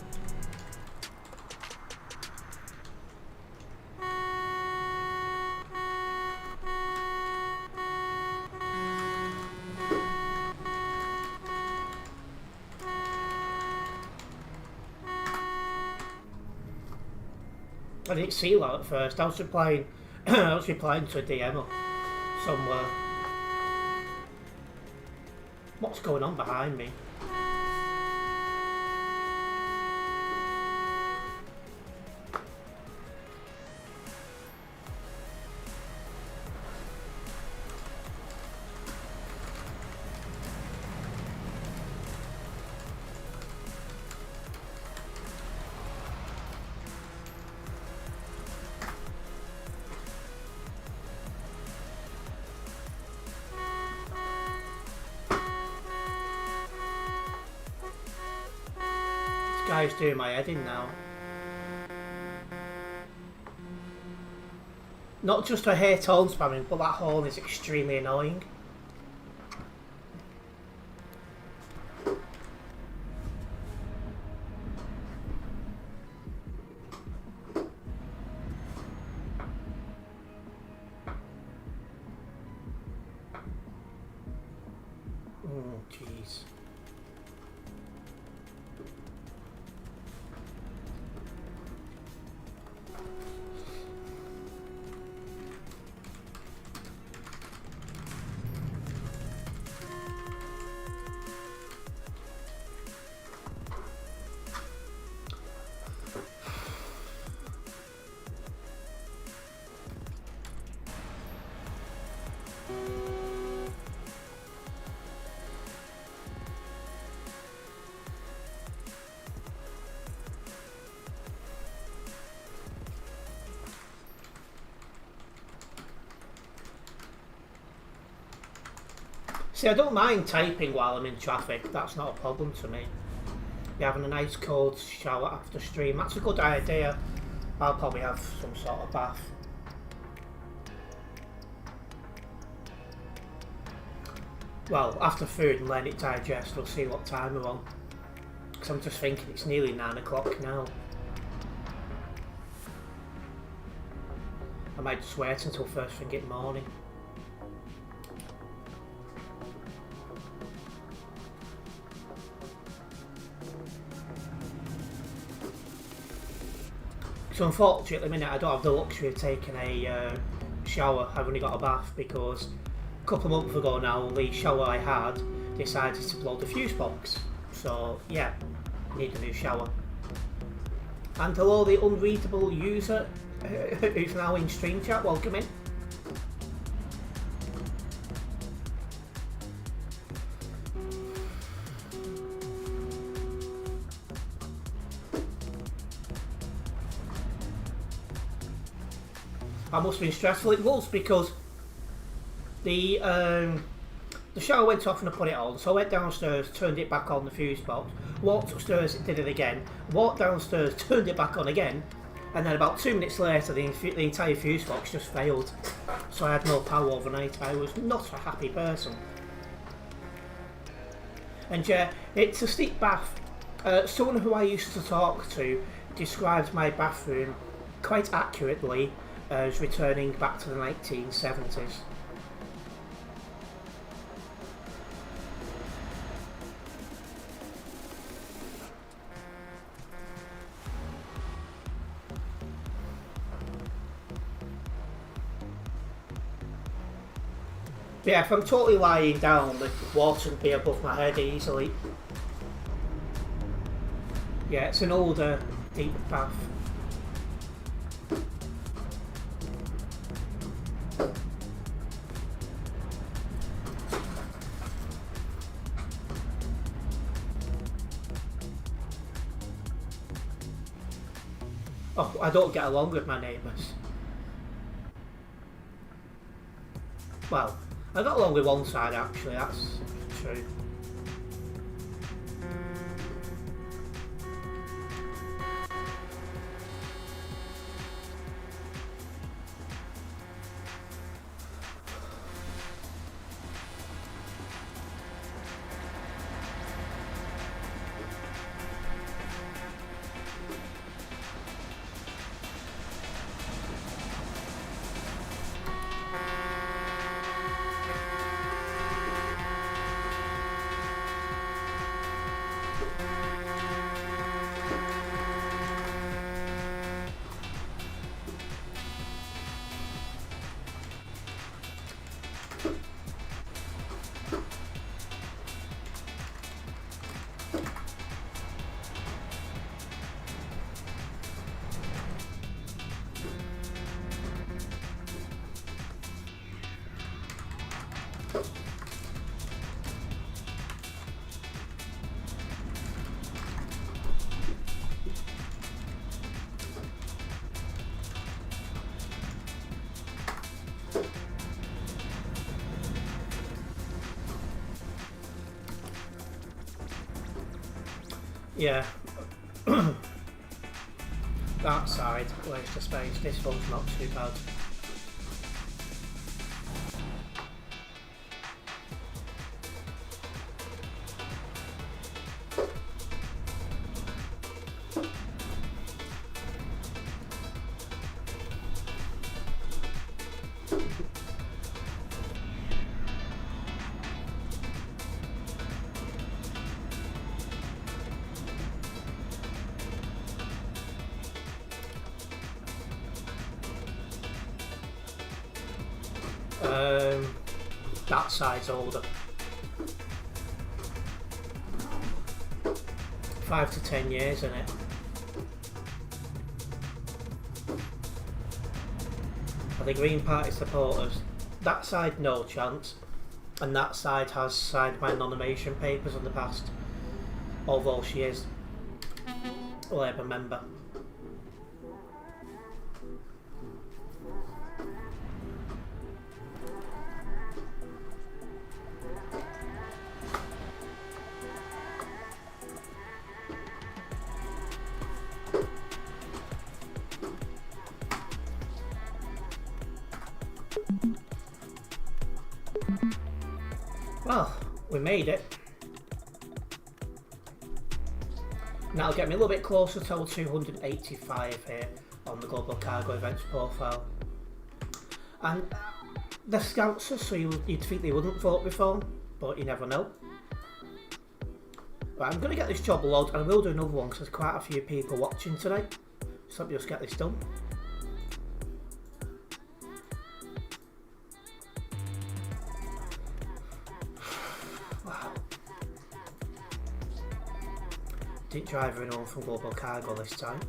I didn't see that at first. I was replying to a DM somewhere. What's going on behind me? Guy's doing my head in now. Not just I hate horn spamming, but that horn is extremely annoying. Jeez. See, I don't mind typing while I'm in traffic, that's not a problem to me. You're having a nice cold shower after stream, that's a good idea. I'll probably have some sort of bath. Well, after food and letting it digest, we'll see what time we're on. Because I'm just thinking it's nearly 9 o'clock now. I might just wait until first thing in the morning. So unfortunately at the minute I don't have the luxury of taking a shower. I've only got a bath because a couple of months ago now the shower I had decided to blow the fuse box. So yeah, need a new shower. And hello the unreadable user who's now in stream chat, welcome in. That must have been stressful. It was because the shower went off and I put it on, so I went downstairs, turned it back on the fuse box, walked upstairs, did it again, walked downstairs, turned it back on again, and then about 2 minutes later the entire fuse box just failed. So I had no power overnight. I was not a happy person. And yeah, it's a steep bath. Someone who I used to talk to described my bathroom quite accurately as returning back to the 1970s. But yeah, if I'm totally lying down, the water would be above my head easily. Yeah, it's an older, deep bath. Oh, I don't get along with my neighbours. Well, I got along with one side actually, that's true. Yeah. That side, waste of space. This one's not too bad. That side's older. 5 to 10 years in it. Are the Green Party supporters? That side no chance, and that side has signed my nomination papers in the past, although she is a Labour member. Well, we made it. And that'll get me a little bit closer to 285 here on the Global Cargo Events profile. And they're Scousers, so you'd think they wouldn't vote before, but you never know. Right, I'm going to get this job logged, and I will do another one because there's quite a few people watching today. So let me just get this done. Wow. Didn't drive her home from Global Cargo this time.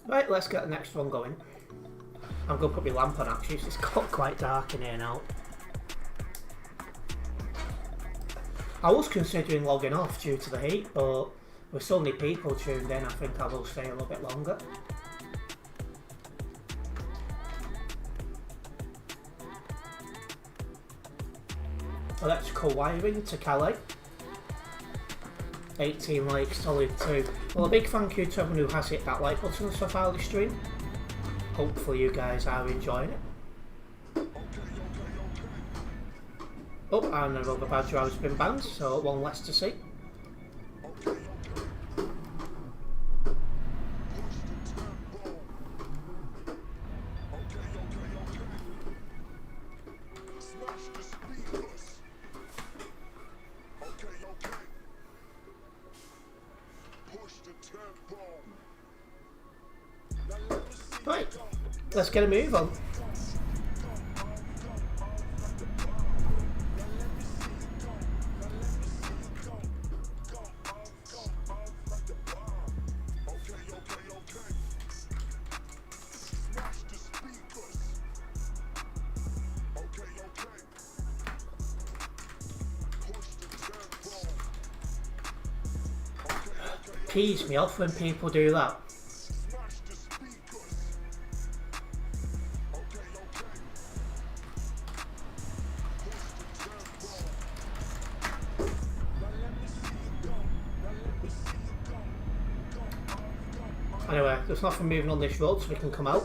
Right, let's get the next one going. I'm going to put my lamp on actually, it's got quite dark in here now. I was considering logging off due to the heat, but with so many people tuned in, I think I will stay a little bit longer. Electrical wiring to Calais. 18 likes, solid 2. Well, a big thank you to everyone who has hit that like button so far this stream. Hopefully you guys are enjoying it. Oh, and another badge has been banned, so one less to see. Right, let's get a move on. Pees me off when people do that. Anyway, there's nothing moving on this road, so we can come out.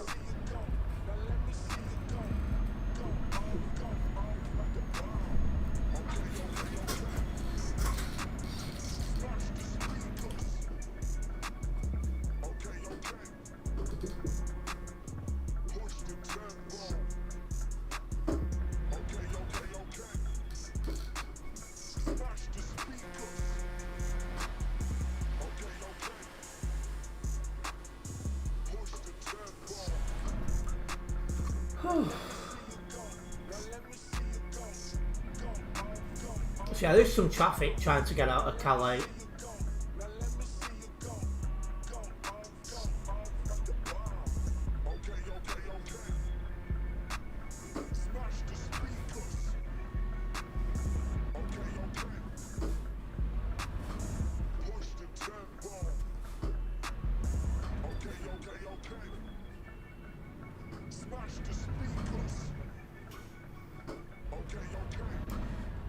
So yeah, there's some traffic trying to get out of Calais.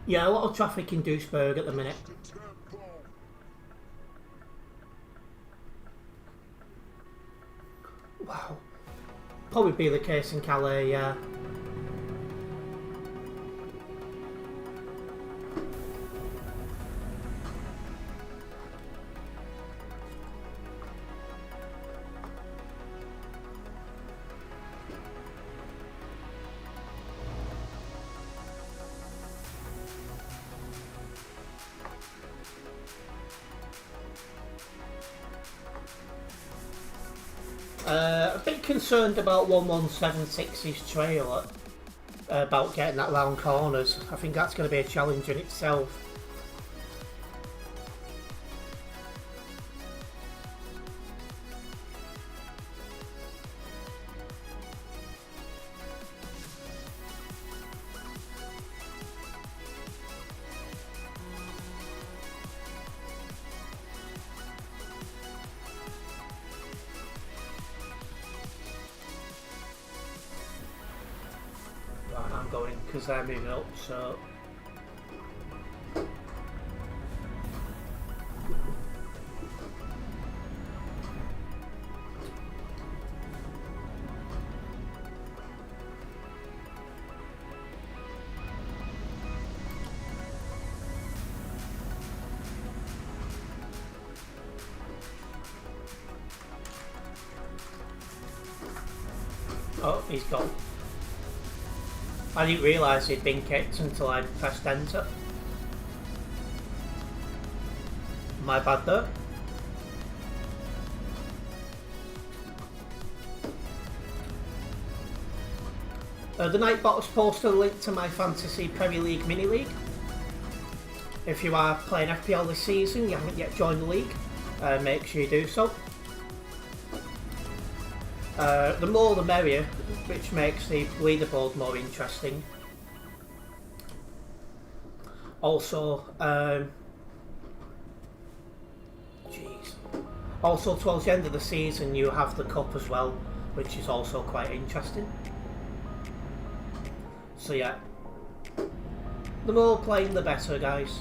Yeah, a lot of traffic in Duisburg at the minute. Wow. Probably be the case in Calais, yeah. A bit concerned about 1176's trailer, about getting that round corners. I think that's going to be a challenge in itself. I'm going because they're moving up. So. Oh, he's gone. I didn't realise he'd been kicked until I pressed enter. My bad though. The Nightbot has posted a link to my Fantasy Premier League Mini League. If you are playing FPL this season, you haven't yet joined the league, make sure you do so. The more the merrier, which makes the leaderboard more interesting. Also, also towards the end of the season you have the cup as well, which is also quite interesting. So yeah, the more playing the better, guys.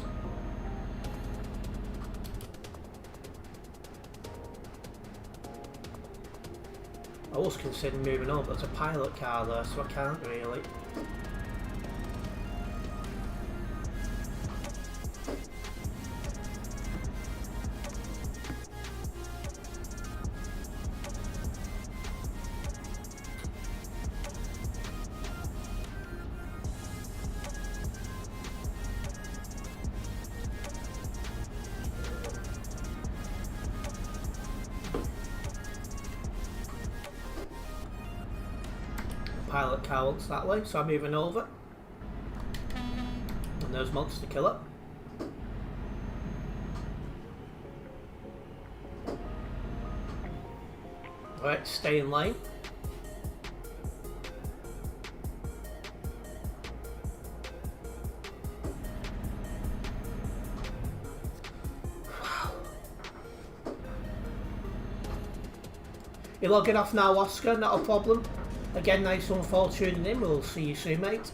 I was considering moving on, but there's a pilot car there, so I can't really. Pilot car looks that way, so I'm moving over. And there's Monster Killer. Right, stay in lane. You're logging off now, Oscar, not a problem. Again, nice one for tuning in. We'll see you soon, mate.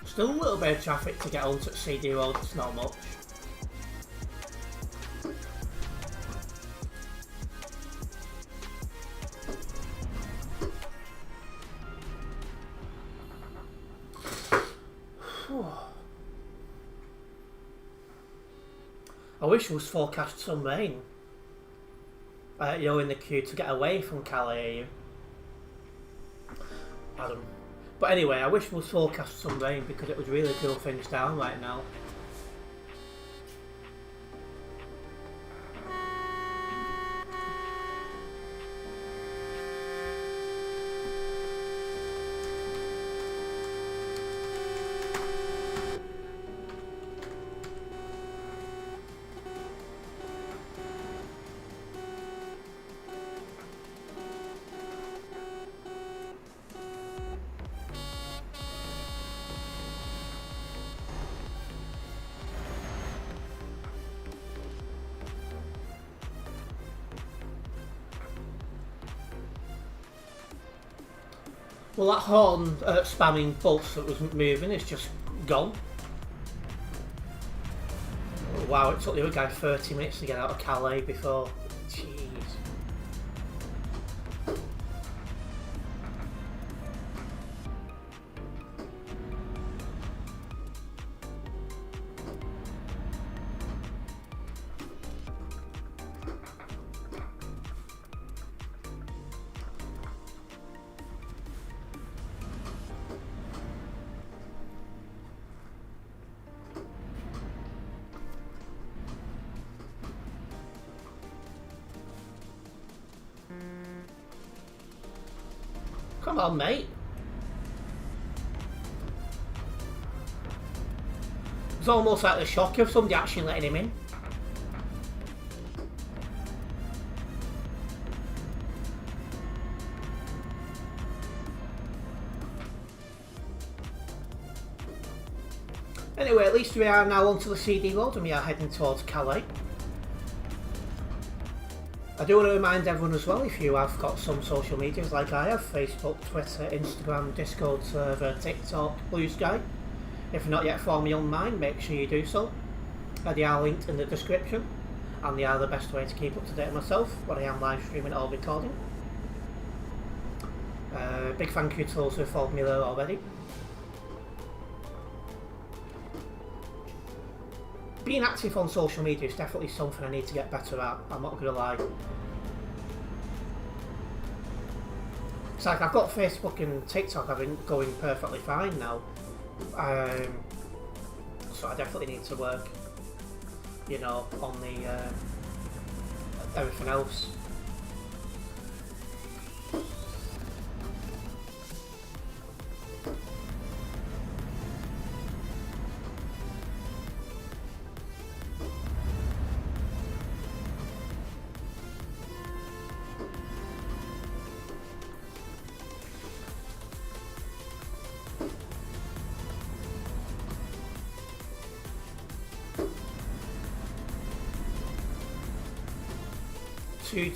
Still a little bit of traffic to get onto CD Road, it's not much. I wish it was forecast some rain. In the queue to get away from Calais. Adam. But anyway, I wish it was forecast some rain because it would really cool things down right now. Well, that horn spamming pulse that was moving is just gone. Wow, it took the other guy 30 minutes to get out of Calais before. Jeez. Come on, mate. It's almost like the shock of somebody actually letting him in. Anyway, at least we are now onto the CD road and we are heading towards Calais. I do want to remind everyone as well, if you have got some social medias like I have, Facebook, Twitter, Instagram, Discord server, TikTok, Blue Sky. If you're not yet following me on mine, make sure you do so. They are linked in the description, and they are the best way to keep up to date with myself when I am live streaming or recording. Big thank you to those who followed me there already. Being active on social media is definitely something I need to get better at, I'm not going to lie. It's like I've got Facebook and TikTok, I've been going perfectly fine now. So I definitely need to work, you know, on the everything else.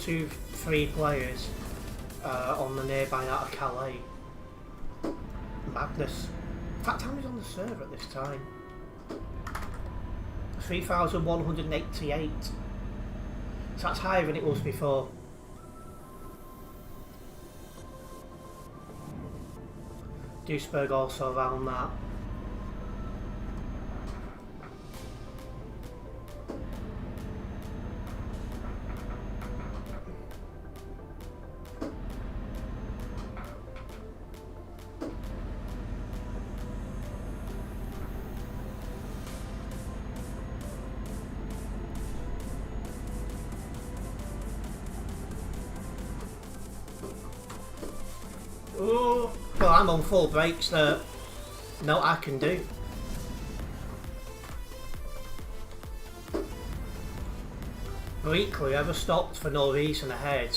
Two, 3 players on the nearby out of Calais. Madness. In fact, how many's on the server at this time? 3,188. So that's higher than it was before. Duisburg also around that. Oh, well, I'm on full brakes there. No, I can do. But equally, whoever stopped for no reason ahead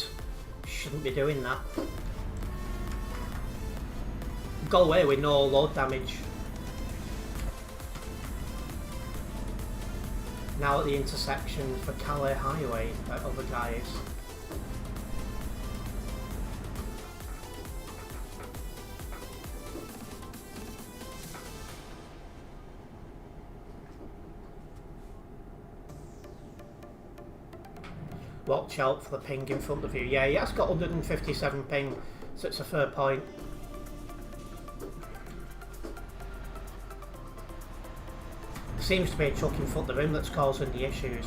shouldn't be doing that. Go away with no load damage. Now at the intersection for Calais Highway, other guys. Watch out for the ping in front of you. Yeah, he has got 157 ping, so it's a fair point. Seems to be a truck in front of him that's causing the issues.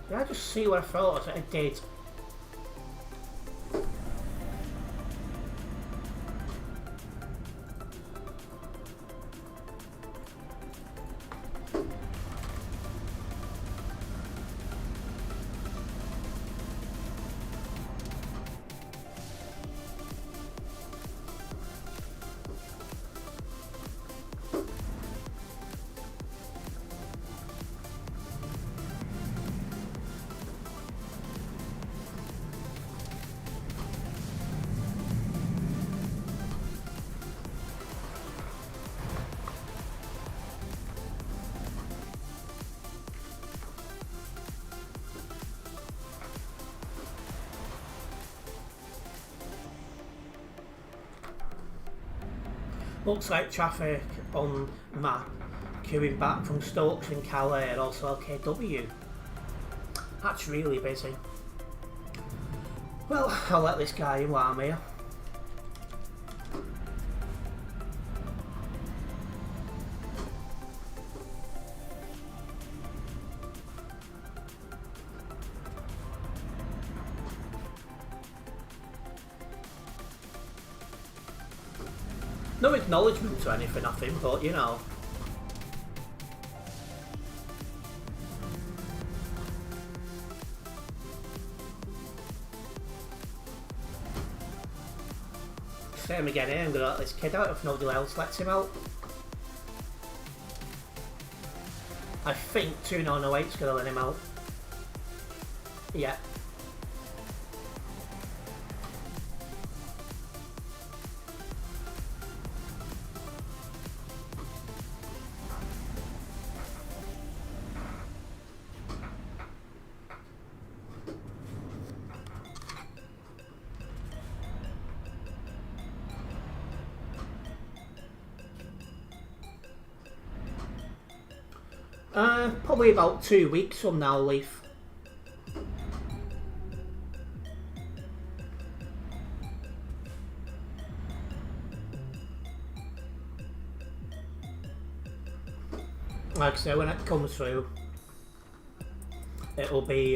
Did I just see what I thought it did? Looks like traffic on map queuing back from Stokes and Calais and also LKW. That's really busy. Well, I'll let this guy in while I'm here. No acknowledgement to anything, nothing, but you know. Same again here, I'm gonna let this kid out if nobody else lets him out. I think 2908's gonna let him out. Yeah. Probably about 2 weeks from now, Leaf. Like I say, when it comes through, it'll be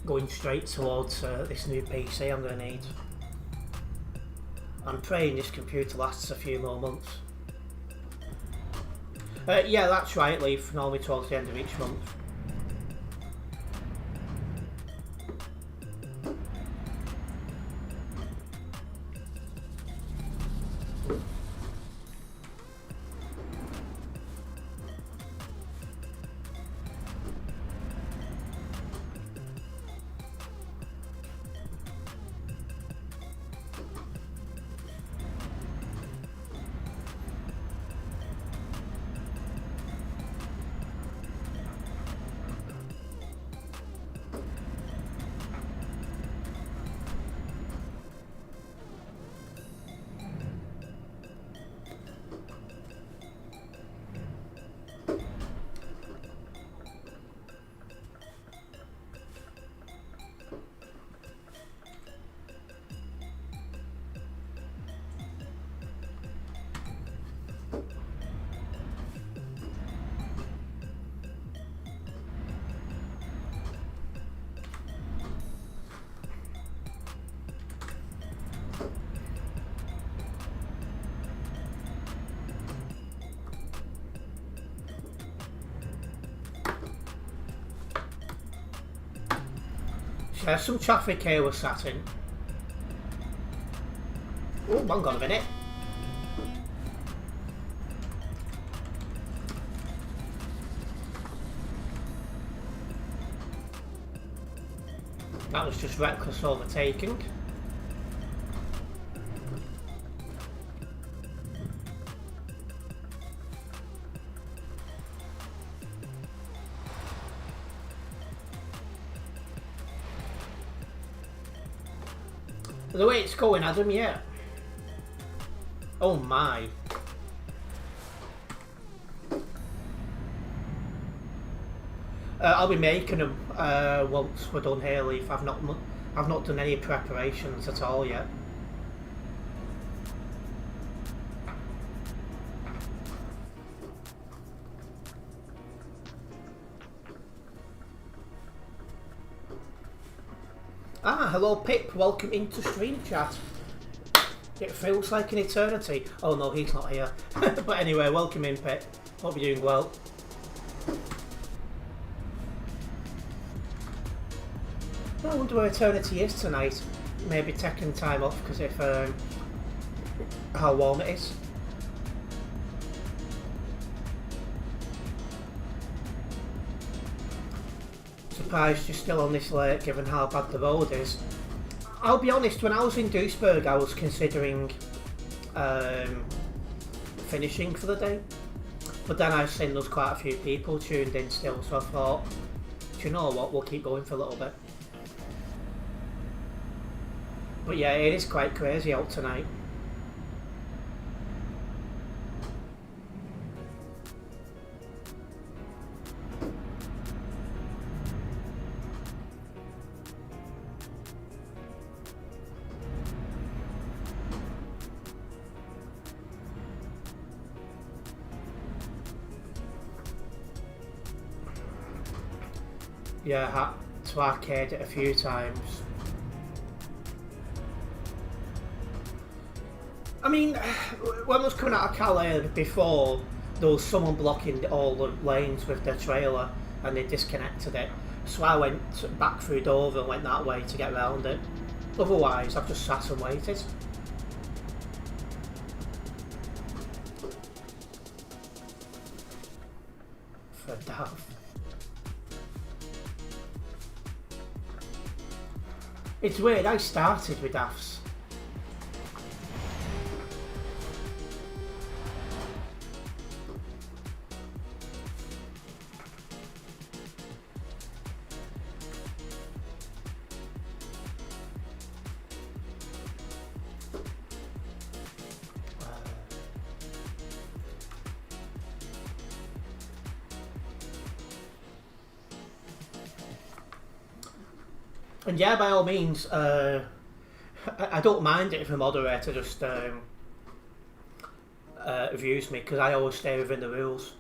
going straight towards this new PC I'm going to need. I'm praying this computer lasts a few more months. Yeah, that's right, Leaf, normally towards the end of each month. There's some traffic here we're sat in. Oh, hang on a minute. That was just reckless overtaking. The way it's going, Adam, yeah. Oh my. I'll be making them once we're done here, Leaf. I've not done any preparations at all yet. Ah, hello Pip, welcome into Stream Chat. It feels like an eternity. Oh no, he's not here. But anyway, welcome in Pip. Hope you're doing well. I wonder where eternity is tonight. Maybe taking time off because of how warm it is. Surprised you're still on this late given how bad the road is. I'll be honest, when I was in Duisburg I was considering finishing for the day, but then I've seen there's quite a few people tuned in still, so I thought, do you know what, we'll keep going for a little bit. But yeah, it is quite crazy out tonight. Yeah, I had to arcade it a few times. I mean, when I was coming out of Calais before, there was someone blocking all the lanes with their trailer and they disconnected it. So I went back through Dover and went that way to get around it. Otherwise, I've just sat and waited. For daft. It's weird, I started with DAFs. And yeah, by all means, I don't mind it if a moderator just views me, because I always stay within the rules.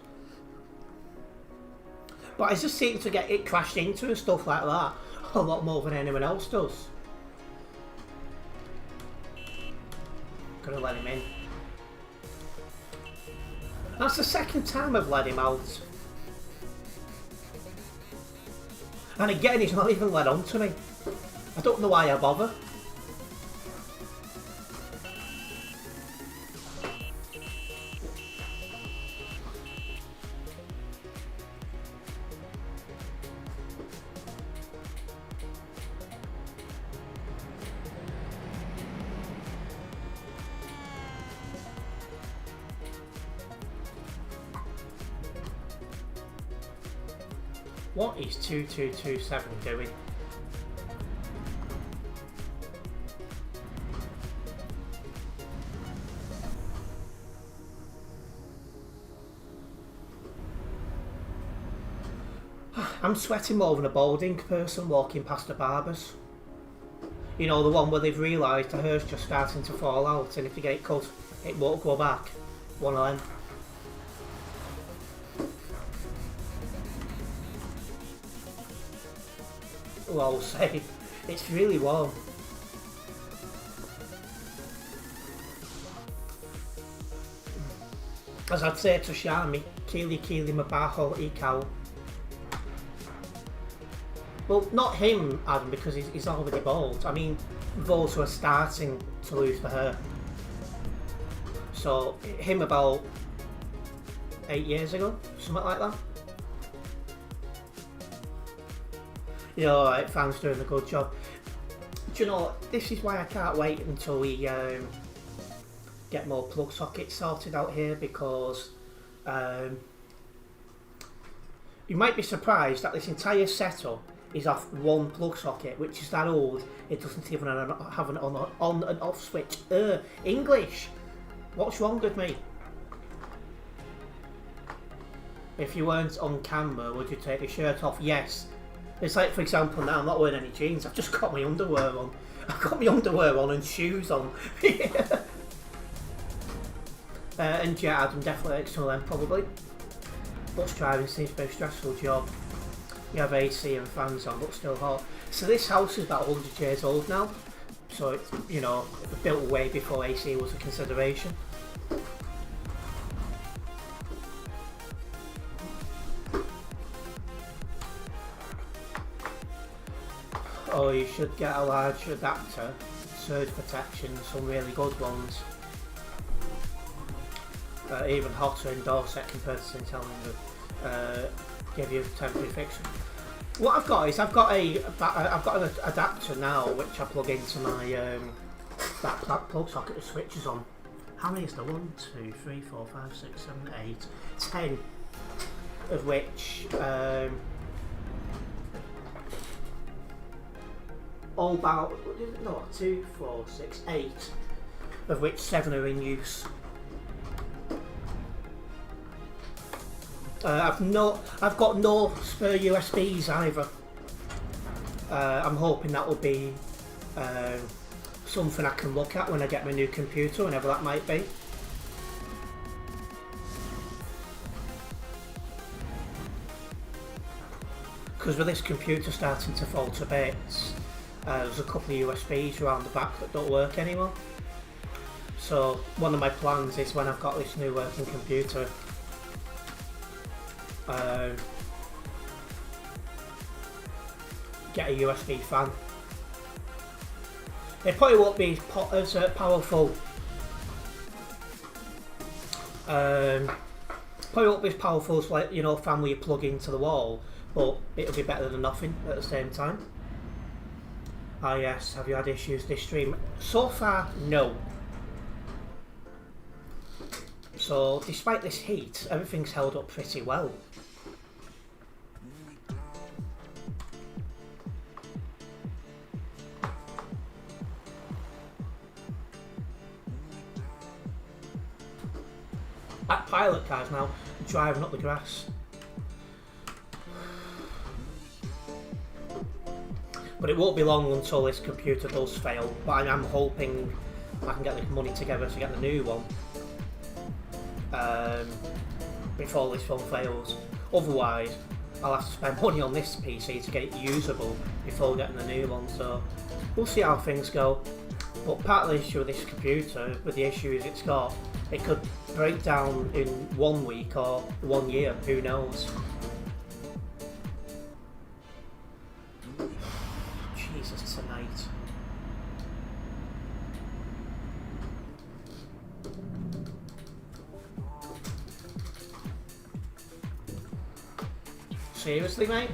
But I just seem to get it crashed into and stuff like that a lot more than anyone else does. Gonna let him in. That's the second time I've let him out. And again, he's not even led on to me. I don't know why I bother. What is 2227 doing? I'm sweating more than a balding person walking past a barber's. You know, the one where they've realised the hair's just starting to fall out, and if they get it cut, it won't go back. One of them. Well, say, it's really warm. As I'd say to Shami, Kili Mabaho Ikao. Well, not him, Adam, because he's already bald. I mean, those who are starting to lose the hair. So, him about 8 years ago, something like that. You know, like, fans doing a good job. Do you know, this is why I can't wait until we get more plug sockets sorted out here, because you might be surprised that this entire setup is off one plug socket, which is that old, it doesn't even have an on and off switch. English! What's wrong with me? If you weren't on camera, would you take your shirt off? Yes. It's like, for example, now I'm not wearing any jeans, I've just got my underwear on. I've got my underwear on and shoes on. And yeah, Adam definitely likes some of them, probably. Bus driving seems to be a stressful job. You have AC and fans on, but still hot. So this house is about 100 years old now. So it's, you know, built way before AC was a consideration. Oh, you should get a large adapter, surge protection, some really good ones. Even hotter in Dorset compared to St Helens, give you temporary fixing. What I've got is I've got an adapter now which I plug into my that plug socket that switches on. How many is there? 1, 2, 3, 4, 5, 6, 7, 8, 10 of which all about 2, 4, 6, 8 of which 7 are in use. I've got no spare USBs either. I'm hoping that will be something I can look at when I get my new computer, whenever that might be. Because with this computer starting to fall to bits, there's a couple of USBs around the back that don't work anymore. So one of my plans is when I've got this new working computer, get a USB fan. It probably won't be as powerful. Probably won't be as powerful as, like, you know, fan where you plug into the wall, but it'll be better than nothing at the same time. Ah yes, have you had issues this stream? So far, no. So despite this heat, everything's held up pretty well. That pilot car's now driving up the grass. But it won't be long until this computer does fail. But I am hoping I can get the money together to get the new one before this one fails. Otherwise, I'll have to spend money on this PC to get it usable before getting the new one. So we'll see how things go. But part of the issue with this computer, with the issues it's got, it could break down in 1 week or 1 year, who knows. Jesus, tonight. Seriously, mate?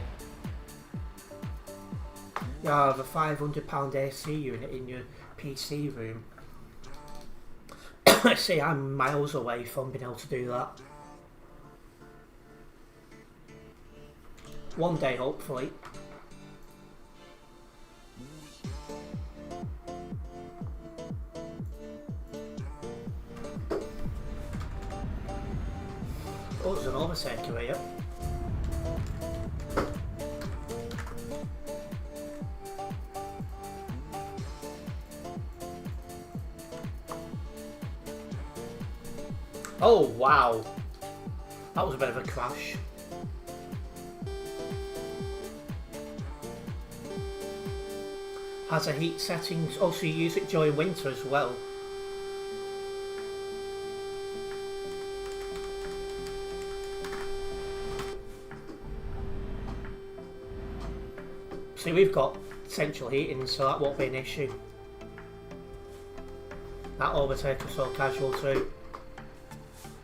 You have a £500 AC unit in your PC room. See, I'm miles away from being able to do that. One day, hopefully. Oh, there's an overtaker here. Oh wow, that was a bit of a crash. Has a heat settings, also you use it during winter as well. See, we've got central heating, so that won't be an issue. That overtaker was so casual too.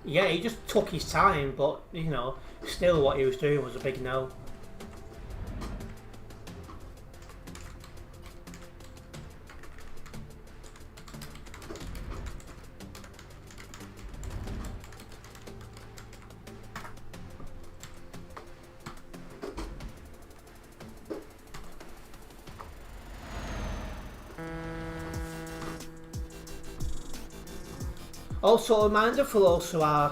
Yeah, he just took his time, but, you know, still what he was doing was a big no. Also, a reminder for those who are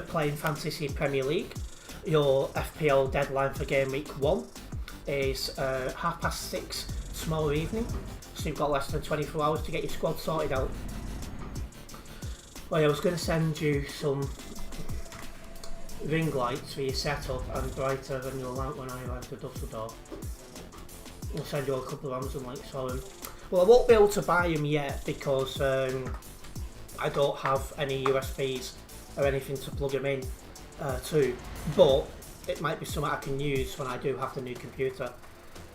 playing Fantasy Premier League, your FPL deadline for game week 1 is 6:30 tomorrow evening, so you've got less than 24 hours to get your squad sorted out. Well, I was going to send you some ring lights for your setup and brighter than your lamp when I arrived at Dusseldorf. I'll send you a couple of Amazon links for them. Well, I won't be able to buy them yet because I don't have any USBs or anything to plug them in to, but it might be something I can use when I do have the new computer,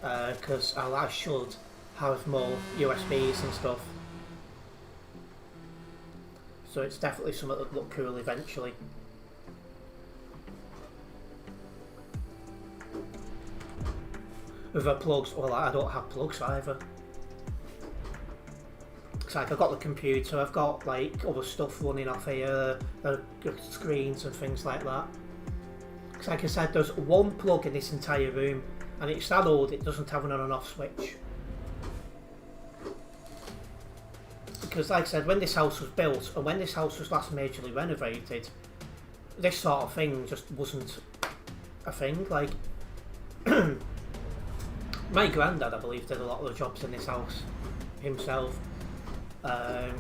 because I should have more USBs and stuff, so it's definitely something that look cool eventually. With the plugs, well, I don't have plugs either. It's like I've got the computer, I've got like other stuff running off here, the screens and things like that. Because like I said, there's one plug in this entire room, and it's that old it doesn't have an on and off switch. Because like I said, when this house was built, and when this house was last majorly renovated, this sort of thing just wasn't a thing. Like, my granddad, I believe, did a lot of the jobs in this house himself. And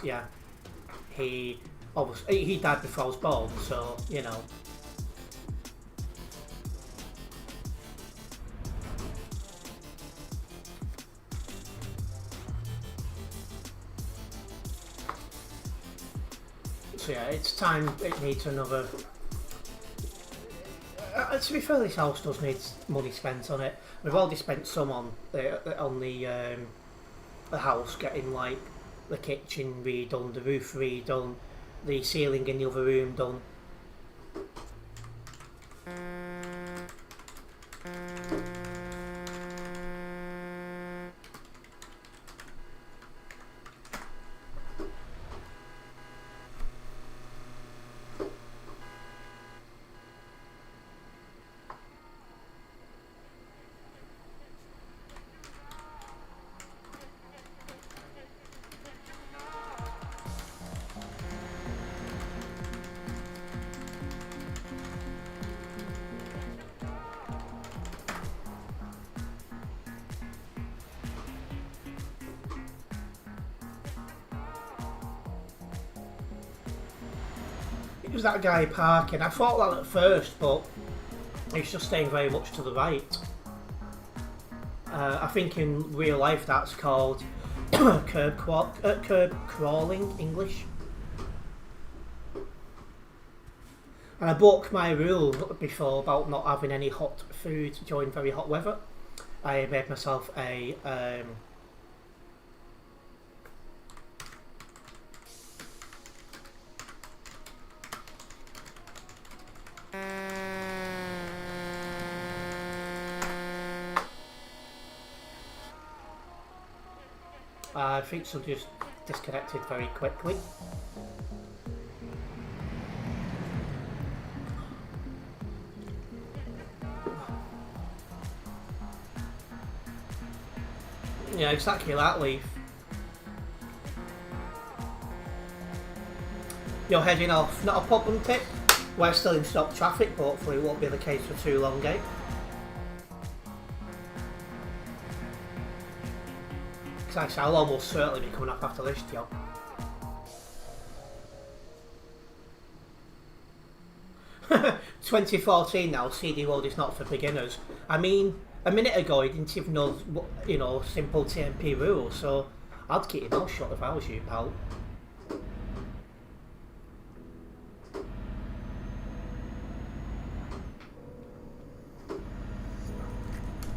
yeah, he died before I was born, so you know. So yeah, it's time it needs another. To be fair, this house does need money spent on it. We've already spent some on the house, getting like the kitchen redone, the roof redone, the ceiling in the other room done. It was that guy parking. I thought that at first, but he's just staying very much to the right. I think in real life that's called curb crawling English. And I broke my rule before about not having any hot food during very hot weather. I made myself a I think so just disconnected very quickly. Yeah, exactly that, Leaf. You're heading off. Not a problem, Tip. We're still in stop traffic, but hopefully it won't be the case for too long, eh? Because I'll almost certainly be coming up after this job. "2014 now, CD World is not for beginners." I mean, a minute ago he didn't even know, simple TMP rules, so I'd keep your mouth shut if I was you, pal.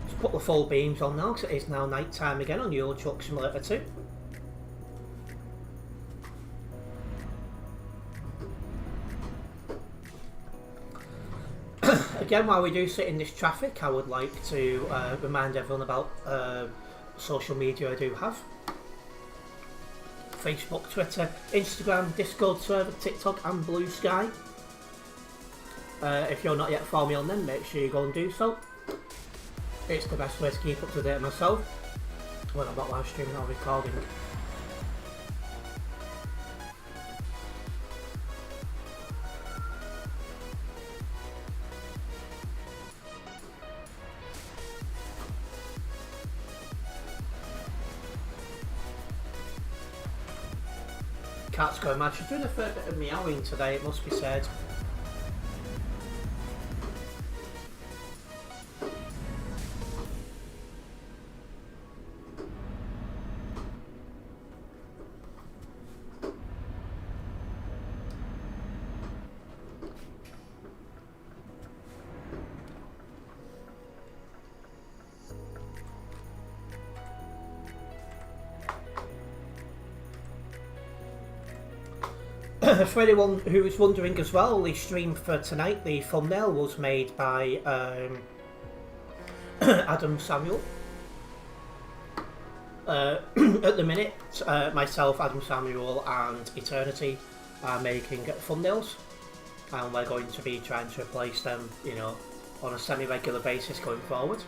Just put the full beams on now, because it is now night time again on Euro Truck Simulator 2. Again, while we do sit in this traffic, I would like to remind everyone about social media I do have. Facebook, Twitter, Instagram, Discord server, TikTok and Blue Sky. If you're not yet following me on them, make sure you go and do so. It's the best way to keep up to date myself when I'm not live streaming or recording. Cat's going mad. She's doing a fair bit of meowing today, it must be said. For anyone who was wondering as well, the stream for tonight, the thumbnail was made by Adam Samuel. At the minute, myself, Adam Samuel and Eternity are making thumbnails, and we're going to be trying to replace them, on a semi-regular basis going forward.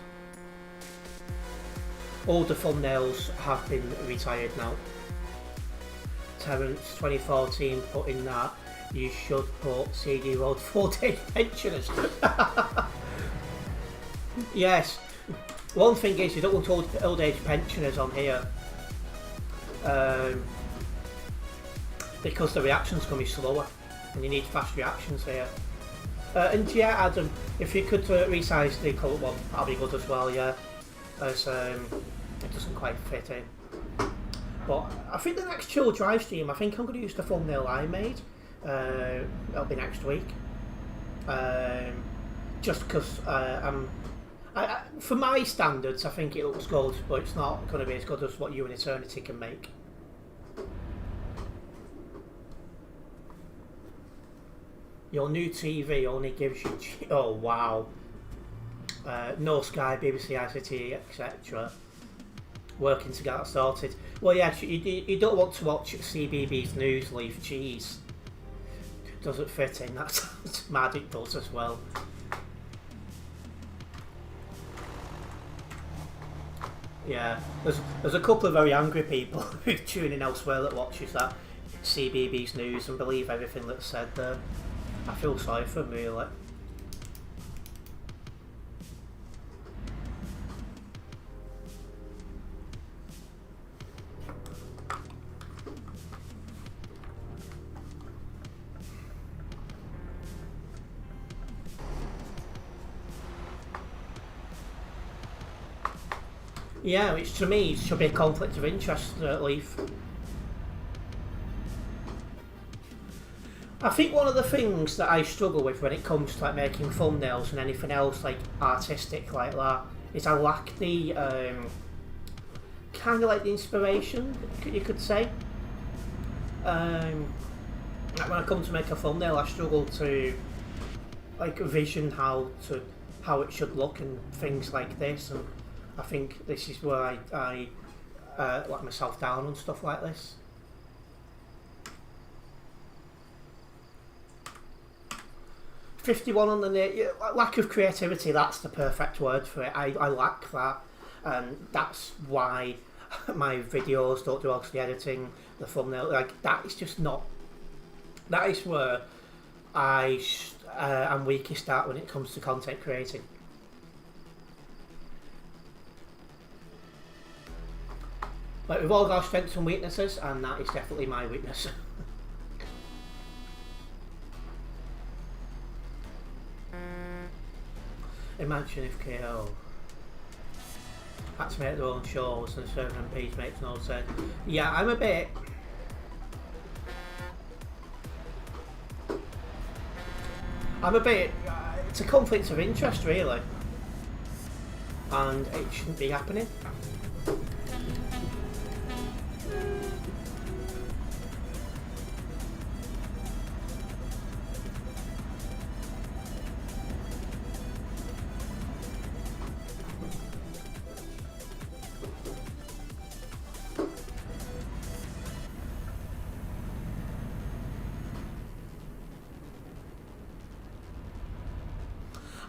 All the thumbnails have been retired now. Terence 2014 put in that you should put CD Road 4-day pensioners. Yes, one thing is you don't want old age pensioners on here because the reaction's going to be slower and you need fast reactions here. And yeah, Adam, if you could resize the colour one, that'll be good as well, yeah, as it doesn't quite fit in. But I think the next Chill Drive stream, I think I'm going to use the thumbnail I made. That'll be next week. Just because for my standards, I think it looks good, but it's not going to be as good as what you and Eternity can make. Your new TV only gives you... Oh, wow. No Sky, BBC, ICT, etc. Working to get that sorted. Well, yeah, you don't want to watch CBBS News, Leaf. Jeez. Doesn't fit in. That's mad, it does as well. Yeah, there's a couple of very angry people who tune in elsewhere that watches that CBBS News and believe everything that's said there. I feel sorry for them, really. Yeah, which to me should be a conflict of interest, Leaf. I think one of the things that I struggle with when it comes to like making thumbnails and anything else like artistic like that is I lack the kind of like the inspiration, you could say. Like when I come to make a thumbnail, I struggle to like vision how it should look and things like this, and I think this is where I let myself down on stuff like this. $51 on the lack of creativity. That's the perfect word for it. I lack that, and that's why my videos don't do all the editing, the thumbnail. Like that is just not. That is where I'm weakest at when it comes to content creating. Like we've all got strengths and weaknesses, and that is definitely my weakness. Imagine if KO had to make their own shows and certain MPs makes no sense. Yeah, I'm a bit. It's a conflict of interest, really, and it shouldn't be happening.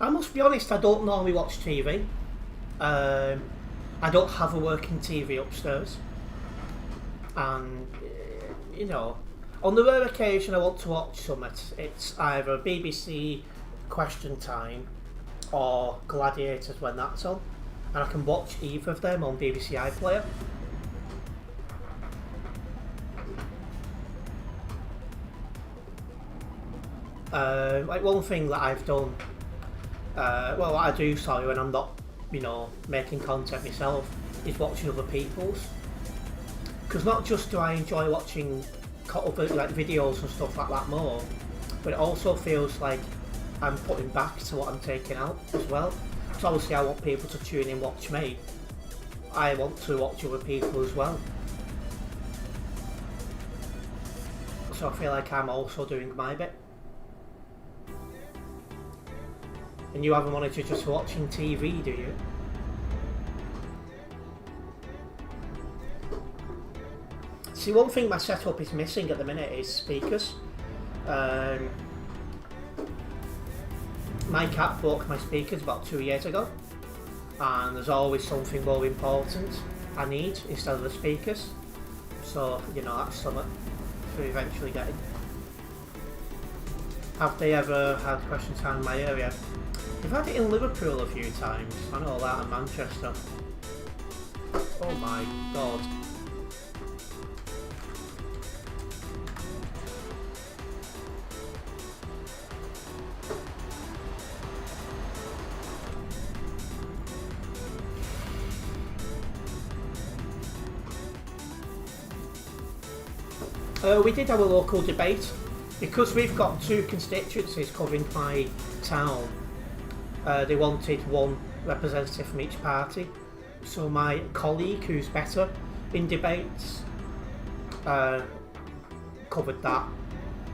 I must be honest, I don't normally watch TV. I don't have a working TV upstairs. And, you know, on the rare occasion I want to watch something, it's either BBC Question Time or Gladiators when that's on. And I can watch either of them on BBC iPlayer. Like one thing that I've done what I do, when I'm not, making content myself, is watching other people's. Because not just do I enjoy watching other videos and stuff like that more, but it also feels like I'm putting back to what I'm taking out as well. So obviously I want people to tune in, watch me. I want to watch other people as well. So I feel like I'm also doing my bit. And you haven't wanted to just watching TV, do you? See, one thing my setup is missing at the minute is speakers. My cat broke my speakers about 2 years ago, and there's always something more important I need instead of the speakers. So, that's something to eventually getting. Have they ever had question time in my area? We've had it in Liverpool a few times. I know that in Manchester. Oh my god. We did have a local debate. Because we've got two constituencies covering my town, they wanted one representative from each party. So my colleague, who's better in debates, covered that.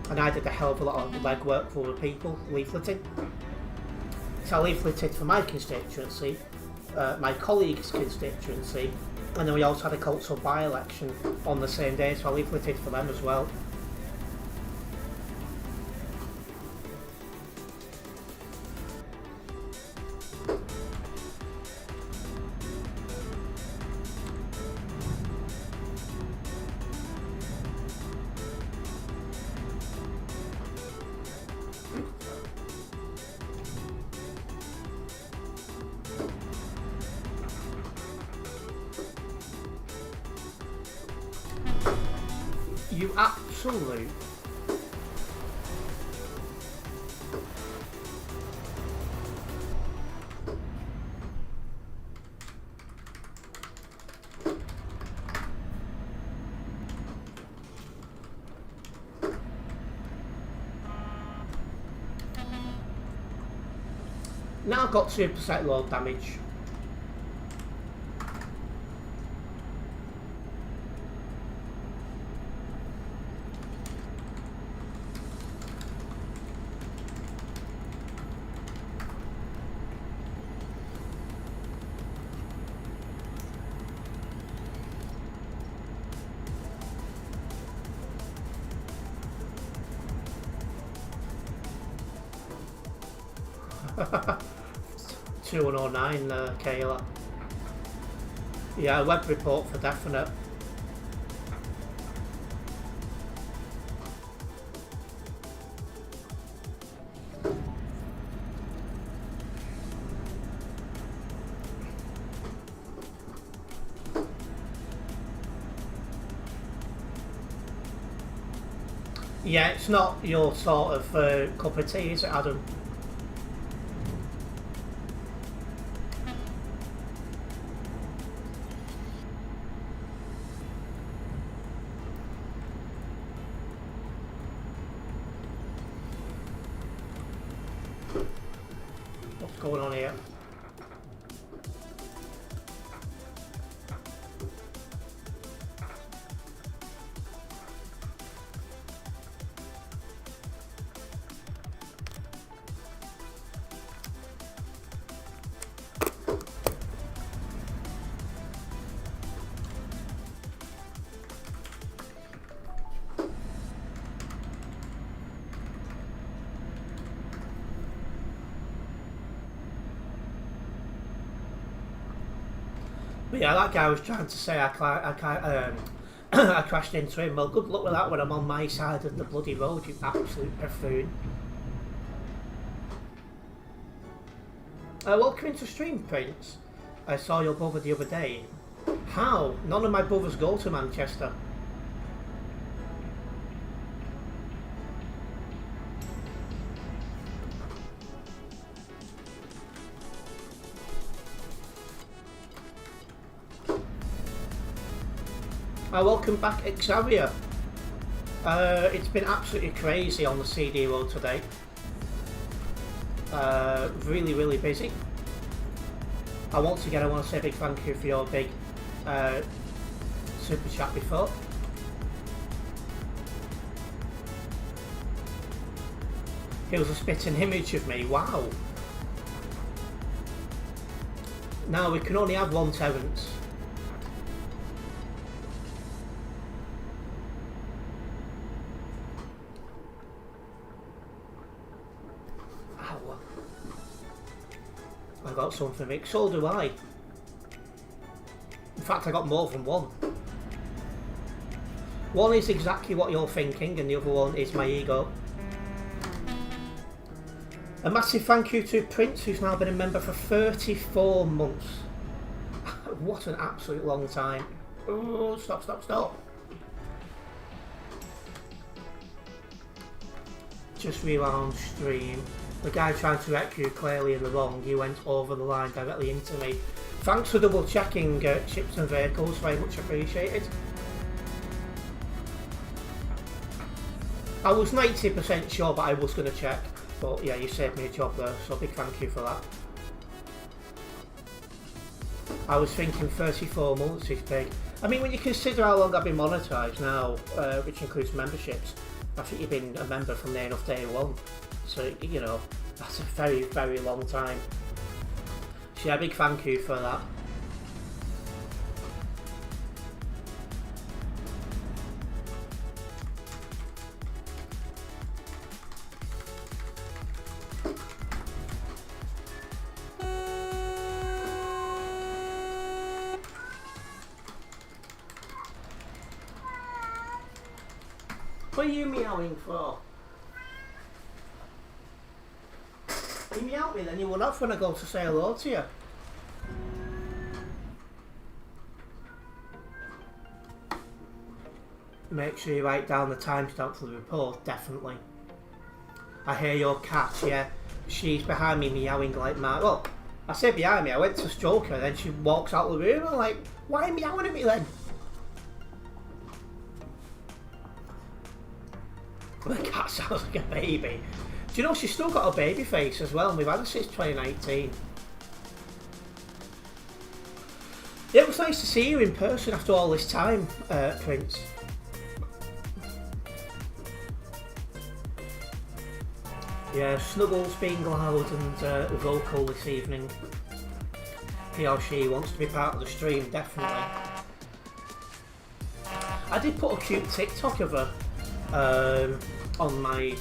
And I did a hell of a lot of legwork for other people, leafleting. So I leafleted for my constituency, my colleague's constituency, and then we also had a council by-election on the same day, so I leafleted for them as well. You absolute... Now I've got 2% load damage. $209 Kayla. Yeah, web report for definite. Yeah, it's not your sort of cup of tea, is it, Adam? What's going on here? But yeah, that guy was trying to say I crashed into him. Well, good luck with that when I'm on my side of the bloody road, you absolute buffoon. Welcome into stream, Prince. I saw your brother the other day. How? None of my brothers go to Manchester. Welcome back, Xavier. It's been absolutely crazy on the CD road today. Really, really busy. Once again, I want to say a big thank you for your big super chat before. Here's a spitting image of me. Wow. Now we can only have one Terence. I got something big, so do I. In fact, I got more than one. One is exactly what you're thinking, and the other one is my ego. A massive thank you to Prince, who's now been a member for 34 months. What an absolute long time. Oh, stop, stop, stop. Just rewound stream. The guy trying to wreck you clearly in the wrong. You went over the line directly into me. Thanks for double checking ships and vehicles, very much appreciated. I was 90% sure, but I was going to check. But yeah, you saved me a job there, so big thank you for that. I was thinking 34 months is big. I mean, when you consider how long I've been monetised now, which includes memberships, I think you've been a member from there enough day one. So, you know, that's a very, very long time. So yeah, big thank you for that. What are you meowing for? You meow at me, then you run off when I go to say hello to you. Make sure you write down the timestamp for the report, definitely. I hear your cat, yeah. She's behind me meowing like mad. Well, I say behind me, I went to stroke her, then she walks out of the room. I'm like, why are you meowing at me then? The cat sounds like a baby. Do you know she's still got a baby face as well, and we've had her since 2019. Yeah, it was nice to see you in person after all this time, Prince. Yeah, Snuggles being loud and vocal this evening. He or she wants to be part of the stream, definitely. I did put a cute TikTok of her on my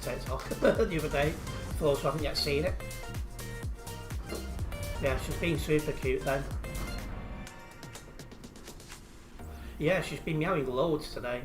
TikTok the other day, for those who haven't yet seen it. Yeah, she's been super cute then. Yeah, she's been meowing loads today.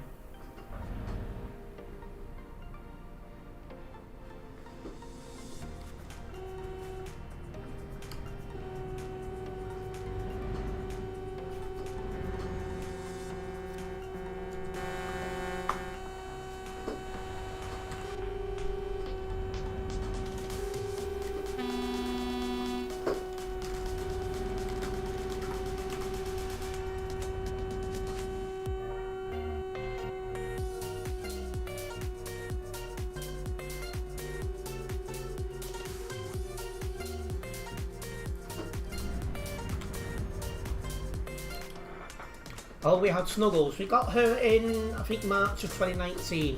Oh, we had Snuggles. We got her in, I think, March of 2019.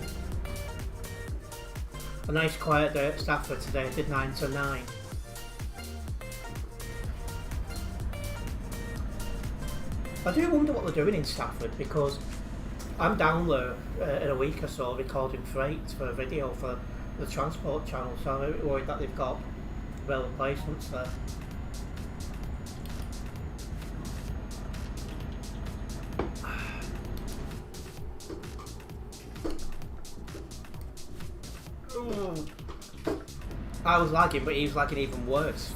A nice quiet day at Stafford today. I did 9 to 9. I do wonder what they're doing in Stafford, because I'm down there in a week or so recording freight for a video for the transport channel, so I'm a bit worried that they've got rail replacements there. I was lagging, but he was lagging even worse.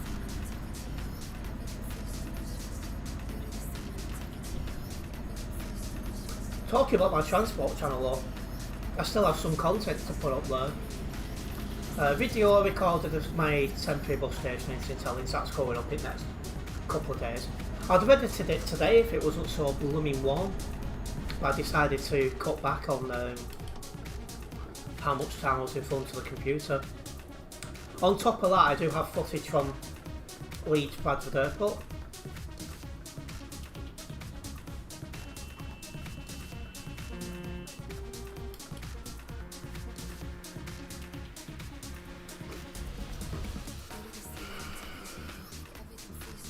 Talking about my transport channel though, I still have some content to put up there. Video I recorded of my temporary bus station in St Helens, that's going up in the next couple of days. I'd have edited it today if it wasn't so blooming warm, but I decided to cut back on how much time I was in front of the computer. On top of that, I do have footage from Leeds Bradford Airport.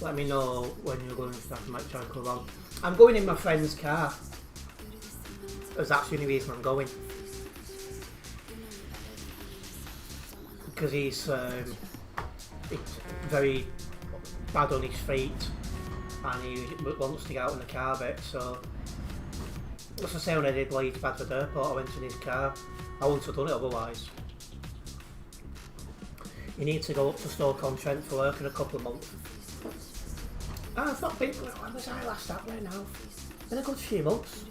Let me know when you're going and stuff, I might try and come along. I'm going in my friend's car, as that's the only reason I'm going. Because he's very bad on his feet and he wants to get out in the car a bit, so as I say, when I did Leeds Bradford Airport, I went in his car. I wouldn't have done it otherwise. You need to go up to Stoke-on-Trent for work in a couple of months. I've not been, when was I last out there now? In a good few months.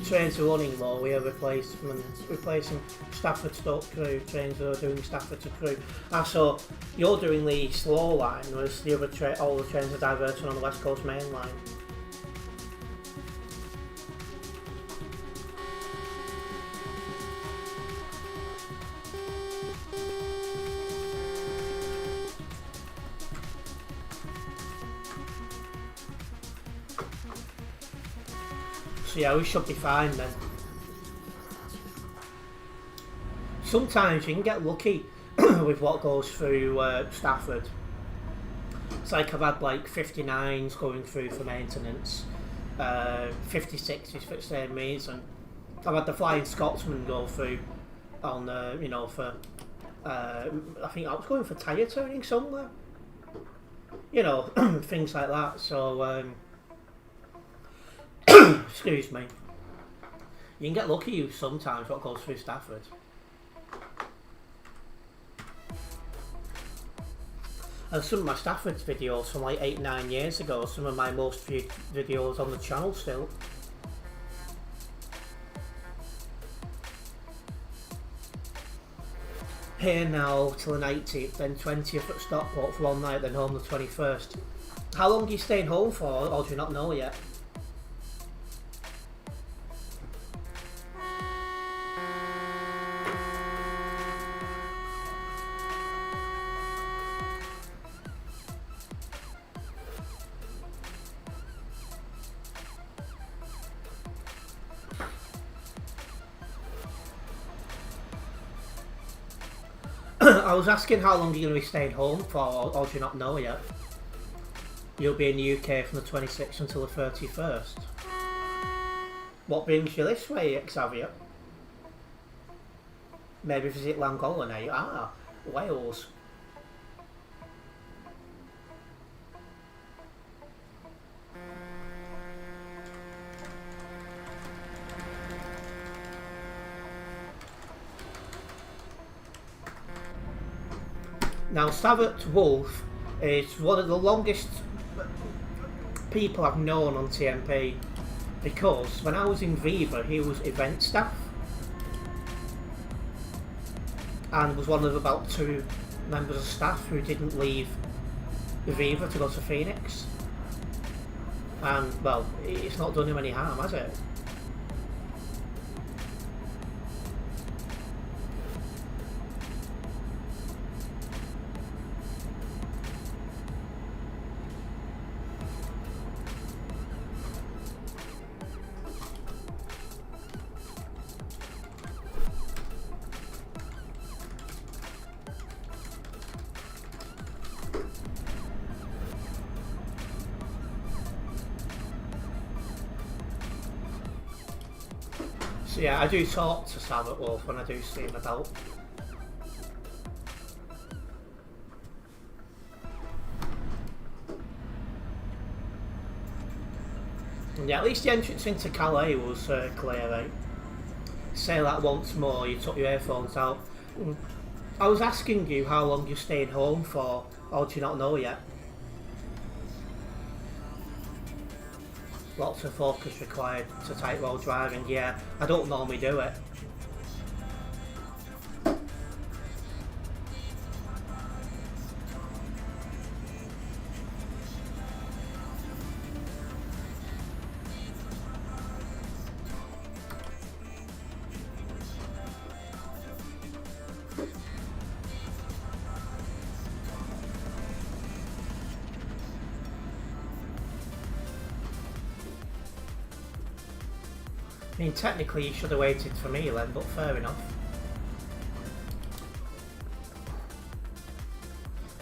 Trains are running low, we are replacing Stafford Stoke Crew, trains are doing Stafford to Crew. So you're doing the slow line, whereas the other all the trains are diverting on the West Coast main line. So yeah, we should be fine then. Sometimes you can get lucky with what goes through Stafford. It's like I've had like 59s going through for maintenance, 56s for the same reason. I've had the Flying Scotsman go through on for I think I was going for tyre turning somewhere. Things like that. So excuse me. You can get lucky sometimes what goes through Stafford. And some of my Stafford videos from like 8-9 years ago, some of my most viewed videos on the channel still. Here now till the 19th, then 20th at Stockport for one night, then home the 21st. How long are you staying home for, or do you not know yet? I was asking how long you're going to be staying home for, or do you not know yet? You'll be in the UK from the 26th until the 31st. What brings you this way, Xavier? Maybe visit Langolan, eh? Ah, Wales. Now, Savage Wolf is one of the longest people I've known on TMP, because when I was in Viva, he was event staff and was one of about 2 members of staff who didn't leave Viva to go to Phoenix. And, well, it's not done him any harm, has it? So yeah, I do talk to Savage Wolf when I do see him about. And yeah, at least the entrance into Calais was clear, right? Say that once more, you took your earphones out. I was asking you how long you're staying home for, or do you not know yet? Lots of focus required to tightrope driving. Yeah, I don't normally do it. I mean, technically you should have waited for me then, but fair enough.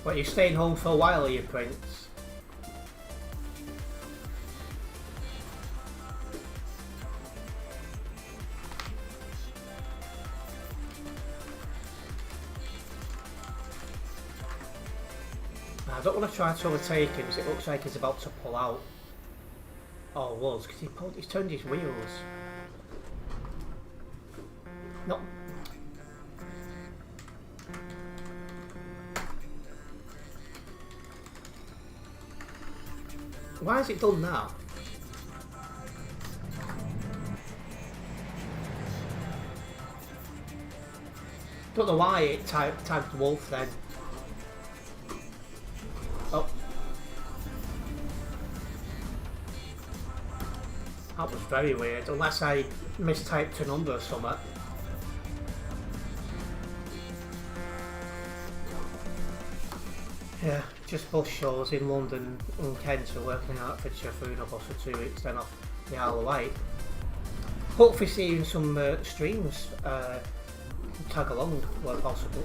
But you're staying home for a while, are you, Prince? I don't want to try to overtake him because it looks like he's about to pull out. Oh, it was, because he's turned his wheels. No. Why has it done that? Don't know why it typed wolf then. Oh. That was very weird, unless I mistyped a number or something. Yeah, just bus shows in London and Kent are working out for Hertfordshire bus for 2 weeks, then off the Isle of Wight. Hopefully seeing some streams tag along where possible.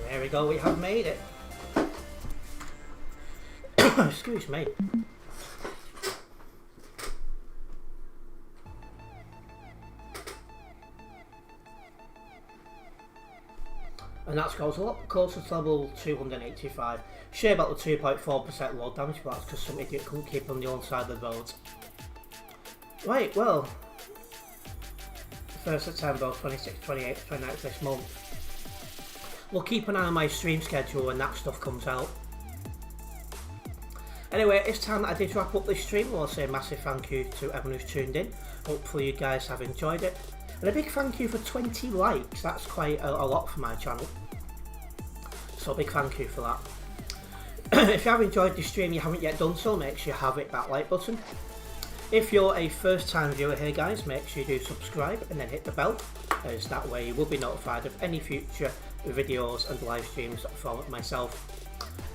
There we go, we have made it. Excuse me. And that goes a lot closer to level 285. Share about the 2.4% load damage, but that's because some idiot couldn't keep on the other side of the road. Right, well, 1st September, 26th, 28th, 29th this month. We'll keep an eye on my stream schedule when that stuff comes out. Anyway, it's time that I did wrap up this stream. I want to say a massive thank you to everyone who's tuned in. Hopefully you guys have enjoyed it. And a big thank you for 20 likes. That's quite a lot for my channel. So a big thank you for that. If you have enjoyed the stream, you haven't yet done so, make sure you have hit that like button. If you're a first time viewer here guys, make sure you do subscribe and then hit the bell, as that way you will be notified of any future videos and live streams from myself.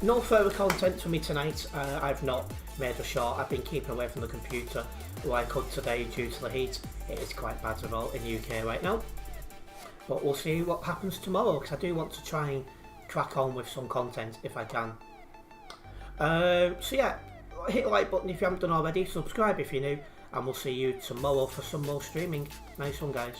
No further content for me tonight. I've not made a short. I've been keeping away from the computer like I could today due to the heat. It is quite bad in the UK right now. But we'll see what happens tomorrow, because I do want to try and crack on with some content if I can. So yeah, hit the like button if you haven't done already, subscribe if you're new, and we'll see you tomorrow for some more streaming. Nice one guys.